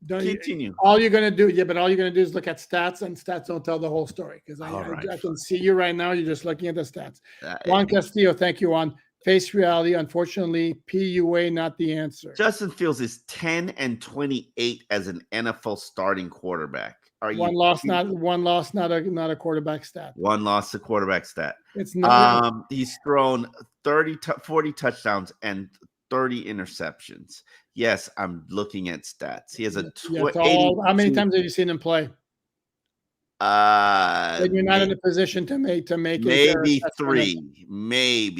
Continue. All you're going to do, but all you're going to do is look at stats, and stats don't tell the whole story. Because I can see you right now. You're just looking at the stats. Juan Castillo, thank you, Juan. Face reality, unfortunately, PUA not the answer. Justin Fields is 10-28 as an NFL starting quarterback. One loss, not a quarterback stat. One loss, a quarterback stat. It's not. He's thrown 40 touchdowns and 30 interceptions. Yes, I'm looking at stats. He has a how many times have you seen him play? You're not in a position to make maybe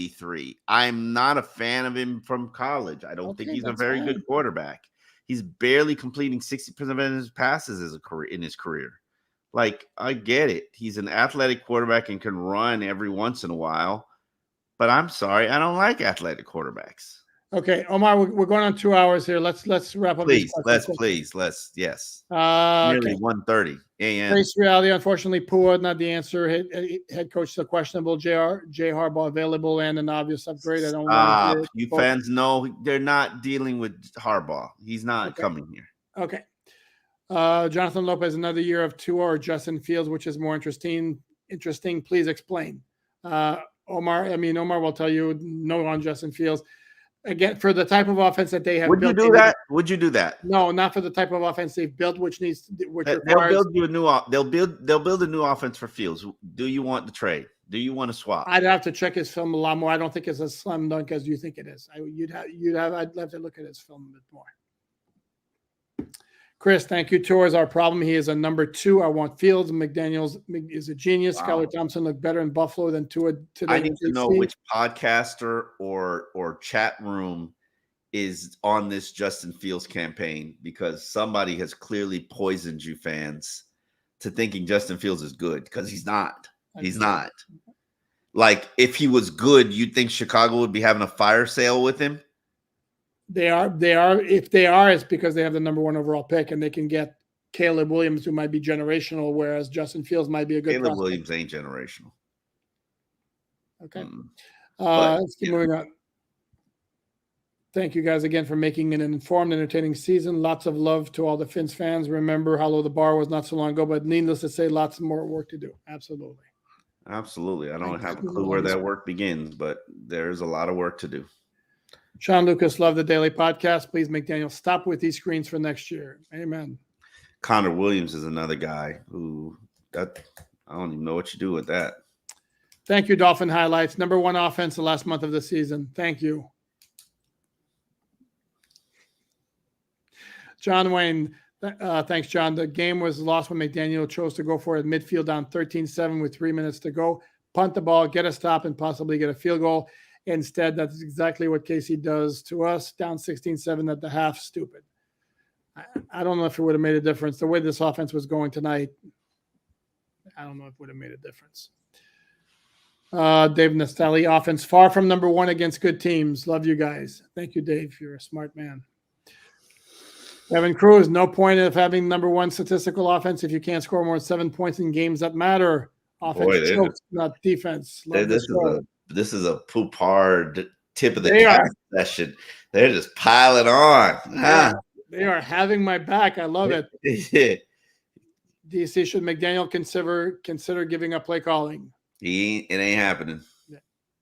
three. I'm not a fan of him from college. I don't think he's a very good quarterback. He's barely completing 60% of his passes in his career. Like, I get it. He's an athletic quarterback and can run every once in a while. But I'm sorry, I don't like athletic quarterbacks. Okay, Omar, we're going on 2 hours here. Let's wrap up. Yes. Nearly 1:30 a.m. Face reality, unfortunately, Pua not the answer. Head coach still questionable. Jay Harbaugh available and an obvious upgrade. I don't want to you fans know they're not dealing with Harbaugh. He's not coming here. Okay. Jonathan Lopez, another year of Tua or Justin Fields, which is more interesting. Please explain. Omar will tell you no on Justin Fields. Again, for the type of offense that they have built. Would you do that? No, not for the type of offense they've built, they'll build a new offense for Fields. Do you want the trade? Do you want to swap? I'd have to check his film a lot more. I don't think it's as slam dunk as you think it is. I'd have to look at his film a bit more. Chris, thank you. Tua is our problem. He is a number 2. I want Fields. McDaniels is a genius. Wow. Skylar Thompson looked better in Buffalo than Tua today. I need to know which podcaster or chat room is on this Justin Fields campaign, because somebody has clearly poisoned you fans to thinking Justin Fields is good, because he's not. He's not. Like, if he was good, you'd think Chicago would be having a fire sale with him. They are. If they are, it's because they have the number 1 overall pick, and they can get Caleb Williams, who might be generational, whereas Justin Fields might be a good. Caleb Williams ain't generational. Okay. Let's keep moving on. Thank you guys again for making it an informed, entertaining season. Lots of love to all the Fins fans. Remember how low the bar was not so long ago, but needless to say, lots more work to do. Absolutely. I don't have a clue where that work begins, but there's a lot of work to do. Sean Lucas, love the daily podcast. Please, McDaniel, stop with these screens for next year. Amen. Connor Williams is another guy who I don't even know what you do with that. Thank you, Dolphin Highlights. Number 1 offense the last month of the season. Thank you. John Wayne, thanks, John. The game was lost when McDaniel chose to go for it midfield down 13-7 with 3 minutes to go. Punt the ball, get a stop, and possibly get a field goal. Instead, that's exactly what Casey does to us. Down 16-7 at the half. Stupid. I don't know if it would have made a difference. The way this offense was going tonight, I don't know if it would have made a difference. Dave Nastelli, offense far from number 1 against good teams. Love you guys. Thank you, Dave. You're a smart man. Kevin Cruz, no point of having number 1 statistical offense if you can't score more than 7 points in games that matter. Offense chokes, not defense. This is a poop hard tip of the cap session. They're just piling on. They are having my back. I love it. DC, should McDaniel consider giving up play calling? It ain't happening.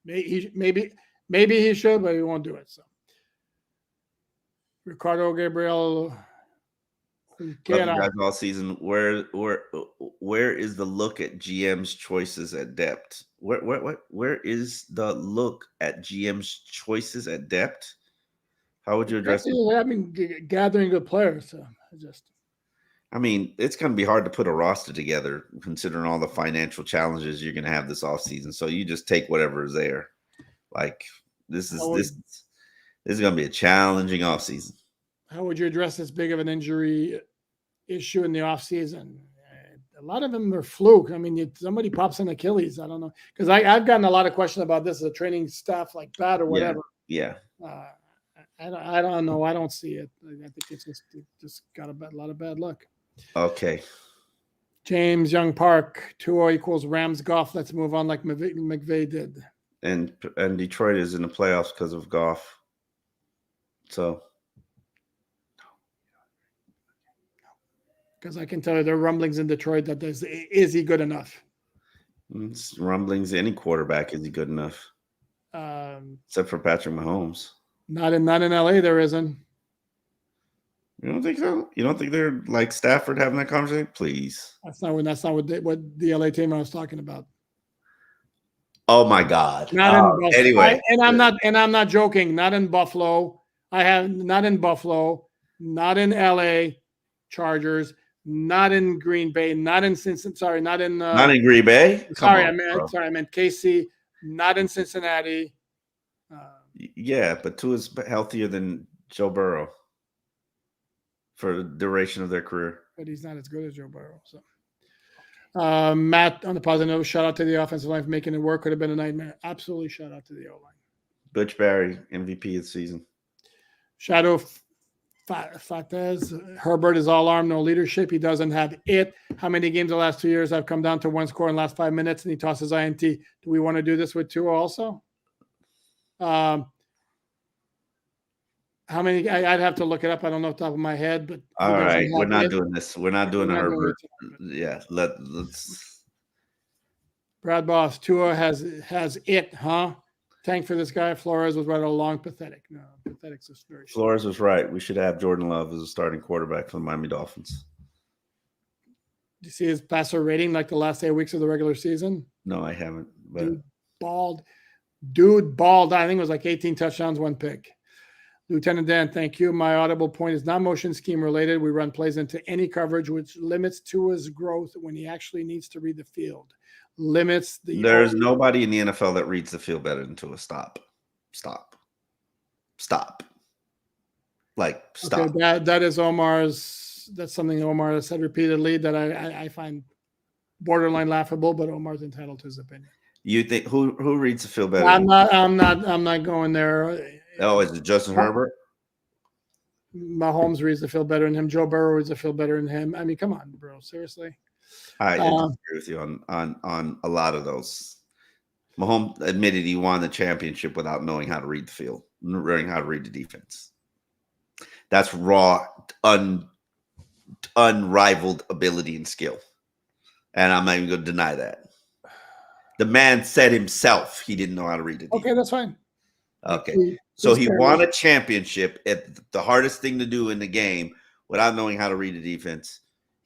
Maybe he should, but he won't do it. So, Ricardo Gabriel. Guys all season. Where is the look at GM's choices at depth? Where is the look at GM's choices at depth? How would you address it? Gathering good players. So I mean, it's going to be hard to put a roster together considering all the financial challenges you're going to have this offseason. So you just take whatever is there. Like this is going to be a challenging offseason. How would you address this big of an injury issue in the offseason? A lot of them are fluke. I mean, somebody pops an Achilles. I don't know, because I've gotten a lot of questions about this as a training staff like that or whatever. Yeah. I don't know. I don't see it. I think it's just got a lot of bad luck. Okay. James Young Park, 2-0 equals Rams Goff. Let's move on like McVay did. And Detroit is in the playoffs because of Goff. So. Because I can tell you there are rumblings in Detroit that is he good enough? It's rumblings. Any quarterback, is he good enough? Except for Patrick Mahomes. Not in LA, there isn't. You don't think so? You don't think they're like Stafford having that conversation? Please. That's not what the LA team I was talking about. Oh my God. Anyway, I'm not joking. Not in Buffalo. Not in Buffalo. Not in LA Chargers. Not in Green Bay. Not in Cincinnati. Sorry, not in Green Bay. I meant KC. Not in Cincinnati. Yeah, but Tua's healthier than Joe Burrow for the duration of their career. But he's not as good as Joe Burrow. So, Matt, on the positive note, shout out to the offensive line for making it work. Could have been a nightmare. Absolutely, shout out to the O-line. Butch Barry, MVP of the season. Shadow Fatez, Herbert is all arm, no leadership. He doesn't have it. How many games the last 2 years have come down to one score in the last 5 minutes and he tosses INT? Do we want to do this with Tua also? How many? I'd have to look it up. I don't know off the top of my head, but all right, we're not doing this. We're not doing Herbert. Yeah, let's. Brad Boss, Tua has it, huh? Tank for this guy. Flores was right all along. Pathetic. No, pathetic's just very. Flores was right. We should have Jordan Love as a starting quarterback for the Miami Dolphins. Do you see his passer rating like the last 8 weeks of the regular season? No, I haven't. But Dude balled. I think it was like 18 touchdowns, 1 pick. Lieutenant Dan, thank you. My audible point is not motion scheme related. We run plays into any coverage, which limits Tua's growth when he actually needs to read the field. There's nobody in the NFL that reads the field better than Tua. Stop. Like, stop. Okay, that is Omar's. That's something Omar has said repeatedly that I find borderline laughable, but Omar's entitled to his opinion. You think who reads the field better? I'm not going there. Oh, is it Justin Herbert? Mahomes reads the field better than him. Joe Burrow reads the field better than him. I mean, come on, bro. Seriously. I agree with you on a lot of those. Mahomes admitted he won the championship without knowing how to read the field, learning how to read the defense. That's raw, unrivaled ability and skill. And I'm not even going to deny that. The man said himself he didn't know how to read the defense. Okay, that's fine. Okay. So he won a championship at the hardest thing to do in the game without knowing how to read the defense.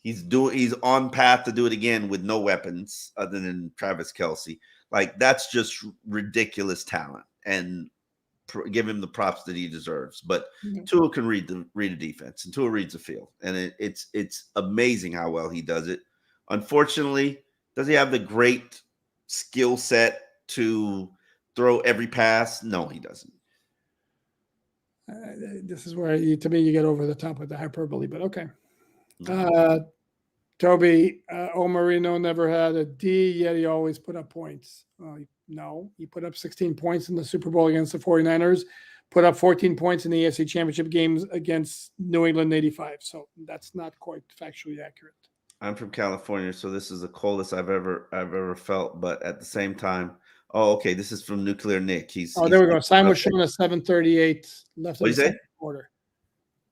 He's on path to do it again with no weapons other than Travis Kelce. Like, that's just ridiculous talent, and give him the props that he deserves. But Tua can read the defense, and Tua reads the field, and it's amazing how well he does it. Unfortunately, does he have the great skill set to throw every pass? No, he doesn't. This is where to me you get over the top with the hyperbole, but okay. Toby, Omarino never had a D, yet he always put up points. No, he put up 16 points in the Super Bowl against the 49ers, put up 14 points in the AFC Championship games against New England in '85. So that's not quite factually accurate. I'm from California, so this is the coldest I've ever felt. But at the same time, okay, this is from Nuclear Nick. There we go. Sign was shown at 7:38 left in the second quarter.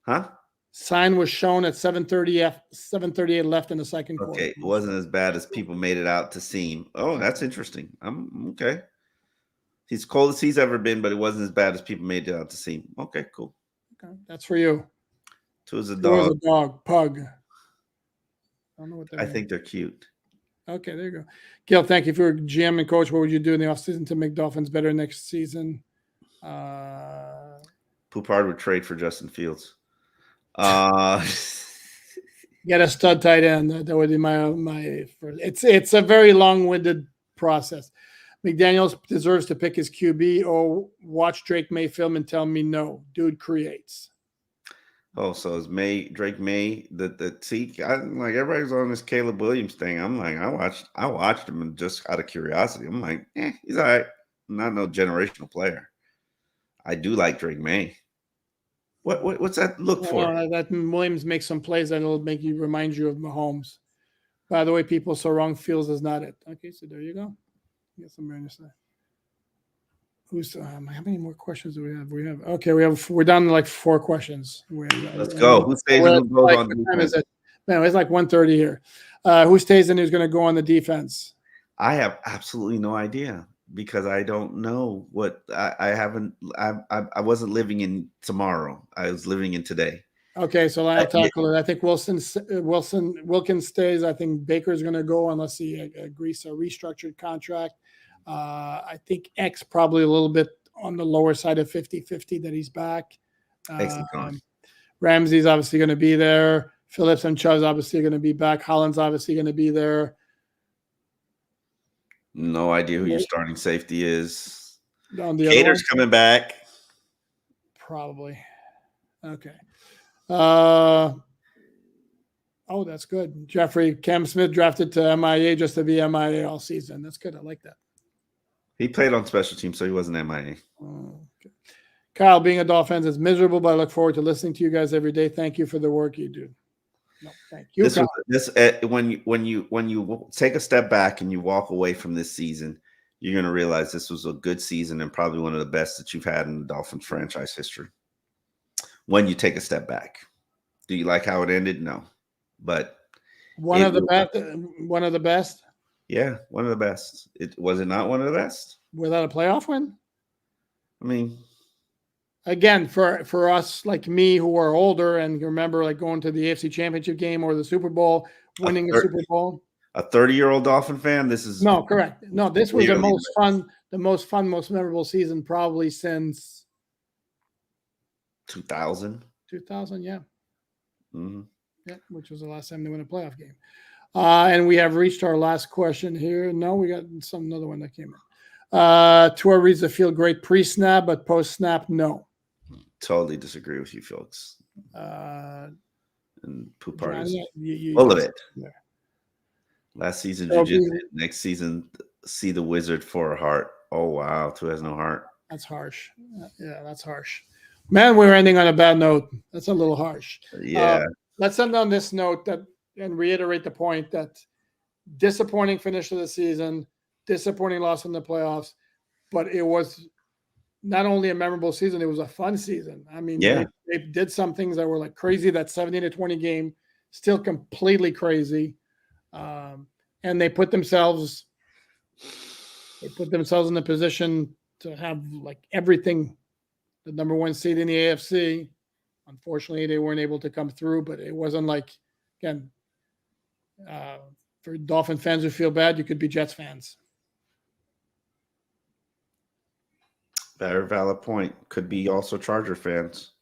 Huh? Sign was shown at 7:38 left in the second quarter. Okay, it wasn't as bad as people made it out to seem. Oh, that's interesting. I'm okay. He's cold as he's ever been, but it wasn't as bad as people made it out to seem. Okay, cool. Okay, that's for you. Tua's a dog. Tua's a dog. Pug. I don't know what that means. I think they're cute. Okay, there you go. Gil, thank you for GM and coach. What would you do in the offseason to make Dolphins better next season? Poupard would trade for Justin Fields. Get a stud tight end. That would be my first. It's a very long-winded process. McDaniels deserves to pick his QB or watch Drake May film and tell me no. Dude creates. Oh, so is Drake May the see? I'm like everybody's on this Caleb Williams thing. I'm like I watched him and just out of curiosity. I'm like, he's all right. Not no generational player. I do like Drake May. What's that look for? That Williams makes some plays that'll remind you of Mahomes. By the way, people so wrong. Fields is not it. Okay, so there you go. Get some understand. How many more questions do we have? We're down to like 4 questions. Let's go. Who stays and who goes on defense? Man, it's like 1:30 here. Who stays and who's going to go on the defense? I have absolutely no idea because I don't know what I wasn't living in tomorrow. I was living in today. Okay, so I'll tackle it. I think Wilkins stays. I think Baker's going to go unless he agrees to a restructured contract. I think X probably a little bit on the lower side of 50-50 that he's back. Ramsey's obviously going to be there. Phillips and Chubb's obviously going to be back. Holland's obviously going to be there. No idea who your starting safety is. Cater's coming back. Probably. Okay. Oh, that's good. Cam Smith drafted to MIA just to be MIA all season. That's good. I like that. He played on special teams, so he wasn't MIA. Okay. Kyle, being a Dolphins is miserable, but I look forward to listening to you guys every day. Thank you for the work you do. No, thank you. When you take a step back and you walk away from this season, you're going to realize this was a good season and probably one of the best that you've had in the Dolphins franchise history. When you take a step back, do you like how it ended? No, but one of the best. Yeah, one of the best. Was it not one of the best without a playoff win? I mean, again, for us like me who are older and remember like going to the AFC Championship game or the Super Bowl, winning the Super Bowl. A 30-year-old Dolphin fan. This is no correct. No, this was the most fun, most memorable season probably since 2000. 2000, yeah. Mm-hmm. Yeah, which was the last time they won a playoff game. And we have reached our last question here. No, we got another one that came in. Tua reads the field great pre-snap, but post-snap, no. Totally disagree with you, folks. And poop parties. Full of it. There. Last season, next season, see the wizard for a heart. Oh, wow. Tua has no heart. That's harsh. Yeah, that's harsh. Man, we're ending on a bad note. That's a little harsh. Yeah. Let's end on this note and reiterate the point that disappointing finish of the season, disappointing loss in the playoffs, but it was not only a memorable season, it was a fun season. I mean, they did some things that were like crazy. That 17-20 game, still completely crazy. And they put themselves in a position to have like everything, the number 1 seed in the AFC. Unfortunately, they weren't able to come through, but it wasn't like, again, for Dolphin fans who feel bad, you could be Jets fans. Very valid point. Could be also Charger fans.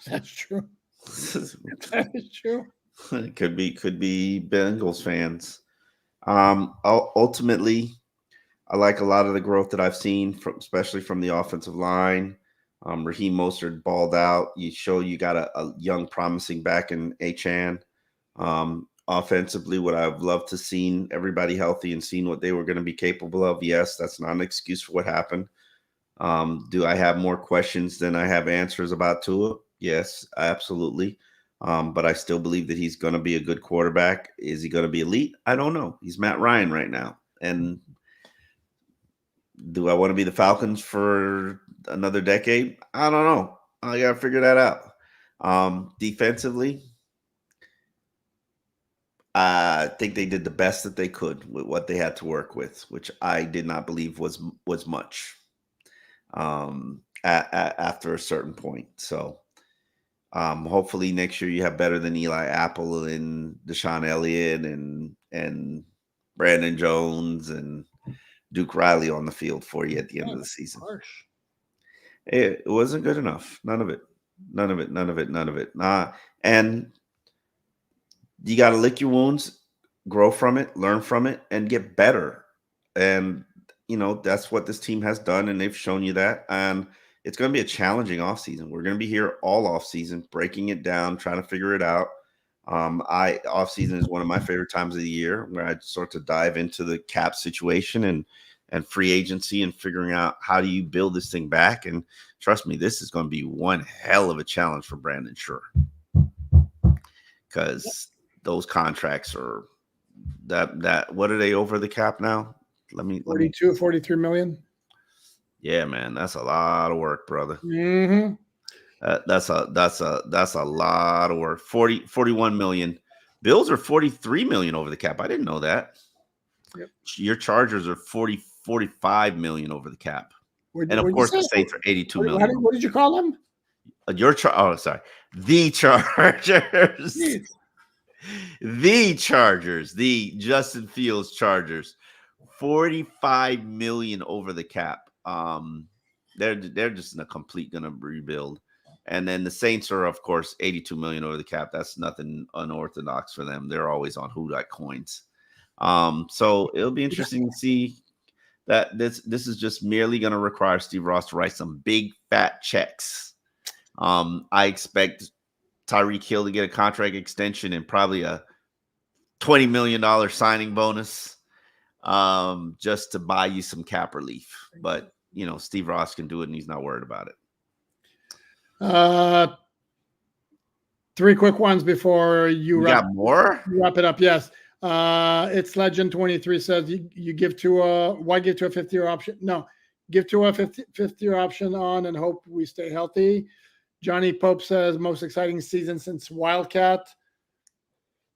That's true. That is true. It could be Bengals fans. Ultimately, I like a lot of the growth that I've seen, especially from the offensive line. Raheem Mostert balled out. You got a young, promising back in Achane. Offensively, what I've loved to seen everybody healthy and seen what they were going to be capable of. Yes, that's not an excuse for what happened. Do I have more questions than I have answers about Tua? Yes, absolutely. But I still believe that he's going to be a good quarterback. Is he going to be elite? I don't know. He's Matt Ryan right now. And do I want to be the Falcons for another decade? I don't know. I got to figure that out. Defensively, I think they did the best that they could with what they had to work with, which I did not believe was much after a certain point. So hopefully next year you have better than Eli Apple and Deshaun Elliott and Brandon Jones and Duke Riley on the field for you at the end of the season. Harsh. It wasn't good enough. None of it. And you got to lick your wounds, grow from it, learn from it, and get better. And, that's what this team has done, and they've shown you that. And it's going to be a challenging offseason. We're going to be here all offseason, breaking it down, trying to figure it out. Offseason is one of my favorite times of the year where I start to dive into the cap situation and free agency and figuring out how do you build this thing back. And trust me, this is going to be one hell of a challenge for Brandon Shure, because those contracts are that what are they over the cap now? Let me 43 million. Yeah, man, that's a lot of work, brother. Mm-hmm. That's a lot of work. 41 million. Bills are 43 million over the cap. I didn't know that. Yep. Your Chargers are 45 million over the cap. And of course, the Saints are 82 million. What did you call them? The Chargers. Jeez. The Chargers, the Justin Fields Chargers, 45 million over the cap. They're just in a complete gonna rebuild. And then the Saints are, of course, 82 million over the cap. That's nothing unorthodox for them. They're always on who got coins. So it'll be interesting to see that this is just merely going to require Steve Ross to write some big fat checks. I expect Tyreek Hill to get a contract extension and probably a $20 million signing bonus, just to buy you some cap relief. But Steve Ross can do it, and he's not worried about it. Three quick ones before you got more. Wrap it up. Yes. It's Legend 23 says you give to why give to a 50-year option? No, give to a 50-year option on and hope we stay healthy. Johnny Pope says most exciting season since Wildcat.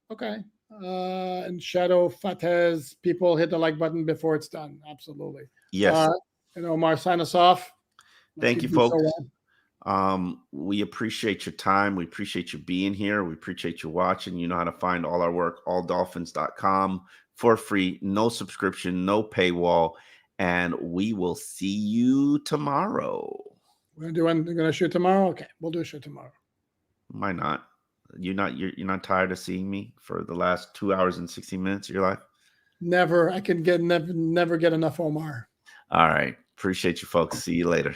Okay. And Shadow Fatez, people hit the like button before it's done. Absolutely. Yes. And Omar, sign us off. Thank you, folks. We appreciate your time. We appreciate you being here. We appreciate you watching. You know how to find all our work, alldolphins.com, for free, no subscription, no paywall. And we will see you tomorrow. We're gonna shoot tomorrow? Okay, we'll do a shoot tomorrow. Why not? You're not tired of seeing me for the last 2 hours and 16 minutes of your life? Never. I can never get enough Omar. All right. Appreciate you folks. See you later.